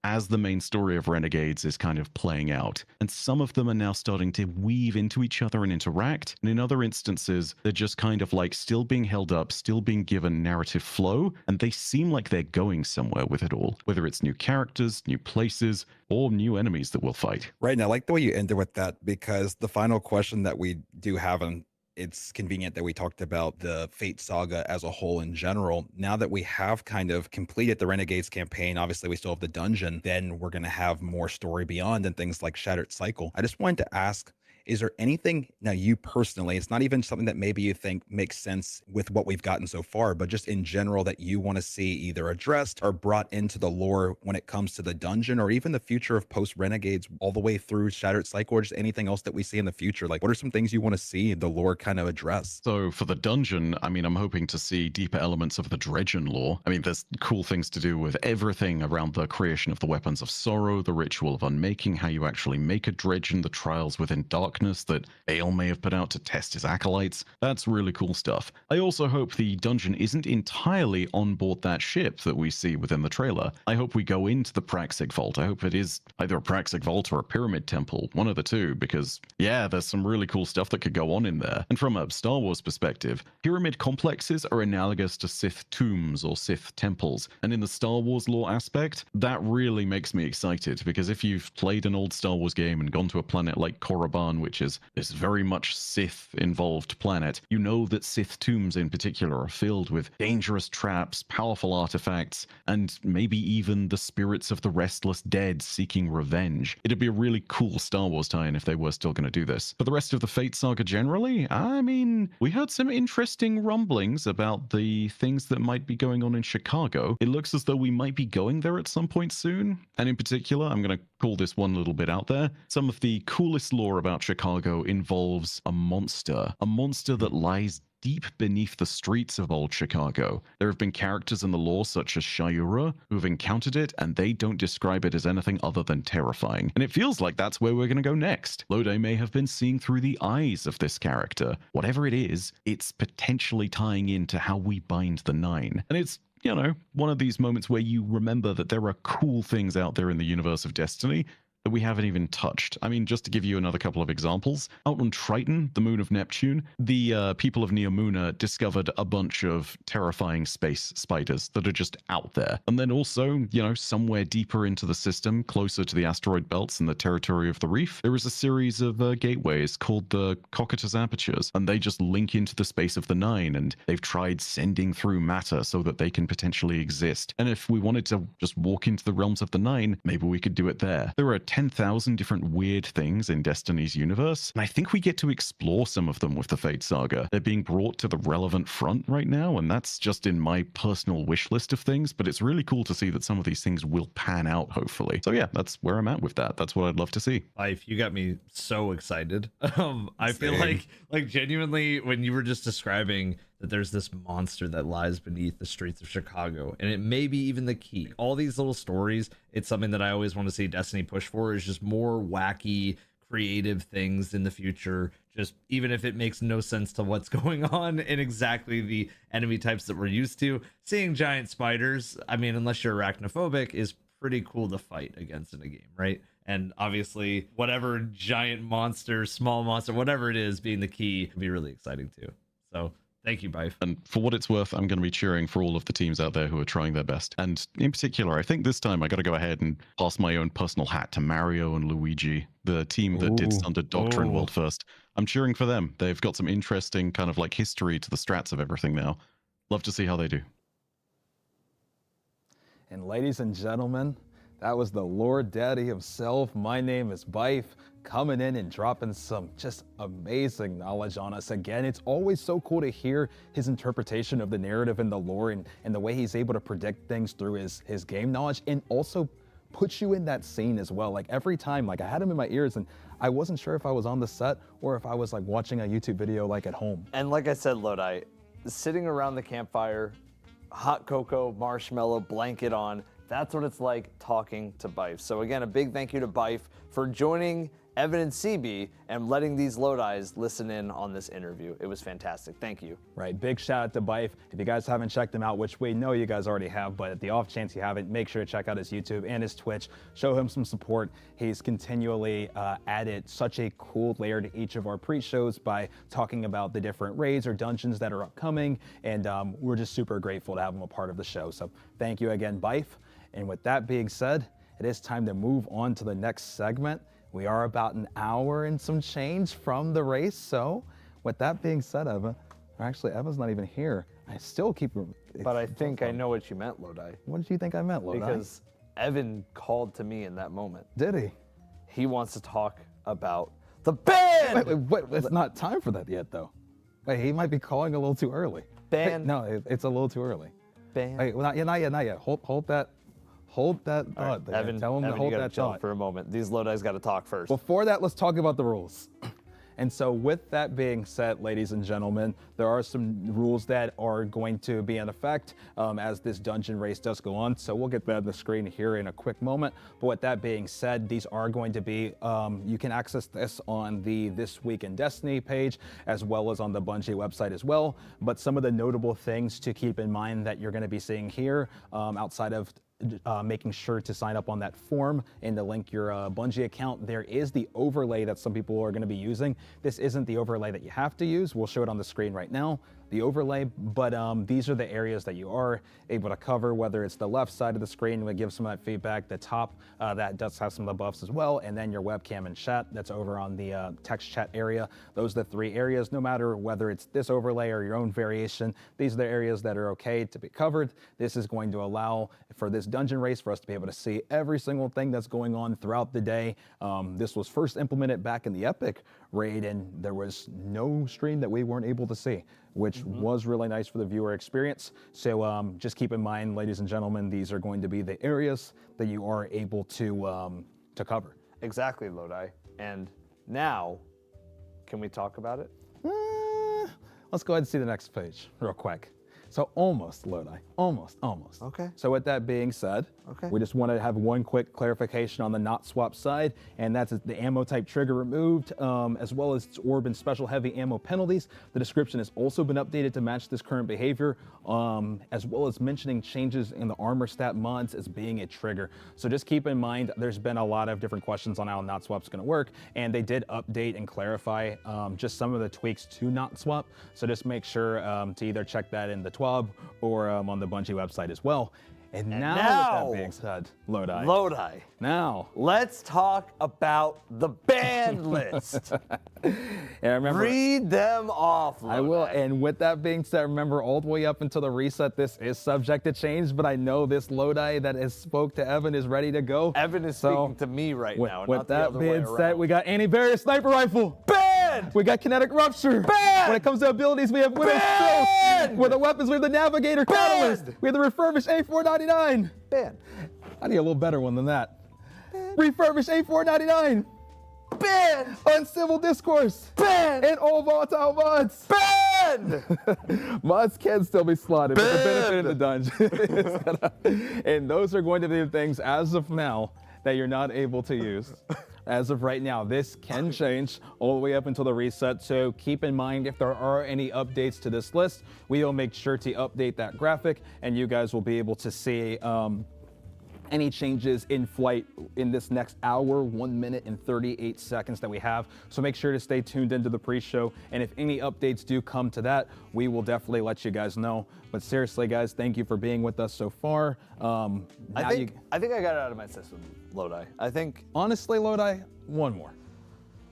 as the main story of Renegades is kind of playing out. And some of them are now starting to weave into each other and interact. And in other instances, they're just kind of like still being held up, still being given narrative flow, and they seem like they're going somewhere with it all, whether it's new characters, new places, or new enemies that we'll fight. Right, and I like the way you ended with that, because the final question that we do have, and it's convenient that we talked about the Fate Saga as a whole in general. Now that we have kind of completed the Renegades campaign, obviously we still have the dungeon, then we're going to have more story beyond and things like Shattered Cycle. I just wanted to ask, is there anything, now you personally, it's not even something that maybe you think makes sense with what we've gotten so far, but just in general that you want to see either addressed or brought into the lore when it comes to the dungeon, or even the future of post Renegades all the way through Shattered Cycle, or just anything else that we see in the future? Like, what are some things you want to see the lore kind of address? So for the dungeon, I mean, I'm hoping to see deeper elements of the Dredgen lore. I mean, there's cool things to do with everything around the creation of the Weapons of Sorrow, the Ritual of Unmaking, how you actually make a Dredgen, the trials within darkness that Bale may have put out to test his acolytes. That's really cool stuff. I also hope the dungeon isn't entirely on board that ship that we see within the trailer. I hope we go into the Praxic Vault. I hope it is either a Praxic Vault or a Pyramid Temple, one of the two, because yeah, there's some really cool stuff that could go on in there. And from a Star Wars perspective, pyramid complexes are analogous to Sith tombs or Sith temples. And in the Star Wars lore aspect, that really makes me excited, because if you've played an old Star Wars game and gone to a planet like Korriban, which is this very much Sith-involved planet, you know that Sith tombs in particular are filled with dangerous traps, powerful artifacts, and maybe even the spirits of the restless dead seeking revenge. It'd be a really cool Star Wars tie-in if they were still going to do this. For the rest of the Fate Saga generally, I mean, we heard some interesting rumblings about the things that might be going on in Chicago. It looks as though we might be going there at some point soon. And in particular, I'm going to call this one little bit out there. Some of the coolest lore about Chicago involves a monster that lies deep beneath the streets of old Chicago. There have been characters in the lore such as Shayura who've encountered it, and they don't describe it as anything other than terrifying. And it feels like that's where we're going to go next. Lode may have been seeing through the eyes of this character. Whatever it is, it's potentially tying into how we bind the Nine. And it's, you know, one of these moments where you remember that there are cool things out there in the universe of Destiny that we haven't even touched. I mean, just to give you another couple of examples, out on Triton, the moon of Neptune, the people of Neomuna discovered a bunch of terrifying space spiders that are just out there. And then also, you know, somewhere deeper into the system, closer to the asteroid belts and the territory of the reef, there is a series of gateways called the Cocytus Apertures, and they just link into the space of the Nine, and they've tried sending through matter so that they can potentially exist. And if we wanted to just walk into the realms of the Nine, maybe we could do it there. There are 10,000 different weird things in Destiny's universe, and I think we get to explore some of them with the Fate Saga. They're being brought to the relevant front right now, and that's just in my personal wish list of things, but it's really cool to see that some of these things will pan out, hopefully. So yeah, that's where I'm at with that. That's what I'd love to see. Life, you got me so excited. I feel like genuinely when you were just describing that there's this monster that lies beneath the streets of Chicago, and it may be even the key. All these little stories, it's something that I always want to see Destiny push for, is just more wacky, creative things in the future. Just even if it makes no sense to what's going on in exactly the enemy types that we're used to. Seeing giant spiders, I mean, unless you're arachnophobic, is pretty cool to fight against in a game, right? And obviously, whatever giant monster, small monster, whatever it is, being the key can be really exciting too. So thank you, Bife. And for what it's worth, I'm going to be cheering for all of the teams out there who are trying their best. And in particular, I think this time I got to go ahead and pass my own personal hat to Mario and Luigi, the team that did Thunder Doctrine World First. I'm cheering for them. They've got some interesting kind of like history to the strats of everything now. Love to see how they do. And ladies and gentlemen, that was the Lord Daddy himself. My name is Bife, coming in and dropping some just amazing knowledge on us. Again, it's always so cool to hear his interpretation of the narrative and the lore, and the way he's able to predict things through his game knowledge, and also put you in that scene as well. Like every time, like I had him in my ears and I wasn't sure if I was on the set or if I was like watching a YouTube video like at home. And like I said, Lodi, sitting around the campfire, hot cocoa, marshmallow, blanket on, That's what it's like talking to Bife. So again, a big thank you to Bife for joining Evan and CB and letting these Lodis listen in on this interview. It was fantastic. Thank you. Right, big shout out to Bife. If you guys haven't checked him out, which we know you guys already have, but at the off chance you haven't, make sure to check out his YouTube and his Twitch. Show him some support. He's continually added such a cool layer to each of our pre-shows by talking about the different raids or dungeons that are upcoming, and we're just super grateful to have him a part of the show. So thank you again, Bife. And with that being said, it is time to move on to the next segment. We are about an hour and some change from the race. So with that being said, Eva, actually Eva's not even here. I still keep. But I think I know what you meant, Lodi. What did you think I meant, Lodi? Because Evan called to me in that moment. Did he? He wants to talk about the band. Wait, it's not time for that yet, though. Wait, he might be calling a little too early. Band. Wait, no, it's a little too early. Band. Wait, well, not yet. Hold that thought. There. Evan, Tell him to Evan, hold you gotta that chill thought. for a moment. These Lodi's got to talk first. Before that, let's talk about the rules. And so with that being said, ladies and gentlemen, there are some rules that are going to be in effect as this dungeon race does go on. So we'll get that on the screen here in a quick moment. But with that being said, these are going to be, you can access this on the This Week in Destiny page, as well as on the Bungie website as well. But some of the notable things to keep in mind that you're going to be seeing here outside of making sure to sign up on that form and to link your Bungie account. There is the overlay that some people are going to be using. This isn't the overlay that you have to use. We'll show it on the screen right now, the overlay, but these are the areas that you are able to cover, whether it's the left side of the screen, we give some of that feedback, the top, that does have some of the buffs as well, and then your webcam and chat, that's over on the text chat area. Those are the three areas, no matter whether it's this overlay or your own variation, these are the areas that are okay to be covered. This is going to allow for this dungeon race for us to be able to see every single thing that's going on throughout the day. This was first implemented back in the Epic raid, and there was no stream that we weren't able to see, which was really nice for the viewer experience. So just keep in mind, ladies and gentlemen, these are going to be the areas that you are able to cover. Exactly, Lodi. And now, can we talk about it? Let's go ahead and see the next page real quick. So almost, Lodi, almost. Okay. So with that being said, we just want to have one quick clarification on the not swap side, and that's the ammo type trigger removed, as well as its orb and special heavy ammo penalties. The description has also been updated to match this current behavior, as well as mentioning changes in the armor stat mods as being a trigger. So just keep in mind, there's been a lot of different questions on how not swap's going to work, and they did update and clarify just some of the tweaks to not swap. So just make sure to either check that in the TWAB or on the Bungie website as well. And now, with that being said, Lodi. Now, let's talk about the band list. And remember, read them off, Lodi. I will. And with that being said, remember, all the way up until the reset, this is subject to change. But I know this Lodi that has spoke to Evan is ready to go. Evan is speaking to me right now. With not the that other way being around. said, we got anti-barrier sniper rifle. Banned! We got kinetic rupture. Banned! When it comes to abilities, we have Widow's Strength. With the weapons, we have the Navigator Catalyst. We have the refurbished A499. Banned. I need a little better one than that. Refurbished A499. Banned! Uncivil Discourse. Banned! And all volatile mods. Banned! Mods can still be slotted, but the benefit of the dungeon is gonna, and those are going to be the things as of now that you're not able to use. As of right now, this can change all the way up until the reset, so keep in mind if there are any updates to this list, we will make sure to update that graphic, and you guys will be able to see any changes in flight in this next hour, 1 minute and 38 seconds that we have. So make sure to stay tuned into the pre-show. And if any updates do come to that, we will definitely let you guys know. But seriously, guys, thank you for being with us so far. I think I got it out of my system, Lodi. I think. Honestly, Lodi, one more.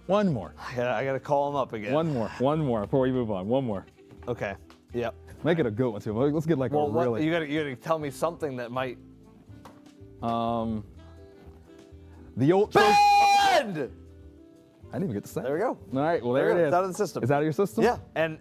I gotta call him up again. One more before we move on. One more. Okay. Yep. Make it a good one too. Let's get like a really. You gotta tell me something that might. The Ultra. Banned! I didn't even get to say. There we go. All right, well, there it is. It's out of the system. It's out of your system? Yeah, and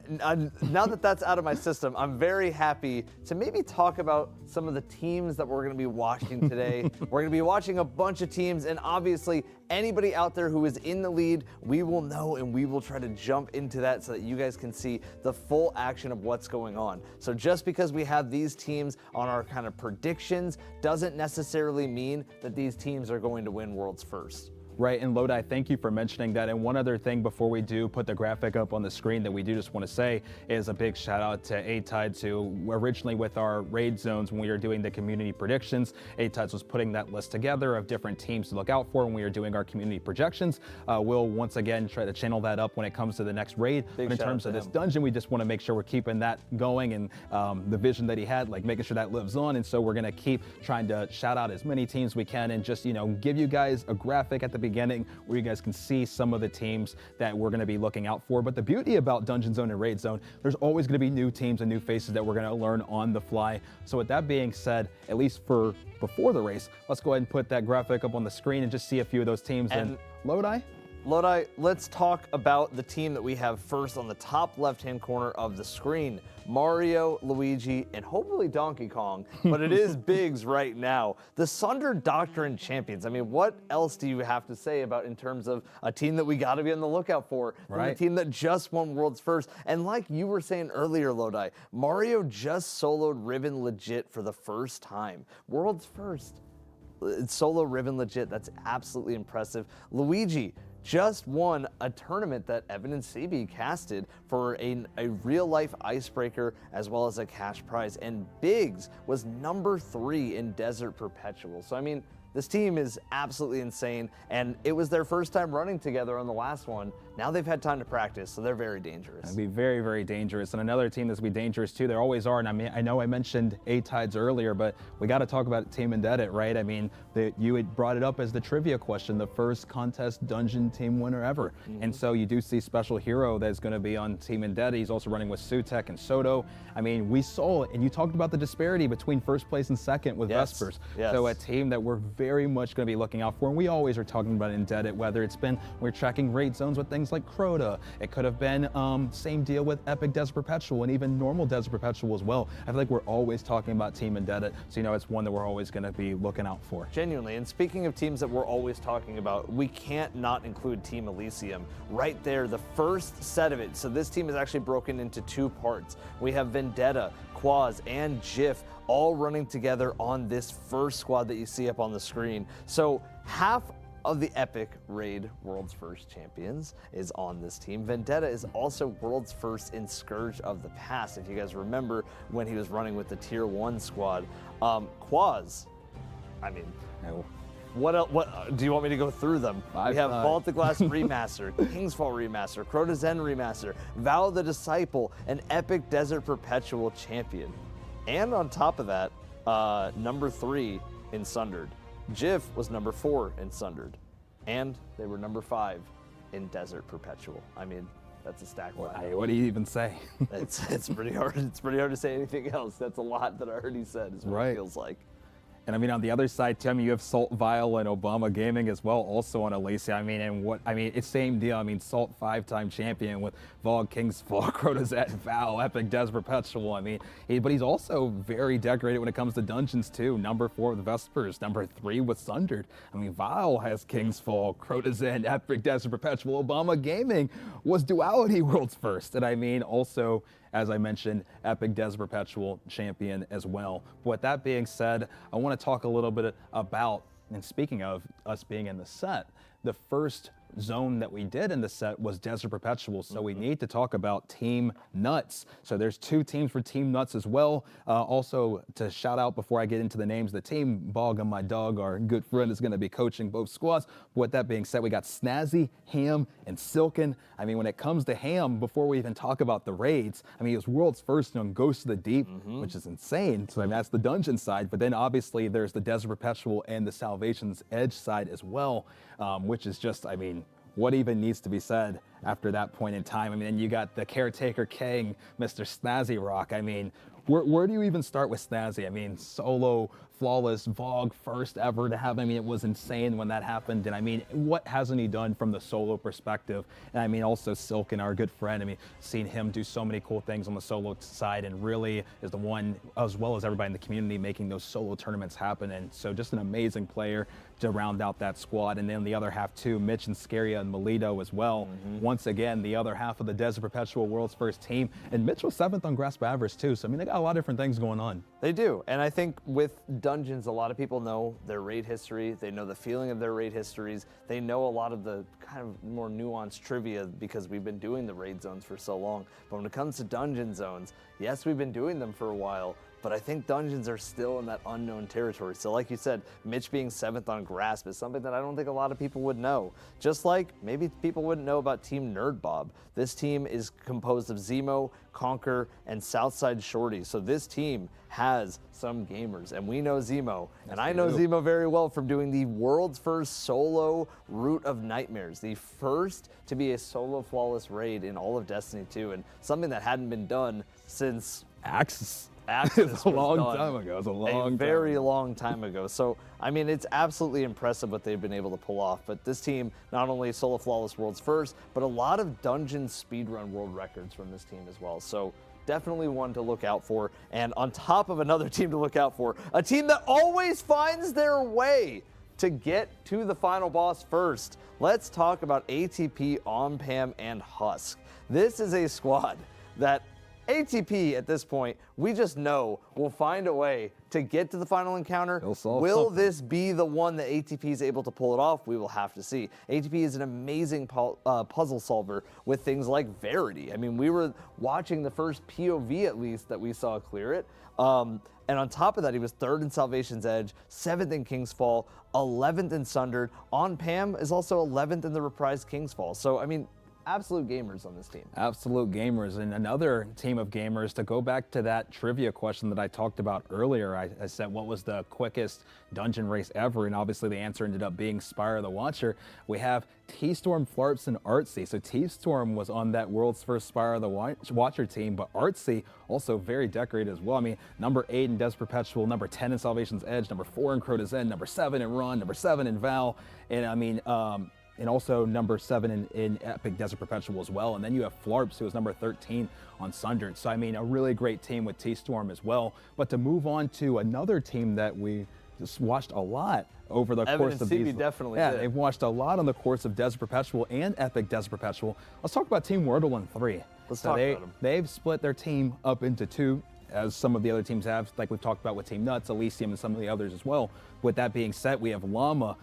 now that that's out of my system, I'm very happy to maybe talk about some of the teams that we're going to be watching today. We're going to be watching a bunch of teams, and obviously anybody out there who is in the lead, we will know and we will try to jump into that so that you guys can see the full action of what's going on. So just because we have these teams on our kind of predictions doesn't necessarily mean that these teams are going to win Worlds First. Right, and Lodi, thank you for mentioning that. And one other thing before we do put the graphic up on the screen that we do just want to say is a big shout out to A-Tides, who originally with our raid zones when we were doing the community predictions, A-Tides was putting that list together of different teams to look out for when we were doing our community projections. We'll once again try to channel that up when it comes to the next raid. Big but in shout out terms to of this him. dungeon, we just want to make sure we're keeping that going and the vision that he had, like making sure that lives on. And so we're going to keep trying to shout out as many teams we can and just, give you guys a graphic at the beginning where you guys can see some of the teams that we're going to be looking out for. But the beauty about Dungeon Zone and Raid Zone, there's always going to be new teams and new faces that we're going to learn on the fly. So with that being said, at least for before the race, let's go ahead and put that graphic up on the screen and just see a few of those teams. And Lodi? Lodi, let's talk about the team that we have first on the top left-hand corner of the screen. Mario, Luigi, and hopefully Donkey Kong, but it is Biggs right now. The Sunder Doctrine champions. I mean, what else do you have to say about in terms of a team that we got to be on the lookout for? From a team that just won Worlds First. And like you were saying earlier, Lodi, Mario just soloed Riven legit for the first time. Worlds First. It's solo Riven legit. That's absolutely impressive. Luigi just won a tournament that Evan and CB casted for a real-life icebreaker as well as a cash prize. And Biggs was number 3 in Desert Perpetual. So, I mean, this team is absolutely insane, and it was their first time running together on the last one. Now they've had time to practice, so they're very dangerous. It'd be very, very dangerous. And another team that's be dangerous too, there always are. And I mean, I know I mentioned A-Tides earlier, but we got to talk about Team Indebted, right? I mean, you had brought it up as the trivia question, the first contest dungeon team winner ever. And so you do see Special Hero that's going to be on Team Indebted. He's also running with Sutek and Soto. I mean, we saw it, and you talked about the disparity between first place and second with Vespers. So a team that we're very much going to be looking out for, and we always are talking about Indebted, whether it's been we're tracking raid zones with things like Crota. It could have been same deal with Epic Desert Perpetual and even normal Desert Perpetual as well. I feel like we're always talking about Team Indebted, so it's one that we're always going to be looking out for. Genuinely, and speaking of teams that we're always talking about, we can't not include Team Elysium. Right there, the first set of it. So this team is actually broken into 2 parts. We have Vendetta, Quaz, and Jif all running together on this first squad that you see up on the screen. So half of the Epic Raid World's First champions is on this team. Vendetta is also World's First in Scourge of the Past, if you guys remember when he was running with the Tier 1 squad. Quaz, I mean, what else, do you want me to go through them? We have Vault of Glass Remaster, Kingsfall Remaster, Crota Zen Remaster, Vow the Disciple, an Epic Desert Perpetual champion. And on top of that, number 3 in Sundered. Jif was number 4 in Sundered, and they were number 5 in Desert Perpetual. I mean, that's a stack. What do you even say? It's pretty hard. It's pretty hard to say anything else. That's a lot that I already said. Is what it feels like. And I mean, on the other side, Tim, you have Salt Vile and Obama Gaming as well, also on Elysia. It's same deal. I mean, Salt 5-time champion with Vogue, Kingsfall, Crotazet, Val, Epic Desert Perpetual. But he's also very decorated when it comes to dungeons too. Number 4 with Vespers, number 3 with Sundered. Vile has Kingsfall, Crotazet, Epic Desert Perpetual. Obama Gaming was Duality World's First. And also, as I mentioned, Epic Desert Perpetual champion as well. But with that being said, I want to talk a little bit about, and speaking of us being in the set, the first zone that we did in the set was Desert Perpetual, so we need to talk about Team Nuts. So there's 2 teams for Team Nuts as well. Also, to shout out before I get into the names, the team, Bog and my dog, our good friend, is going to be coaching both squads. But with that being said, we got Snazzy, Ham, and Silken. When it comes to Ham, before we even talk about the raids, he was World's First on Ghost of the Deep, which is insane. So that's the dungeon side. But then obviously there's the Desert Perpetual and the Salvation's Edge side as well, which is just, what even needs to be said after that point in time. I mean, then you got the caretaker king, Mr. Snazzy Rock. I mean, where do you even start with Snazzy? I mean, solo, flawless, Vogue, first ever to have. I mean, it was insane when that happened. And I mean, what hasn't he done from the solo perspective? And I mean, also Silken, our good friend. I mean, seeing him do so many cool things on the solo side, and really is the one, as well as everybody in the community, making those solo tournaments happen. And so just an amazing player to round out that squad. And then the other half too, Mitch and Scaria and Melito as well. Once again, the other half of the Desert Perpetual World's First team. And Mitch was 7th on Grasp Average too. So I mean, they got a lot of different things going on. They do. And I think with Dungeons, a lot of people know their raid history. They know the feeling of their raid histories. They know a lot of the kind of more nuanced trivia because we've been doing the raid zones for so long. But when it comes to Dungeon zones, yes, we've been doing them for a while, but I think Dungeons are still in that unknown territory. So like you said, Mitch being 7th on Grasp is something that I don't think a lot of people would know. Just like maybe people wouldn't know about Team Nerdbob. This team is composed of Zemo, Conquer, and Southside Shorty. So this team has some gamers, and we know Zemo. And I know Zemo very well from doing the world's first solo Root of Nightmares, the first to be a solo flawless raid in all of Destiny 2, and something that hadn't been done since Axis. Axis a long was done time ago. It's a long, very long time ago. So, I mean, it's absolutely impressive what they've been able to pull off. But this team, not only solo flawless world's first, but a lot of dungeon speedrun world records from this team as well. So, definitely one to look out for. And on top of another team to look out for, a team that always finds their way to get to the final boss first. Let's talk about ATP, OnPam, and Husk. This is a squad that ATP at this point, we just know will find a way to get to the final encounter. Will this be the one that ATP is able to pull it off? We will have to see. ATP is an amazing puzzle solver with things like Verity. I mean, we were watching the first POV at least that we saw clear it. And on top of that, he was 3rd in Salvation's Edge, 7th in King's Fall, 11th in Sundered. OnPam is also 11th in the reprised King's Fall. So, I mean, absolute gamers on this team. Absolute gamers. And another team of gamers, to go back to that trivia question that I talked about earlier, I said what was the quickest dungeon race ever, and obviously the answer ended up being Spire the Watcher. We have T-Storm, Flarps, and Artsy. So T-Storm was on that world's first Spire the Watcher team, but Artsy also very decorated as well. I mean, number 8 in Des Perpetual, number 10 in Salvation's Edge, number 4 in Crota's End, number 7 in Run, number 7 in Val, and I mean, and also number 7 in Epic Desert Perpetual as well. And then you have Flarps, who was number 13 on Sundered. So, I mean, a really great team with T-Storm as well. But to move on to another team that we just watched a lot over the course of these. Definitely yeah, did. they've watched a lot on the course of Desert Perpetual and Epic Desert Perpetual. Let's talk about Team Wordle in 3. Let's talk about them. They've split their team up into 2, as some of the other teams have, like we've talked about with Team Nuts, Elysium, and some of the others as well. With that being said, we have Llama,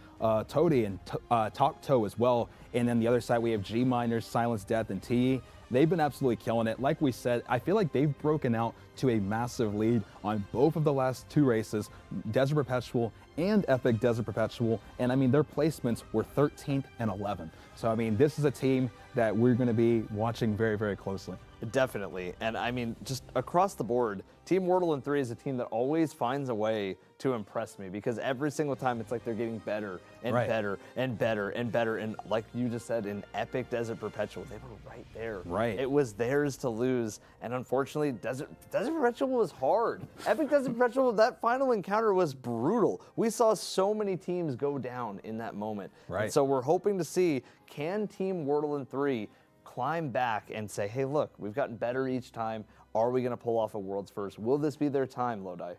Toady, and Tokto as well. And then the other side, we have G Miners, Silence Death, and TE. They've been absolutely killing it. Like we said, I feel like they've broken out to a massive lead on both of the last 2 races, Desert Perpetual and Epic Desert Perpetual. And I mean, their placements were 13th and 11th. So I mean, this is a team that we're going to be watching very, very closely. Definitely. And I mean, just across the board, Team Wordle in 3 is a team that always finds a way to impress me, because every single time it's like they're getting better and better and better and better. And like you just said, in Epic Desert Perpetual, they were right there. Right. It was theirs to lose. And unfortunately, Desert Perpetual was hard. Epic Desert Perpetual, that final encounter was brutal. We saw so many teams go down in that moment. Right. And so we're hoping to see, can Team Wordle in 3 climb back and say, hey, look, we've gotten better each time. Are we going to pull off a world's first? Will this be their time, Lodi?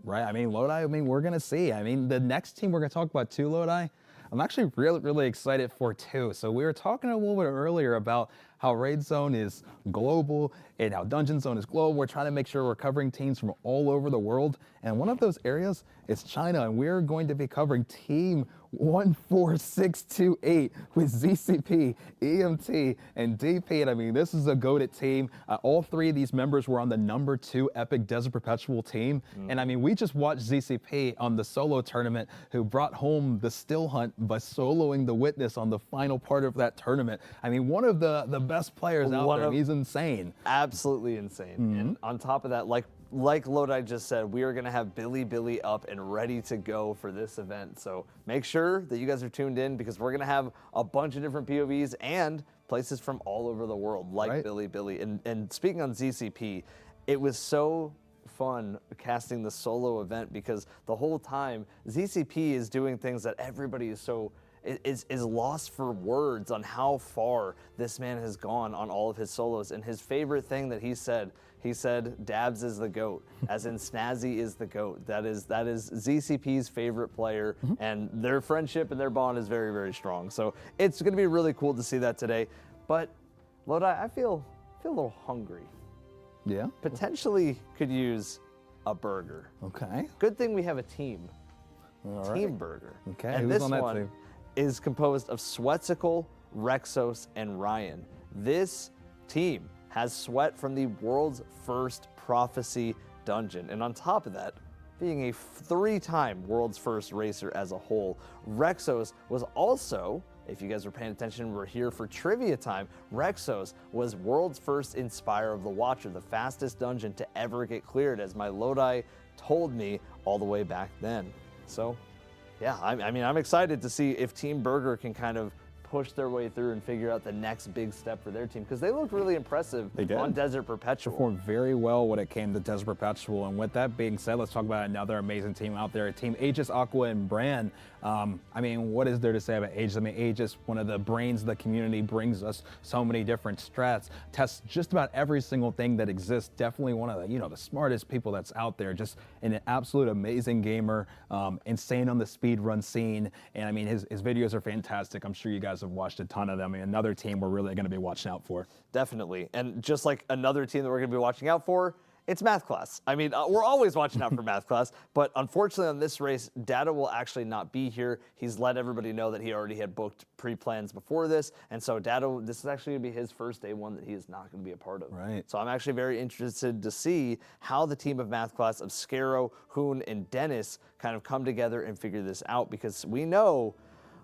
Right. I mean, Lodi, we're going to see. I mean, the next team we're going to talk about too, Lodi, I'm actually really, really excited for too. So we were talking a little bit earlier about how Raid Zone is global and how Dungeon Zone is global. We're trying to make sure we're covering teams from all over the world. And one of those areas is China. And we're going to be covering Team 14628 with ZCP, EMT, and DP. And I mean, this is a goated team. All 3 of these members were on the number 2 Epic Desert Perpetual team. And I mean, we just watched ZCP on the solo tournament, who brought home the still hunt by soloing the Witness on the final part of that tournament. I mean, one of the best players out there. He's insane. Absolutely insane. And on top of that, like Lodi just said, we are going to have Billy up and ready to go for this event. So make sure that you guys are tuned in, because we're going to have a bunch of different POVs and places from all over the world, like Right. Billy. And speaking on ZCP, it was so fun casting the solo event because the whole time ZCP is doing things that everybody is lost for words on how far this man has gone on all of his solos. And his favorite thing that he said Dabs is the GOAT, as in Snazzy is the GOAT. That is ZCP's favorite player, and their friendship and their bond is very, very strong. So it's going to be really cool to see that today. But Lodi, I feel a little hungry. Yeah. Potentially could use a burger. Okay. Good thing we have a team. All right. Team burger. Okay, And who's this on that one team? is composed of Sweatcicle, Rexos, and Ryan. This team has Sweat from the world's first Prophecy dungeon. And on top of that, being a 3-time world's first racer as a whole, Rexos was also, if you guys were paying attention, we're here for trivia time. Rexos was world's first Inspire of the Watcher, the fastest dungeon to ever get cleared, as my Lodi told me all the way back then. So, yeah, I mean, I'm excited to see if Team Burger can kind of push their way through and figure out the next big step for their team, because they looked really impressive on Desert Perpetual. Performed very well when it came to Desert Perpetual. And with that being said, let's talk about another amazing team out there, Team Aegis, Aqua, and Bran. I mean, what is there to say about Aegis? I mean, Aegis, one of the brains of the community, brings us so many different strats, tests just about every single thing that exists. Definitely one of the, the smartest people that's out there. Just an absolute amazing gamer, insane on the speed run scene. And I mean, his videos are fantastic. I'm sure you guys have watched a ton of them. I mean, another team we're really going to be watching out for. Definitely. And just like another team that we're going to be watching out for, it's Math Class. I mean, we're always watching out for Math Class, but unfortunately on this race, Data will actually not be here. He's let everybody know that he already had booked pre-plans before this, and so Data, this is actually going to be his first day one that he is not going to be a part of. Right. So I'm actually very interested to see how the team of Math Class of Scaro, Hoon, and Dennis kind of come together and figure this out, because we know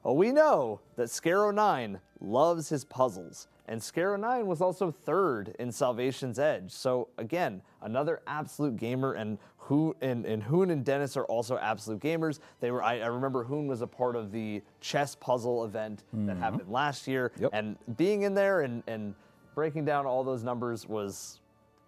that Scaro 9 loves his puzzles. And Scaro 9 was also third in Salvation's Edge. So again, another absolute gamer, and Hoon and Dennis are also absolute gamers. They were, I remember Hoon was a part of the chess puzzle event that happened last year. And being in there and breaking down all those numbers was,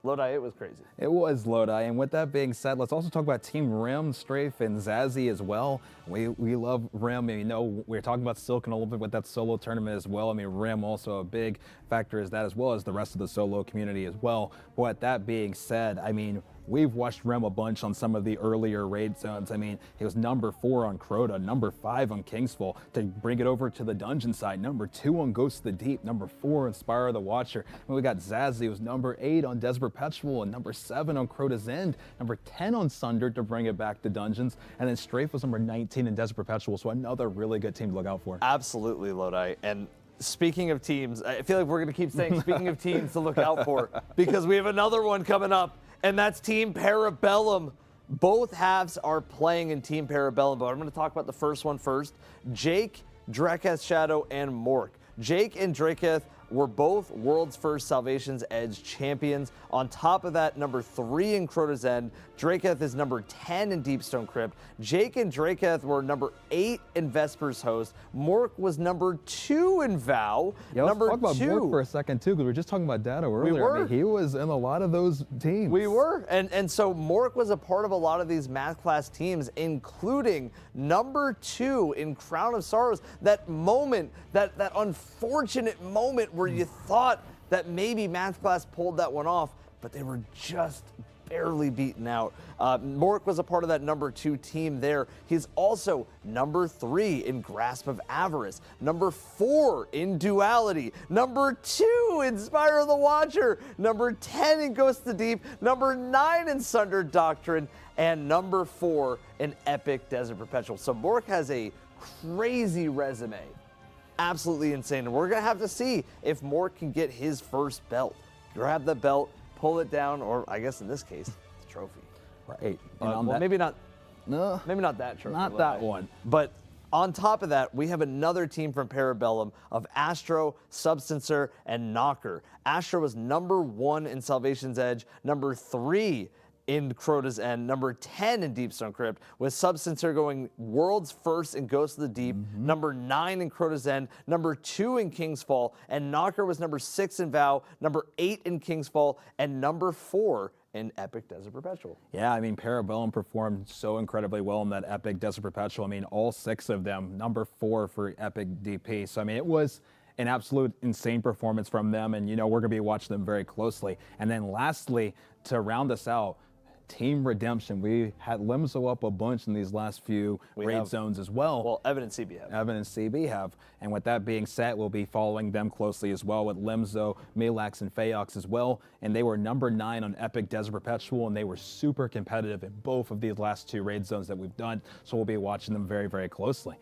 Lodi, it was crazy. It was Lodi. And with that being said, let's also talk about Team Rim, Strafe, and Zazzy as well. We love Rim. And, we're talking about Silken a little bit with that solo tournament as well. I mean, Rim also a big factor is that, as well as the rest of the solo community as well. But with that being said, I mean, we've watched Rem a bunch on some of the earlier raid zones. I mean, he was number 4 on Crota, number 5 on Kingsfall. To bring it over to the dungeon side, number 2 on Ghost of the Deep, number 4 on Spire of the Watcher. And we got Zazzy, who was number 8 on Desert Perpetual, and number 7 on Crota's End, number 10 on Sunder to bring it back to dungeons. And then Strafe was number 19 in Desert Perpetual, so another really good team to look out for. Absolutely, Lodi. And speaking of teams, I feel like we're going to keep saying speaking of teams to look out for, because we have another one coming up, and that's Team Parabellum. Both halves are playing in Team Parabellum, but I'm going to talk about the first one first. Jake, Dreketh Shadow, and Mork. Jake and Dreketh were both world's first Salvation's Edge champions. On top of that, number 3 in Crota's End. Draketh is number 10 in Deepstone Crypt. Jake and Draketh were number 8 in Vespers Host. Mork was number 2 in Vow. Yeah, let's number talk about 2. Mork for a second too, because we were just talking about Data earlier. We were. I mean, he was in a lot of those teams. We were, and so Mork was a part of a lot of these Math Class teams, including number 2 in Crown of Sorrows. That moment, that unfortunate moment where you thought that maybe Math Class pulled that one off, but they were just barely beaten out. Mork was a part of that number 2 team there. He's also number 3 in Grasp of Avarice, number 4 in Duality, number 2 in Spire of the Watcher, number 10 in Ghost of the Deep, number 9 in Sunder Doctrine, and number 4 in Epic Desert Perpetual. So Mork has a crazy resume. Absolutely insane. And we're going to have to see if Mork can get his first belt. Grab the belt, pull it down, or I guess in this case, it's a trophy. Right. Well, maybe not. No, maybe not that trophy. Not that one. But on top of that, we have another team from Parabellum of Astro, Substancer, and Knocker. Astro was number 1 in Salvation's Edge, number 3 in Crota's End, number 10 in Deepstone Crypt, with Substance here going world's first in Ghost of the Deep, number 9 in Crota's End, number 2 in King's Fall, and Knocker was number 6 in Vow, number 8 in King's Fall, and number 4 in Epic Desert Perpetual. Yeah, I mean, Parabellum performed so incredibly well in that Epic Desert Perpetual. I mean, all 6 of them, number 4 for Epic DP. So, I mean, it was an absolute insane performance from them, and, you know, we're going to be watching them very closely. And then lastly, to round us out, Team Redemption. We had Limzo up a bunch in these last few raid zones as well. Well, Evan and CB have. Evan and CB have. And with that being said, we'll be following them closely as well with Limzo, Milax, and Feox as well. And they were number 9 on Epic Desert Perpetual, and they were super competitive in both of these last 2 raid zones that we've done. So we'll be watching them very, very closely.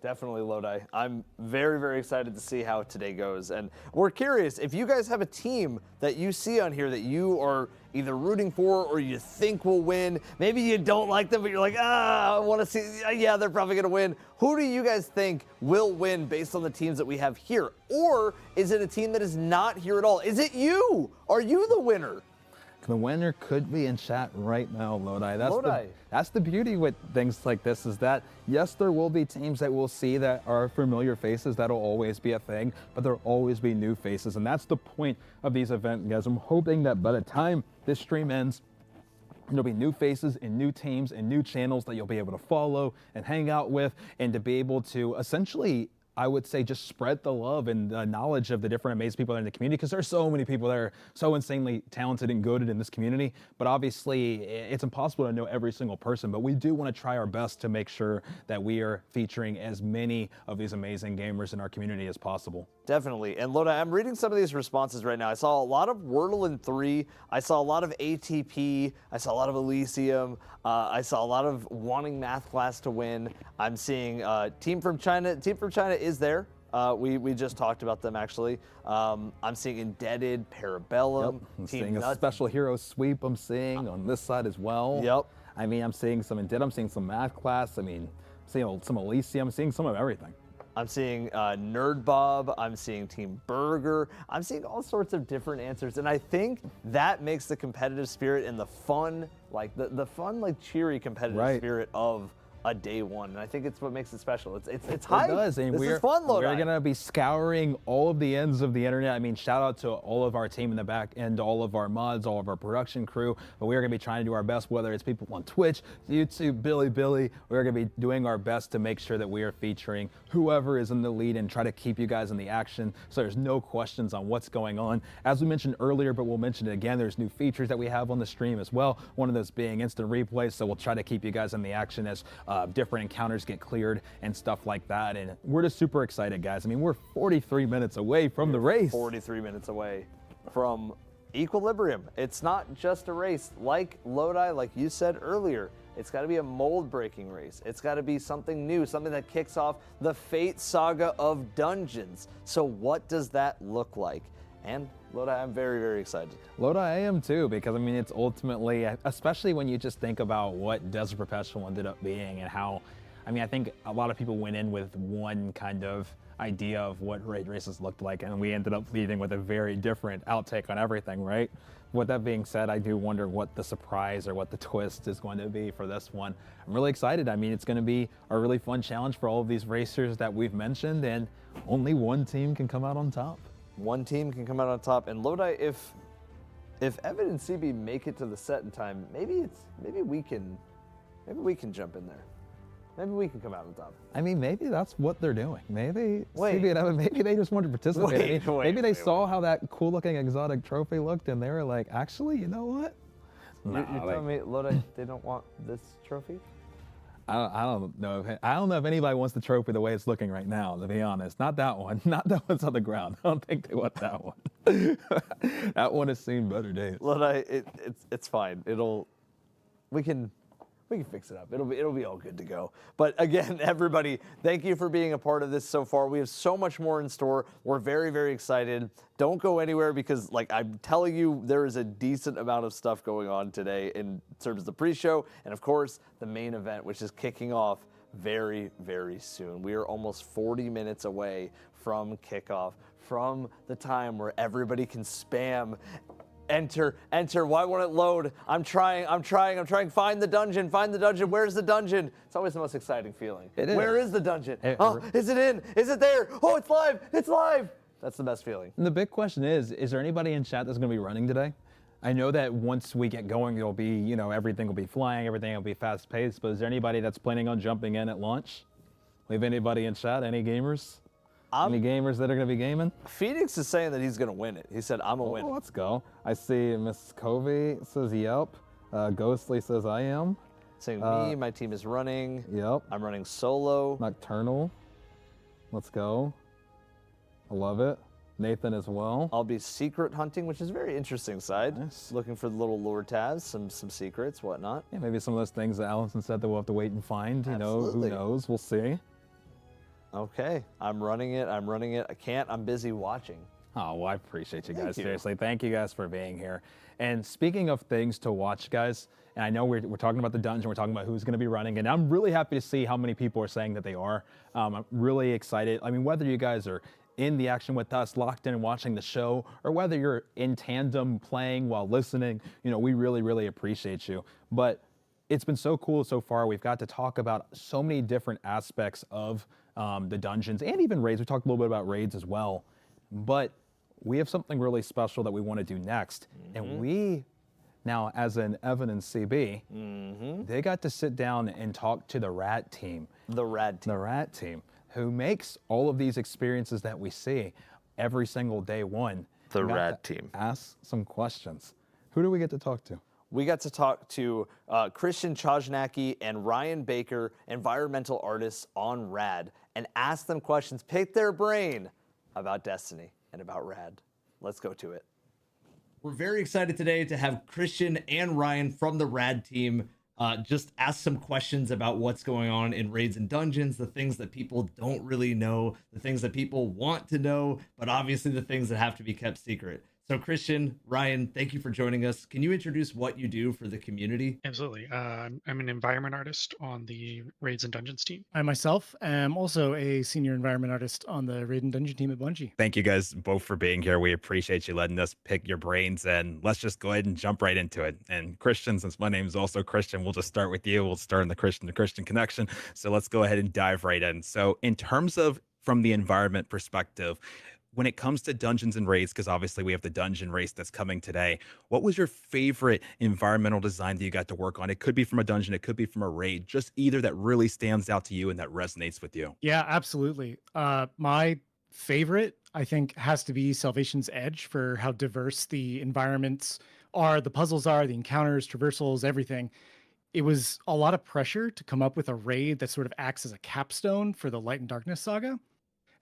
Definitely, Lodi. I'm very, very excited to see how today goes. And we're curious, if you guys have a team that you see on here that you are either rooting for or you think will win, maybe you don't like them, but you're like, I want to see, yeah, they're probably going to win. Who do you guys think will win based on the teams that we have here? Or is it a team that is not here at all? Is it you? Are you the winner? The winner could be in chat right now, Lodi. Lodi. That's the beauty with things like this, is that, yes, there will be teams that we'll see that are familiar faces. That'll always be a thing, but there'll always be new faces. And that's the point of these events, guys. I'm hoping that by the time this stream ends, there'll be new faces and new teams and new channels that you'll be able to follow and hang out with, and to be able to essentially, I would say, just spread the love and the knowledge of the different amazing people in the community, because there's so many people that are so insanely talented and good in this community. But obviously, it's impossible to know every single person. But we do want to try our best to make sure that we are featuring as many of these amazing gamers in our community as possible. Definitely. And Lodi, I'm reading some of these responses right now. I saw a lot of Wordle in 3. I saw a lot of ATP. I saw a lot of Elysium. I saw a lot of wanting math class to win. I'm seeing Team from China. Team from China is there. We just talked about them, actually. I'm seeing Indebted, Parabellum. Yep. I'm Team seeing a Nuts. special hero sweep I'm seeing on this side as well. Yep. I mean, I'm seeing some Indebted. I'm seeing some math class. I mean, I'm seeing some Elysium. I'm seeing some of everything. I'm seeing Nerd Bob. I'm seeing Team Burger. I'm seeing all sorts of different answers. And I think that makes the competitive spirit and the fun, like the fun, like cheery competitive spirit of a day one. And I think it's what makes it special. It's hype. It does. And this is fun, Lodi. We're going to be scouring all of the ends of the internet. I mean, shout out to all of our team in the back end, all of our mods, all of our production crew. But we are going to be trying to do our best, whether it's people on Twitch, YouTube, Billy. We're going to be doing our best to make sure that we are featuring whoever is in the lead and try to keep you guys in the action so there's no questions on what's going on. As we mentioned earlier, but we'll mention it again, there's new features that we have on the stream as well. One of those being instant replays. So we'll try to keep you guys in the action as different encounters get cleared and stuff like that. And we're just super excited, guys. I mean, we're 43 minutes away from the race. 43 minutes away from Equilibrium. It's not just a race. Like Lodi, like you said earlier, it's got to be a mold-breaking race. It's got to be something new, something that kicks off the Fate saga of Dungeons. So what does that look like? And Lodi, I'm very, very excited. Lodi, I am too, because I mean, it's ultimately, especially when you just think about what Desert Perpetual ended up being and how, I mean, I think a lot of people went in with one kind of idea of what raid races looked like, and we ended up leaving with a very different outtake on everything, right? With that being said, I do wonder what the surprise or what the twist is going to be for this one. I'm really excited. I mean, it's going to be a really fun challenge for all of these racers that we've mentioned, and only one team can come out on top. One team can come out on top. And Lodi, if Evan and CB make it to the set in time, maybe we can jump in there. Maybe we can come out on top. I mean, maybe that's what they're doing. Maybe CB and Evan, maybe they just wanted to participate. Maybe they saw how that cool-looking exotic trophy looked, and they were like, actually, you know what? You're telling me, Lodi, they don't want this trophy? I don't know if anybody wants the trophy the way it's looking right now, to be honest. Not that one. Not that one's on the ground. I don't think they want that one. That one has seen better days. Lodi, it's fine. We can fix it up. It'll be all good to go. But again, everybody, thank you for being a part of this so far. We have so much more in store. We're very, very excited. Don't go anywhere, because like I'm telling you, there is a decent amount of stuff going on today in terms of the pre-show and of course the main event, which is kicking off very, very soon. We are almost 40 minutes away from kickoff, from the time where everybody can spam enter. Why won't it load? I'm trying. Find the dungeon. Where's the dungeon? It's always the most exciting feeling. It is. Where is the dungeon? Oh, is it in? Is it there? Oh, it's live. It's live. That's the best feeling. And the big question is there anybody in chat that's going to be running today? I know that once we get going, it'll be, you know, everything will be flying, everything will be fast paced, but is there anybody that's planning on jumping in at launch? We have anybody in chat? Any gamers? Any gamers that are going to be gaming? Phoenix is saying that he's going to win it. He said, I'm going to win it. Let's go. I see Miss Covey says yep. Ghostly says I am. Saying me, my team is running. Yep. I'm running solo. Nocturnal. Let's go. I love it. Nathan as well. I'll be secret hunting, which is a very interesting side. Nice. Looking for the little lore tabs, some secrets, whatnot. Yeah, maybe some of those things that Allison said that we'll have to wait and find. You know, Absolutely. who knows? We'll see. Okay, I'm running it. I can't. I'm busy watching. Oh, well, I appreciate you Thank guys. you. Seriously, thank you guys for being here. And speaking of things to watch, guys, and I know we're talking about the dungeon, we're talking about who's going to be running, and I'm really happy to see how many people are saying that they are. I'm really excited. I mean, whether you guys are in the action with us, locked in and watching the show, or whether you're in tandem playing while listening, you know, we really, really appreciate you. But it's been so cool so far. We've got to talk about so many different aspects of the dungeons and even raids. We talked a little bit about raids as well. But we have something really special that we want to do next. And we, now as an Evan and CB, they got to sit down and talk to the RAD team. The RAD team. The RAD team, who makes all of these experiences that we see every single day one. The We got RAD to team. Ask some questions. Who do we get to talk to? We got to talk to Christian Chojnacki and Ryan Baker, environmental artists on RAD, and ask them questions, pick their brain about Destiny and about RAD. Let's go to it. We're very excited today to have Christian and Ryan from the RAD team just ask some questions about what's going on in raids and dungeons, the things that people don't really know, the things that people want to know, but obviously the things that have to be kept secret. So Christian, Ryan, thank you for joining us. Can you introduce what you do for the community? Absolutely. I'm an environment artist on the Raids and Dungeons team. I myself am also a senior environment artist on the Raid and Dungeon team at Bungie. Thank you guys both for being here. We appreciate you letting us pick your brains, and let's just go ahead and jump right into it. And Christian, since my name is also Christian, we'll just start with you. We'll start in the Christian to Christian connection. So let's go ahead and dive right in. So in terms of from the environment perspective, when it comes to dungeons and raids, because obviously we have the dungeon race that's coming today, what was your favorite environmental design that you got to work on? It could be from a dungeon, it could be from a raid, just either that really stands out to you and that resonates with you. Yeah, absolutely. My favorite, I think, has to be Salvation's Edge for how diverse the environments are, the puzzles are, the encounters, traversals, everything. It was a lot of pressure to come up with a raid that sort of acts as a capstone for the Light and Darkness saga.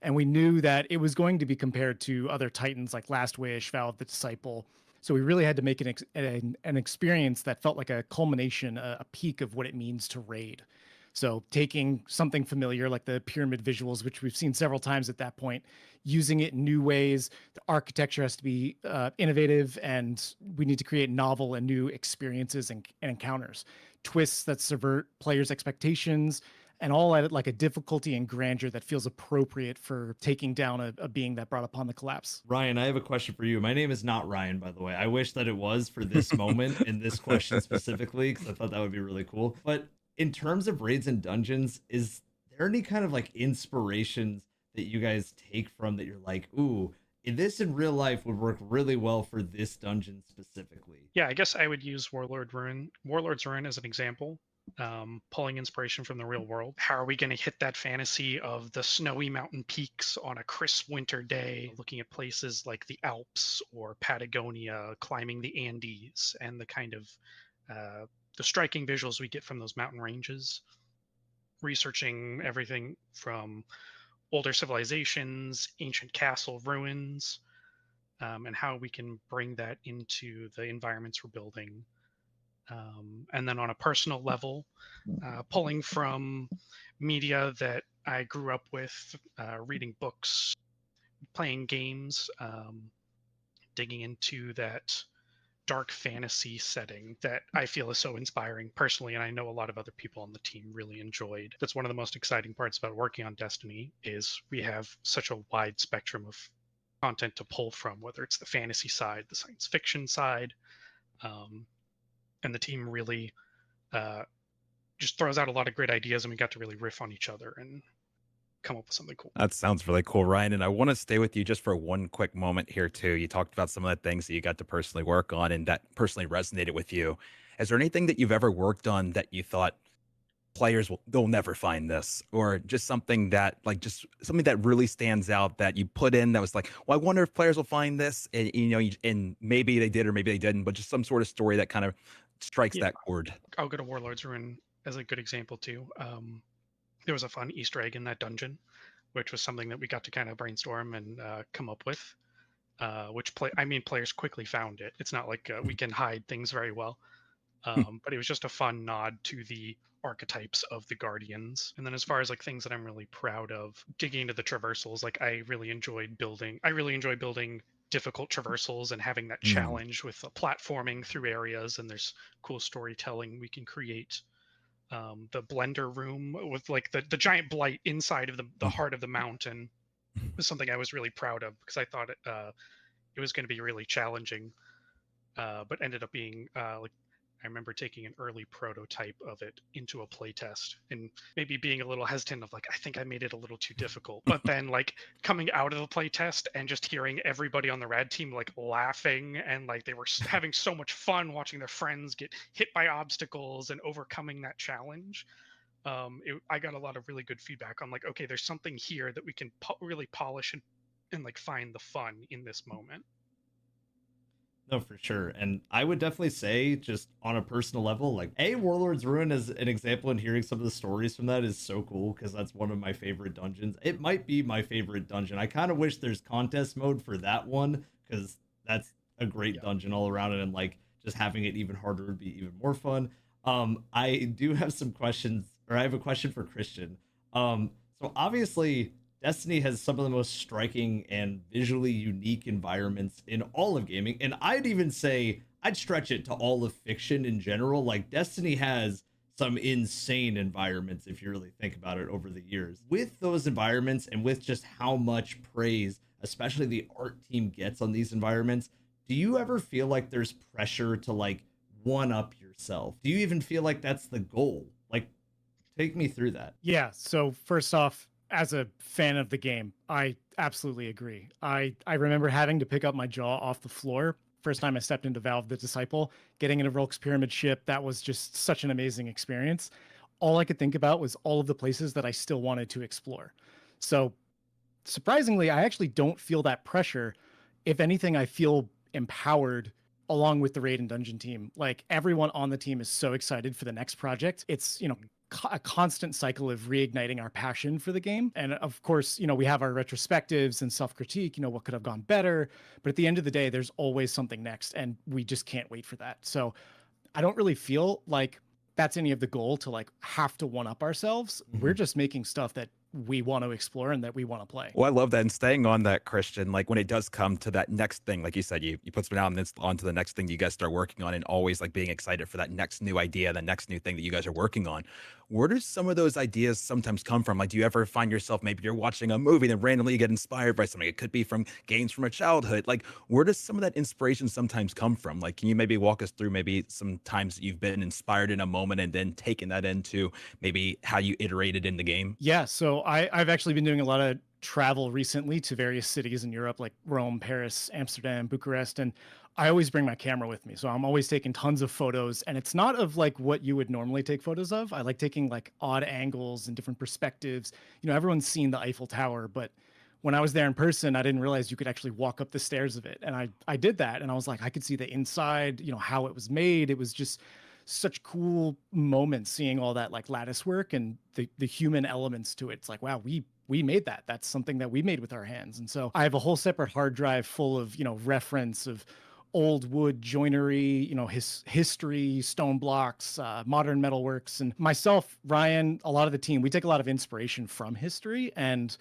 And we knew that it was going to be compared to other titans like Last Wish, Vow of the Disciple. So we really had to make an experience that felt like a culmination, a peak of what it means to raid. So taking something familiar like the pyramid visuals, which we've seen several times at that point, using it in new ways. The architecture has to be innovative, and we need to create novel and new experiences and encounters. Twists that subvert players' expectations, and all at like a difficulty and grandeur that feels appropriate for taking down a being that brought upon the collapse. Ryan, I have a question for you. My name is not Ryan, by the way. I wish that it was for this moment and this question specifically, because I thought that would be really cool. But in terms of raids and dungeons, is there any kind of like inspirations that you guys take from that you're like, ooh, this in real life would work really well for this dungeon specifically? Yeah, I guess I would use Warlord's Ruin as an example. Pulling inspiration from the real world. How are we going to hit that fantasy of the snowy mountain peaks on a crisp winter day, looking at places like the Alps or Patagonia, climbing the Andes, and the kind of the striking visuals we get from those mountain ranges, researching everything from older civilizations, ancient castle ruins, and how we can bring that into the environments we're building. And then on a personal level, pulling from media that I grew up with, reading books, playing games, digging into that dark fantasy setting that I feel is so inspiring personally, and I know a lot of other people on the team really enjoyed. That's one of the most exciting parts about working on Destiny, is we have such a wide spectrum of content to pull from, whether it's the fantasy side, the science fiction side, and the team really just throws out a lot of great ideas, and we got to really riff on each other and come up with something cool. That sounds really cool, Ryan. And I want to stay with you just for one quick moment here, too. You talked about some of the things that you got to personally work on and that personally resonated with you. Is there anything that you've ever worked on that you thought players they'll never find this, or just something that really stands out that you put in that was like, well, I wonder if players will find this, and and maybe they did or maybe they didn't, but just some sort of story that kind of strikes that chord. I'll go to Warlord's Ruin as a good example too. There was a fun Easter egg in that dungeon, which was something that we got to kind of brainstorm and come up with. Players quickly found it. It's not like we can hide things very well, but it was just a fun nod to the archetypes of the Guardians. And then as far as like things that I'm really proud of, digging into the traversals, like I really enjoy building difficult traversals and having that challenge with platforming through areas, and there's cool storytelling we can create. The blender room with like the giant blight inside of the heart of the mountain was something I was really proud of, because I thought it was going to be really challenging, but ended up being I remember taking an early prototype of it into a playtest and maybe being a little hesitant of like, I think I made it a little too difficult. But then like coming out of the playtest and just hearing everybody on the rad team like laughing, and like they were having so much fun watching their friends get hit by obstacles and overcoming that challenge. I got a lot of really good feedback on like, okay, there's something here that we can really polish and like find the fun in this moment. No, for sure. And I would definitely say, just on a personal level, like Warlord's Ruin as an example, and hearing some of the stories from that is so cool, because that's one of my favorite dungeons. It might be my favorite dungeon. I kind of wish there's contest mode for that one, because that's a great dungeon all around it, and like just having it even harder would be even more fun. I do have some questions, or I have a question for Christian. So obviously Destiny has some of the most striking and visually unique environments in all of gaming. And I'd even say, I'd stretch it to all of fiction in general. Like Destiny has some insane environments if you really think about it over the years. With those environments and with just how much praise, especially the art team gets on these environments, do you ever feel like there's pressure to like one up yourself? Do you even feel like that's the goal? Like, take me through that. Yeah. So first off, as a fan of the game, I absolutely agree. I remember having to pick up my jaw off the floor first time I stepped into Valve the Disciple, getting into Rolk's Pyramid ship. That was just such an amazing experience. All I could think about was all of the places that I still wanted to explore. So surprisingly, I actually don't feel that pressure. If anything, I feel empowered along with the raid and dungeon team. Like everyone on the team is so excited for the next project. It's, a constant cycle of reigniting our passion for the game. And of course, we have our retrospectives and self-critique, what could have gone better. But at the end of the day, there's always something next, and we just can't wait for that. So I don't really feel like that's any of the goal to like have to one up ourselves. We're just making stuff that we want to explore and that we want to play. Well, I love that. And staying on that, Christian, like when it does come to that next thing, like you said, you put something out and it's on to the next thing you guys start working on, and always like being excited for that next new idea, the next new thing that you guys are working on. Where do some of those ideas sometimes come from? Like, do you ever find yourself, maybe you're watching a movie, then randomly you get inspired by something? It could be from games from a childhood. Like, where does some of that inspiration sometimes come from? Like, can you maybe walk us through maybe some times that you've been inspired in a moment and then taken that into maybe how you iterated in the game? Yeah, so I've actually been doing a lot of travel recently to various cities in Europe, like Rome, Paris, Amsterdam, Bucharest, and I always bring my camera with me. So I'm always taking tons of photos, and it's not of like what you would normally take photos of. I like taking like odd angles and different perspectives. Everyone's seen the Eiffel Tower, but when I was there in person, I didn't realize you could actually walk up the stairs of it. And I did that, and I was like, I could see the inside, how it was made. It was just such cool moments seeing all that like lattice work and the human elements to it. It's like, wow, we made that. That's something that we made with our hands. And so I have a whole separate hard drive full of, reference of old wood joinery, history, stone blocks, modern metalworks. And myself, Ryan, a lot of the team, we take a lot of inspiration from history. And,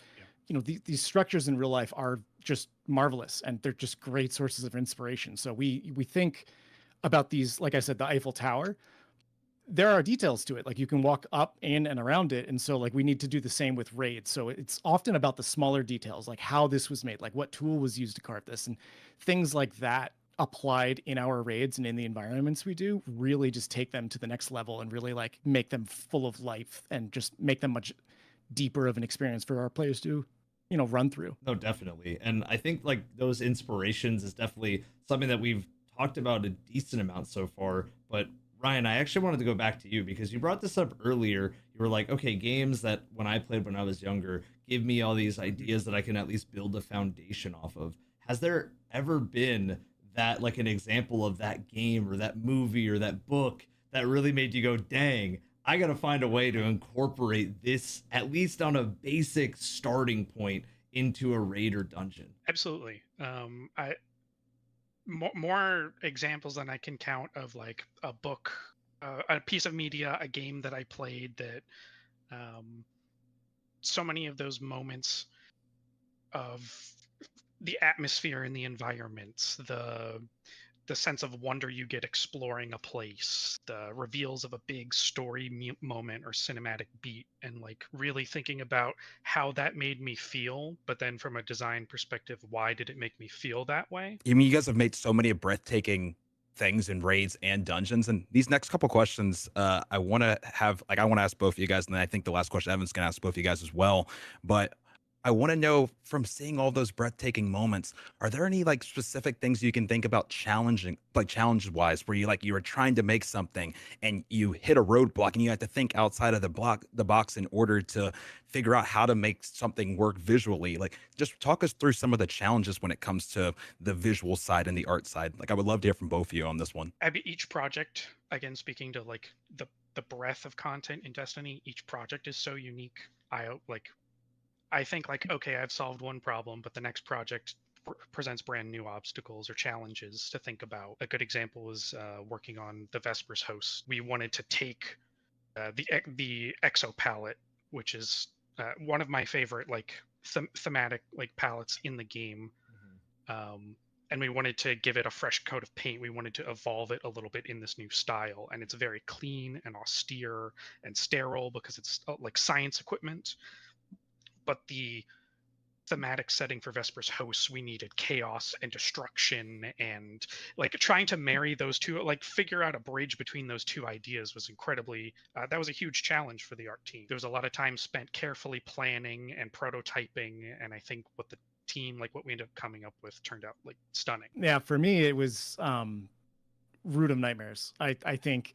these structures in real life are just marvelous, and they're just great sources of inspiration. So we think about these, like I said, the Eiffel Tower. there are details to it. Like you can walk up, in, and around it. And so like we need to do the same with raids. So it's often about the smaller details, like how this was made, like what tool was used to carve this, and things like that applied in our raids and in the environments we do really just take them to the next level and really like make them full of life and just make them much deeper of an experience for our players to, you know, run through. No, definitely. And I think like those inspirations is definitely something that we've talked about a decent amount so far. But Ryan, I actually wanted to go back to you because you brought this up earlier. You were like, okay, games that when I played when I was younger give me all these ideas that I can at least build a foundation off of. Has there ever been that like an example of that game or that movie or that book that really made you go, dang, I got to find a way to incorporate this, at least on a basic starting point, into a raid or dungeon? Absolutely. More examples than I can count of like a book, a piece of media, a game that I played that so many of those moments of the atmosphere in the environments, the sense of wonder you get exploring a place, the reveals of a big story moment or cinematic beat, and like really thinking about how that made me feel. But then from a design perspective, why did it make me feel that way? I mean, you guys have made so many breathtaking things in raids and dungeons. And these next couple questions, I want to ask both of you guys. And then I think the last question Evan's going to ask both of you guys as well. But I want to know, from seeing all those breathtaking moments, are there any like specific things you can think about challenge wise, where you were trying to make something and you hit a roadblock and you had to think outside of the box in order to figure out how to make something work visually? Like, just talk us through some of the challenges when it comes to the visual side and the art side. Like, I would love to hear from both of you on this one. I mean, each project, again, speaking to like the breadth of content in Destiny, each project is so unique. I think like, okay, I've solved one problem, but the next project presents brand new obstacles or challenges to think about. A good example was working on the Vespers host. We wanted to take the Exo palette, which is one of my favorite like thematic like palettes in the game. And we wanted to give it a fresh coat of paint. We wanted to evolve it a little bit in this new style. And it's very clean and austere and sterile because it's like science equipment. But the thematic setting for Vespers hosts, we needed chaos and destruction, and like trying to marry those two, like figure out a bridge between those two ideas was incredibly, that was a huge challenge for the art team. There was a lot of time spent carefully planning and prototyping, and I think what the team, like what we ended up coming up with, turned out like stunning. Yeah, for me, it was Root of Nightmares. I think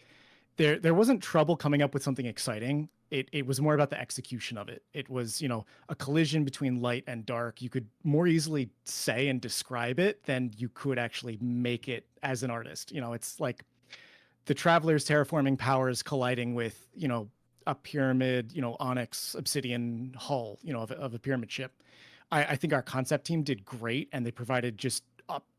there wasn't trouble coming up with something exciting. It was more about the execution of it. It was, you know, a collision between light and dark. You could more easily say and describe it than you could actually make it as an artist. You know, it's like the Traveler's terraforming powers colliding with, you know, a pyramid, you know, onyx obsidian hull, you know, of a pyramid ship. I think our concept team did great, and they provided just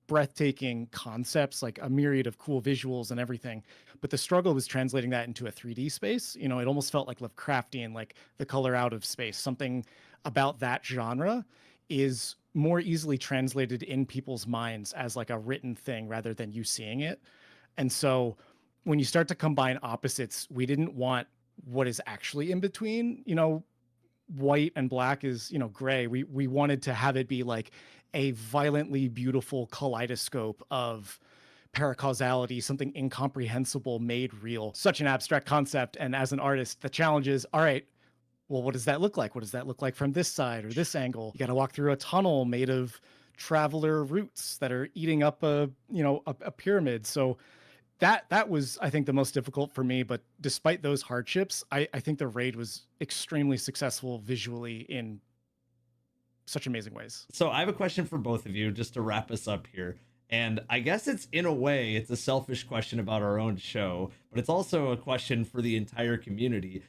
breathtaking concepts, like a myriad of cool visuals and everything. But the struggle was translating that into a 3D space. You know, it almost felt like Lovecraftian, like the color out of space. Something about that genre is more easily translated in people's minds as like a written thing rather than you seeing it. And so when you start to combine opposites, we didn't want what is actually in between, you know, white and black is, you know, gray. We wanted to have it be like a violently beautiful kaleidoscope of paracausality, something incomprehensible made real. Such an abstract concept. And as an artist, the challenge is, all right, well, what does that look like? What does that look like from this side or this angle? You got to walk through a tunnel made of traveler roots that are eating up a pyramid. So that was, I think, the most difficult for me. But despite those hardships, I think the raid was extremely successful visually in such amazing ways. So I have a question for both of you just to wrap us up here. And I guess it's, in a way, it's a selfish question about our own show, but it's also a question for the entire community.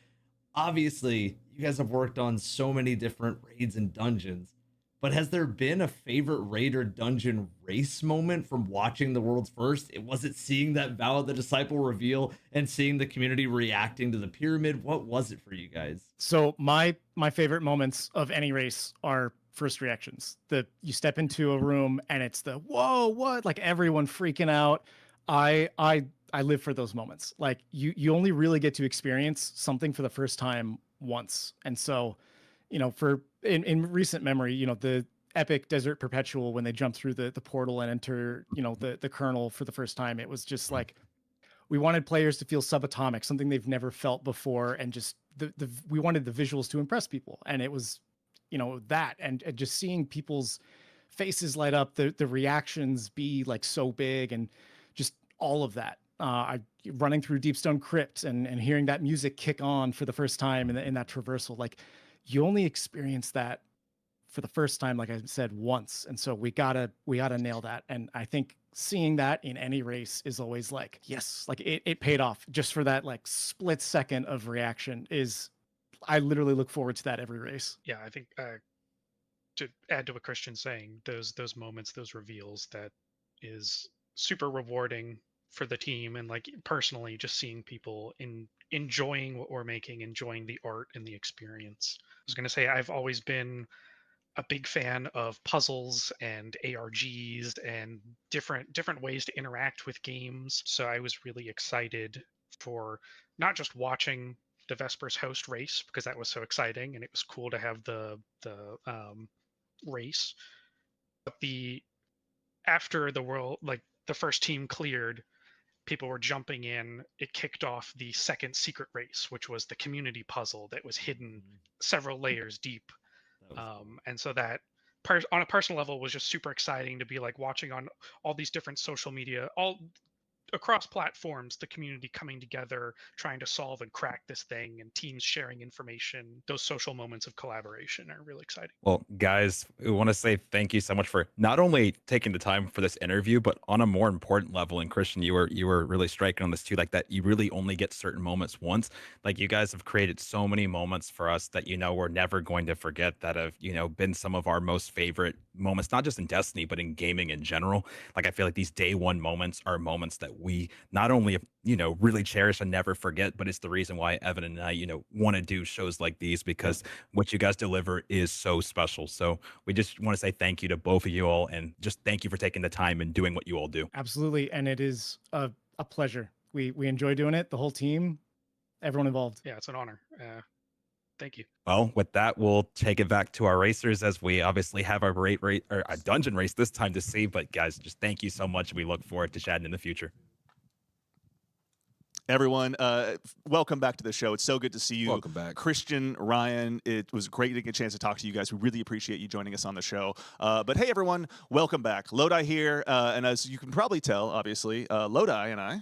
Obviously, you guys have worked on so many different raids and dungeons, but has there been a favorite raid or dungeon race moment from watching the world's first? Was it seeing that Vow of the Disciple reveal and seeing the community reacting to the pyramid? What was it for you guys? So my favorite moments of any race are first reactions. You step into a room and it's the whoa, what? Like everyone freaking out. I I live for those moments. Like you only really get to experience something for the first time once. And so, for in recent memory, the epic Desert Perpetual, when they jump through the portal and enter, the kernel for the first time, it was just like, we wanted players to feel subatomic, something they've never felt before. And just we wanted the visuals to impress people. And it was, that, and just seeing people's faces light up, the reactions be like so big, and just all of that. Running through Deepstone Crypt and hearing that music kick on for the first time in that traversal, like you only experience that for the first time, like I said, once. And so we gotta nail that. And I think seeing that in any race is always like, yes, like it paid off just for that like split second of reaction. I literally look forward to that every race. Yeah, I think to add to what Christian's saying, those moments, those reveals, that is super rewarding for the team, and like personally, just seeing people enjoying what we're making, enjoying the art and the experience. I was gonna say, I've always been a big fan of puzzles and ARGs and different ways to interact with games. So I was really excited for not just watching the Vespers host race, because that was so exciting and it was cool to have the race, but after the world, like the first team cleared, people were jumping in. It kicked off the second secret race, which was the community puzzle that was hidden several layers deep. And so that on a personal level was just super exciting to be like watching on all these different social media, all across platforms, the community coming together, trying to solve and crack this thing, and teams sharing information. Those social moments of collaboration are really exciting. Well, guys, we want to say thank you so much for not only taking the time for this interview, but on a more important level. And Christian, you were really striking on this too, like that you really only get certain moments once. Like you guys have created so many moments for us that we're never going to forget, that have been some of our most favorite moments, not just in Destiny, but in gaming in general. Like I feel like these day one moments are moments that we not only really cherish and never forget, but it's the reason why Evan and I want to do shows like these, because what you guys deliver is so special. So we just want to say thank you to both of you all, and just thank you for taking the time and doing what you all do. Absolutely. And it is a pleasure. We enjoy doing it, the whole team, everyone involved. Yeah, it's an honor. Thank you. Well, with that, we'll take it back to our racers, as we obviously have our a dungeon race this time to see. But guys, just thank you so much. We look forward to chatting in the future. Everyone, welcome back to the show. It's so good to see you. Welcome back. Christian, Ryan, it was great to get a chance to talk to you guys. We really appreciate you joining us on the show. But hey, everyone, welcome back. Lodi here, and as you can probably tell, obviously, Lodi and I,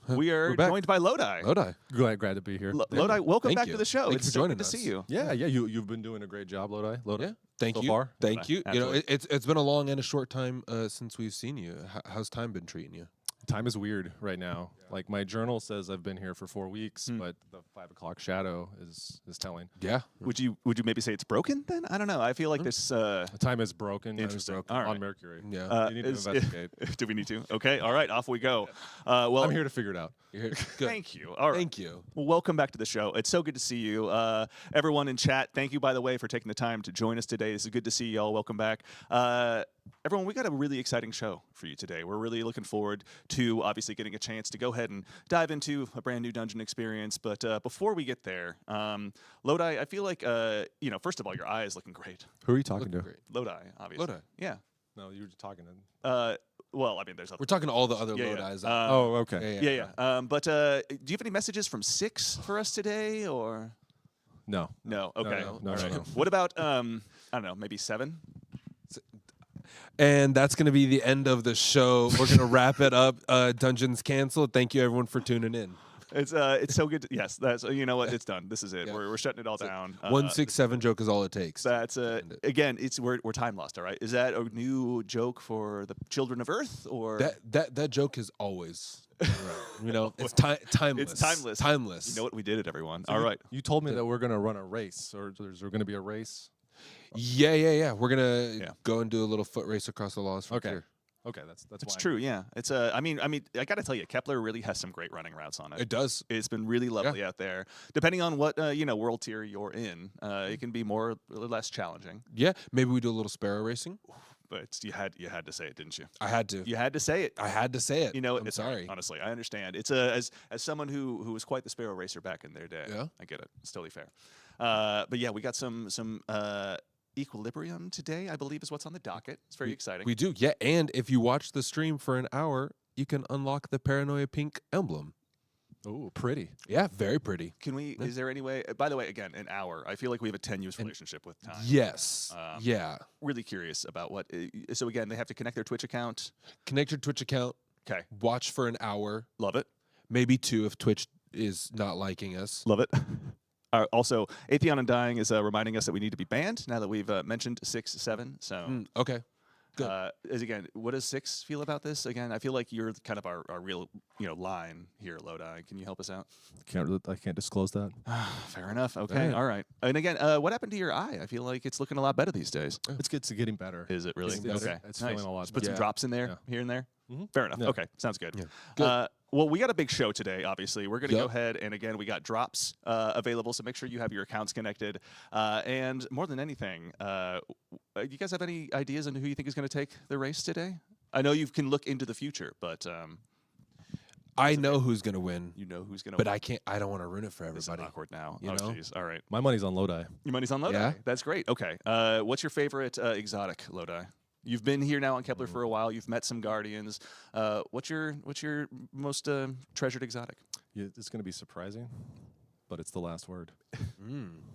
we are joined by Lodi. Lodi, glad to be here. Lodi, welcome Thank back you. to the show. Thanks It's for so joining good us. to see you. Yeah, you've been doing a great job, Lodi. Yeah, thank so you. far. Thank you. Absolutely. It's been a long and a short time since we've seen you. How's time been treating you? Time is weird right now. Like my journal says I've been here for 4 weeks, but the 5 o'clock shadow is telling. Yeah. Would you maybe say it's broken then? I don't know. I feel like this time is broken. Interesting. Time is broken All right. on Mercury. Yeah. You need to investigate. Do we need to? Okay. All right. Off we go. Well, I'm here to figure it out. Good. Thank you. All right. Thank you. Well, welcome back to the show. It's so good to see you. Everyone in chat, thank you, by the way, for taking the time to join us today. This is good to see y'all. Welcome back. Everyone, we got a really exciting show for you today. We're really looking forward to obviously getting a chance to go ahead and dive into a brand new dungeon experience. But before we get there, Lodi, I feel like, first of all, your eye is looking great. Who are you talking to? Great. Lodi, obviously. Lodi. Yeah. No, you were talking to. Well, I mean, there's other. We're talking to all the other Yeah, yeah. Lodis. Oh, okay. Yeah. But do you have any messages from Six for us today, or? No. No. Okay. No. All right. What about I don't know, maybe 7? And that's going to be the end of the show. We're going to wrap it up. Dungeons canceled. Thank you, everyone, for tuning in. It's so good. Yes, that's you know what, it's done. This is it. Yeah. We're shutting it all down. 167 joke is all it takes. That's again. We're time lost. All right. Is that a new joke for the children of Earth, or that joke is always right. It's timeless. It's timeless. Timeless. You know what? We did it, everyone. So all right. You told me that we're gonna run a race, or is there gonna be a race? Yeah. We're gonna go and do a little foot race across the laws. Okay. Okay, that's It's fine. true. Yeah. It's I mean, I got to tell you, Kepler really has some great running routes on it. It does. It's been really lovely out there. Depending on what world tier you're in, it can be more or less challenging. Yeah, maybe we do a little sparrow racing. but you had to say it, didn't you? I had to. You had to say it. I had to say it. You know, I'm it's all right, sorry. honestly, I understand. It's as someone who was quite the Sparrow racer back in their day. Yeah. I get it. It's totally fair. But yeah, we got some Equilibrium today, I believe, is what's on the docket. It's very exciting. We do, yeah. And if you watch the stream for an hour, you can unlock the Paranoia Pink emblem. Oh, pretty. Yeah, very pretty. Can we? Is there any way? By the way, again, an hour. I feel like we have a tenuous relationship with time. Yes. Yeah. Really curious about what. So again, they have to connect their Twitch account. Connect your Twitch account. Okay. Watch for an hour. Love it. Maybe 2 if Twitch is not liking us. Love it. Also, Atheon Undying is reminding us that we need to be banned now that we've mentioned 6, 7. So okay. Good. As again, what does 6 feel about this? Again, I feel like you're kind of our real line here, Lodi. Can you help us out? I can't disclose that. Fair enough. Okay. All right. And again, what happened to your eye? I feel like it's looking a lot better these days. It's getting better. Is it really? It's Okay. It's Nice. feeling a lot Just put better. some drops in there, here and there. Fair enough. Yeah. Okay. Sounds good. Yeah. Good. Well, we got a big show today, obviously. We're going to Yep. go ahead and, again, we got drops available, so make sure you have your accounts connected. And more than anything, you guys have any ideas on who you think is going to take the race today? I know you can look into the future, but... I know who's going to win. You know who's going to But win. I don't want to ruin it for This is everybody. awkward now. You Oh, know? jeez. All right. My money's on Lodi. Your money's on Lodi? Yeah. That's great. Okay. What's your favorite exotic, Lodi? You've been here now on Kepler for a while. You've met some Guardians. What's your most treasured exotic? It's going to be surprising, but it's the last word.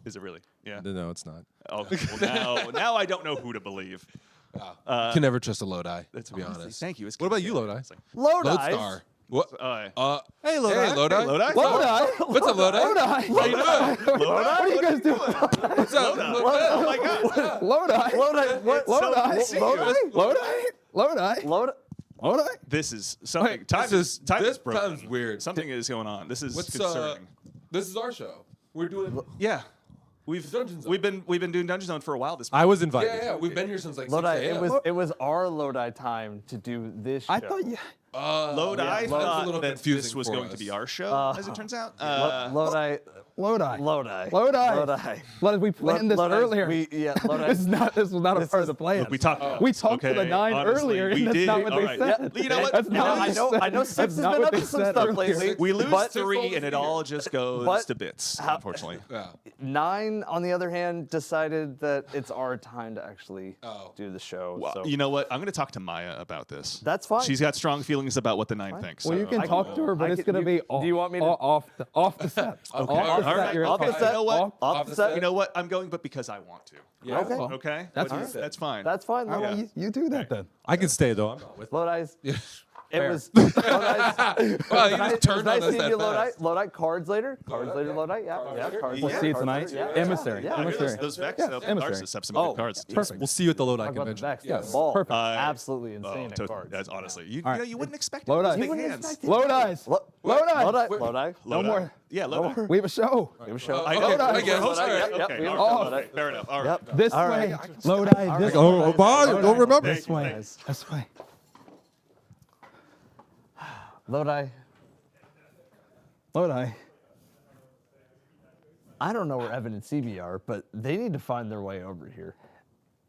Is it really? Yeah. No, it's not. Oh, well, now I don't know who to believe. You can never trust a Lodi, That's to be honestly- honest. Thank you. It's What about you, good. Lodi? It's like- Lodestar. What? Hey, Lodi. Hey, Lodi. Hey, Lodi. Lodi. What's up, Lodi? Lodi. How you doing? Lodi. What are you guys doing? What's up? Oh my God. Lodi. Lodi. This is something. Wait, Time this is broken. time's weird. Something is going on. This is What's concerning. this is our show. We're doing Yeah. We've been doing Dungeon Zone for a while. This I was invited. yeah. We've been here since like 6 Lodi, a.m. it was our Lodi time to do this show. I thought you. Lodi yeah, that was a thought little that confusing this was for going to us. be our show, as it turns out. Lodi. Lodi. Lodi. Lodi. Lodi, we planned this Lodi, earlier. Lodi. This was not a part of the plan. Look, we talked. We talked to the okay, 9 honestly, earlier, we and that's did. not what All they right. said. You know what? That's not what they I know said. Six That's has not been what up they to some said stuff earlier. lately. We lose but 3, and it all just goes but- to bits, unfortunately. Yeah. 9, on the other hand, decided that it's our time to actually Oh. do the show. Well, so you know what? I'm going to talk to Maya about this. that's fine. She's got strong feelings about what the 9 thinks. Well, you so- can talk to her, but I it's can- going to you- be off, do you want me to- off the set. Okay. Off the All set, right. you're Off the talking. set. You know what? Off the set. You know what? I'm going, but because I want to. Yeah. Okay. Well, Okay. That's But fine. that's fine. That's fine. All right, Lodi. well, you do that then. I can stay though. I'm not with. Lodi's. Yeah. It Fair. was Lodi's. Wow, you Nice- just turned nice on us seeing that you, Lodi. fast. Lodi, cards later. Cards later, Lodi. Yeah, cards We'll later. see you cards tonight. later, yeah. Emissary. Yeah. Look at Emissary. those Vex Yeah, cards emissary. have some Oh, good cards. Perfect. We'll see you at the Lodi Talk about the convention. Vex. Yes. Yeah, ball. Perfect. Absolutely insane at totally. cards. That's honestly, you All right. know, you wouldn't expect it. Lodi. Those You big wouldn't hands. expect it. Lodi's. Lodi. Lodi. Lodi. No more. Yeah, Lodi. We have a show. We have a show. I know. Lodi. I guess. Lodi. Okay. Yep, Okay. we all have right, a show. Fair enough. All right. Yep. This All way. right. Lodi. This Oh, way. Bob, don't remember. This way. This way. Lodi. Lodi. I don't know where Evan and CB are, but they need to find their way over here.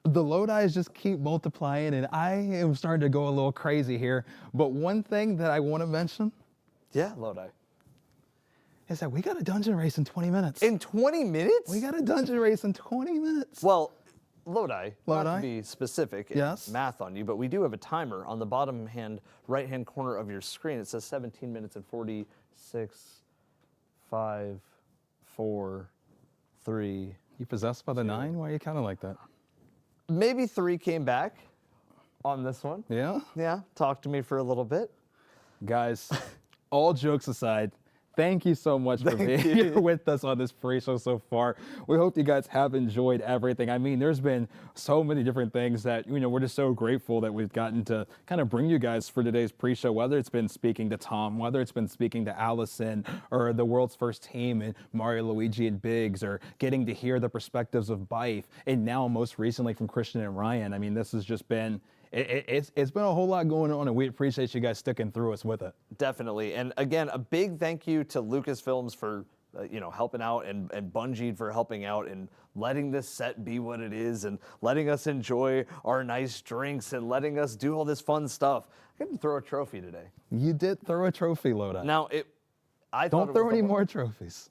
The Lodis just keep multiplying, and I am starting to go a little crazy here. But one thing that I want to mention Yeah, Lodi. is that we got a dungeon race in 20 minutes. In 20 minutes? We got a dungeon race in 20 minutes. Well, Lodi, not Lodi? to be specific and Yes? math on you, but we do have a timer on the bottom right-hand corner of your screen. It says 17 minutes and 46, 5, 4, 3. You possessed by the 9? Why are you counting like that? Maybe 3 came back on this one. Yeah? Yeah, talk to me for a little bit. Guys, all jokes aside, thank you so much for being here with us on this pre-show so far. We hope you guys have enjoyed everything. I mean, there's been so many different things that, we're just so grateful that we've gotten to kind of bring you guys for today's pre-show, whether it's been speaking to Tom, whether it's been speaking to Allison, or the world's first team and Mario, Luigi, and Biggs, or getting to hear the perspectives of Bife, and now most recently from Christian and Ryan. I mean, this has just been... It's been a whole lot going on, and we appreciate you guys sticking through us with it. Definitely. And again, a big thank you to Lucasfilms for helping out, and Bungie for helping out and letting this set be what it is, and letting us enjoy our nice drinks, and letting us do all this fun stuff. I got to throw a trophy today. You did throw a trophy, Lodi. Now, I thought Don't it throw was any the- more trophies.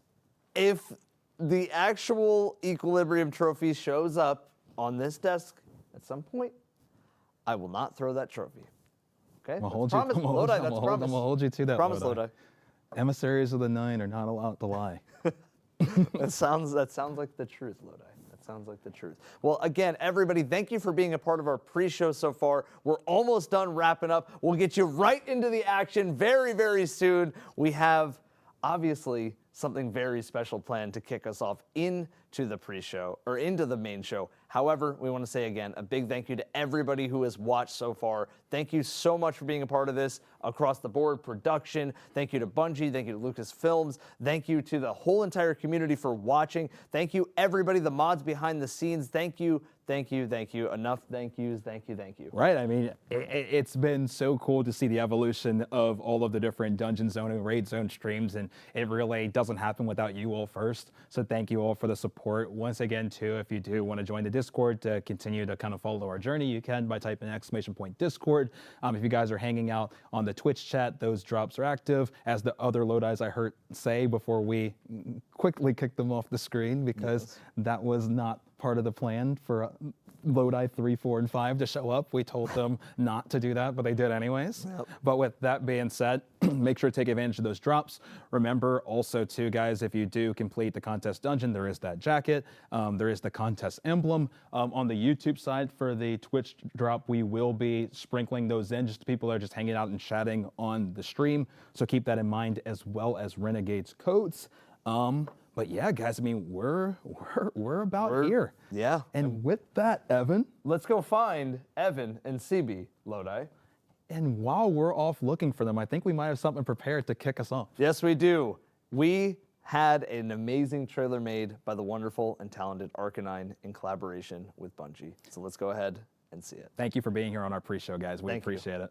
If the actual Equilibrium trophy shows up on this desk at some point, I will not throw that trophy. Okay? I'm That's a promise. Lodi, that's a promise. I'm gonna hold you to that. Promise, Lodi. Lodi. Emissaries of the Nine are not allowed to lie. That sounds like the truth, Lodi. That sounds like the truth. Well, again, everybody, thank you for being a part of our pre-show so far. We're almost done wrapping up. We'll get you right into the action very, very soon. We have, obviously, something very special planned to kick us off into the pre-show, or into the main show. However, we want to say again, a big thank you to everybody who has watched so far. Thank you so much for being a part of this across the board production. Thank you to Bungie. Thank you to Lucasfilms. Thank you to the whole entire community for watching. Thank you, everybody, the mods behind the scenes. Thank you, thank you, thank you. Enough thank yous. Thank you, thank you. Right. I mean, it's been so cool to see the evolution of all of the different Dungeon Zone and Raid Zone streams, and it really doesn't happen without you all first. So thank you all for the support. Once again, too, if you do want to join the Discord to continue to kind of follow our journey, you can by typing !Discord. If you guys are hanging out on the Twitch chat, those drops are active, as the other Lodis I heard say before we quickly kicked them off the screen, because that was not part of the plan for Lodi 3, 4, and 5 to show up. We told them not to do that, but they did anyways. But with that being said, make sure to take advantage of those drops. Remember also too, guys, if you do complete the contest dungeon, there is that jacket. There is the contest emblem. On the YouTube side for the Twitch drop, we will be sprinkling those in just to people that are just hanging out and chatting on the stream. So keep that in mind, as well as Renegade's codes. But yeah, guys, I mean, we're about here. Yeah. And with that, Evan, let's go find Evan and CB, Lodi. And while we're off looking for them, I think we might have something prepared to kick us off. Yes, we do. We had an amazing trailer made by the wonderful and talented Arcanine in collaboration with Bungie. So let's go ahead and see it. Thank you for being here on our pre-show, guys. We Thank you. appreciate it.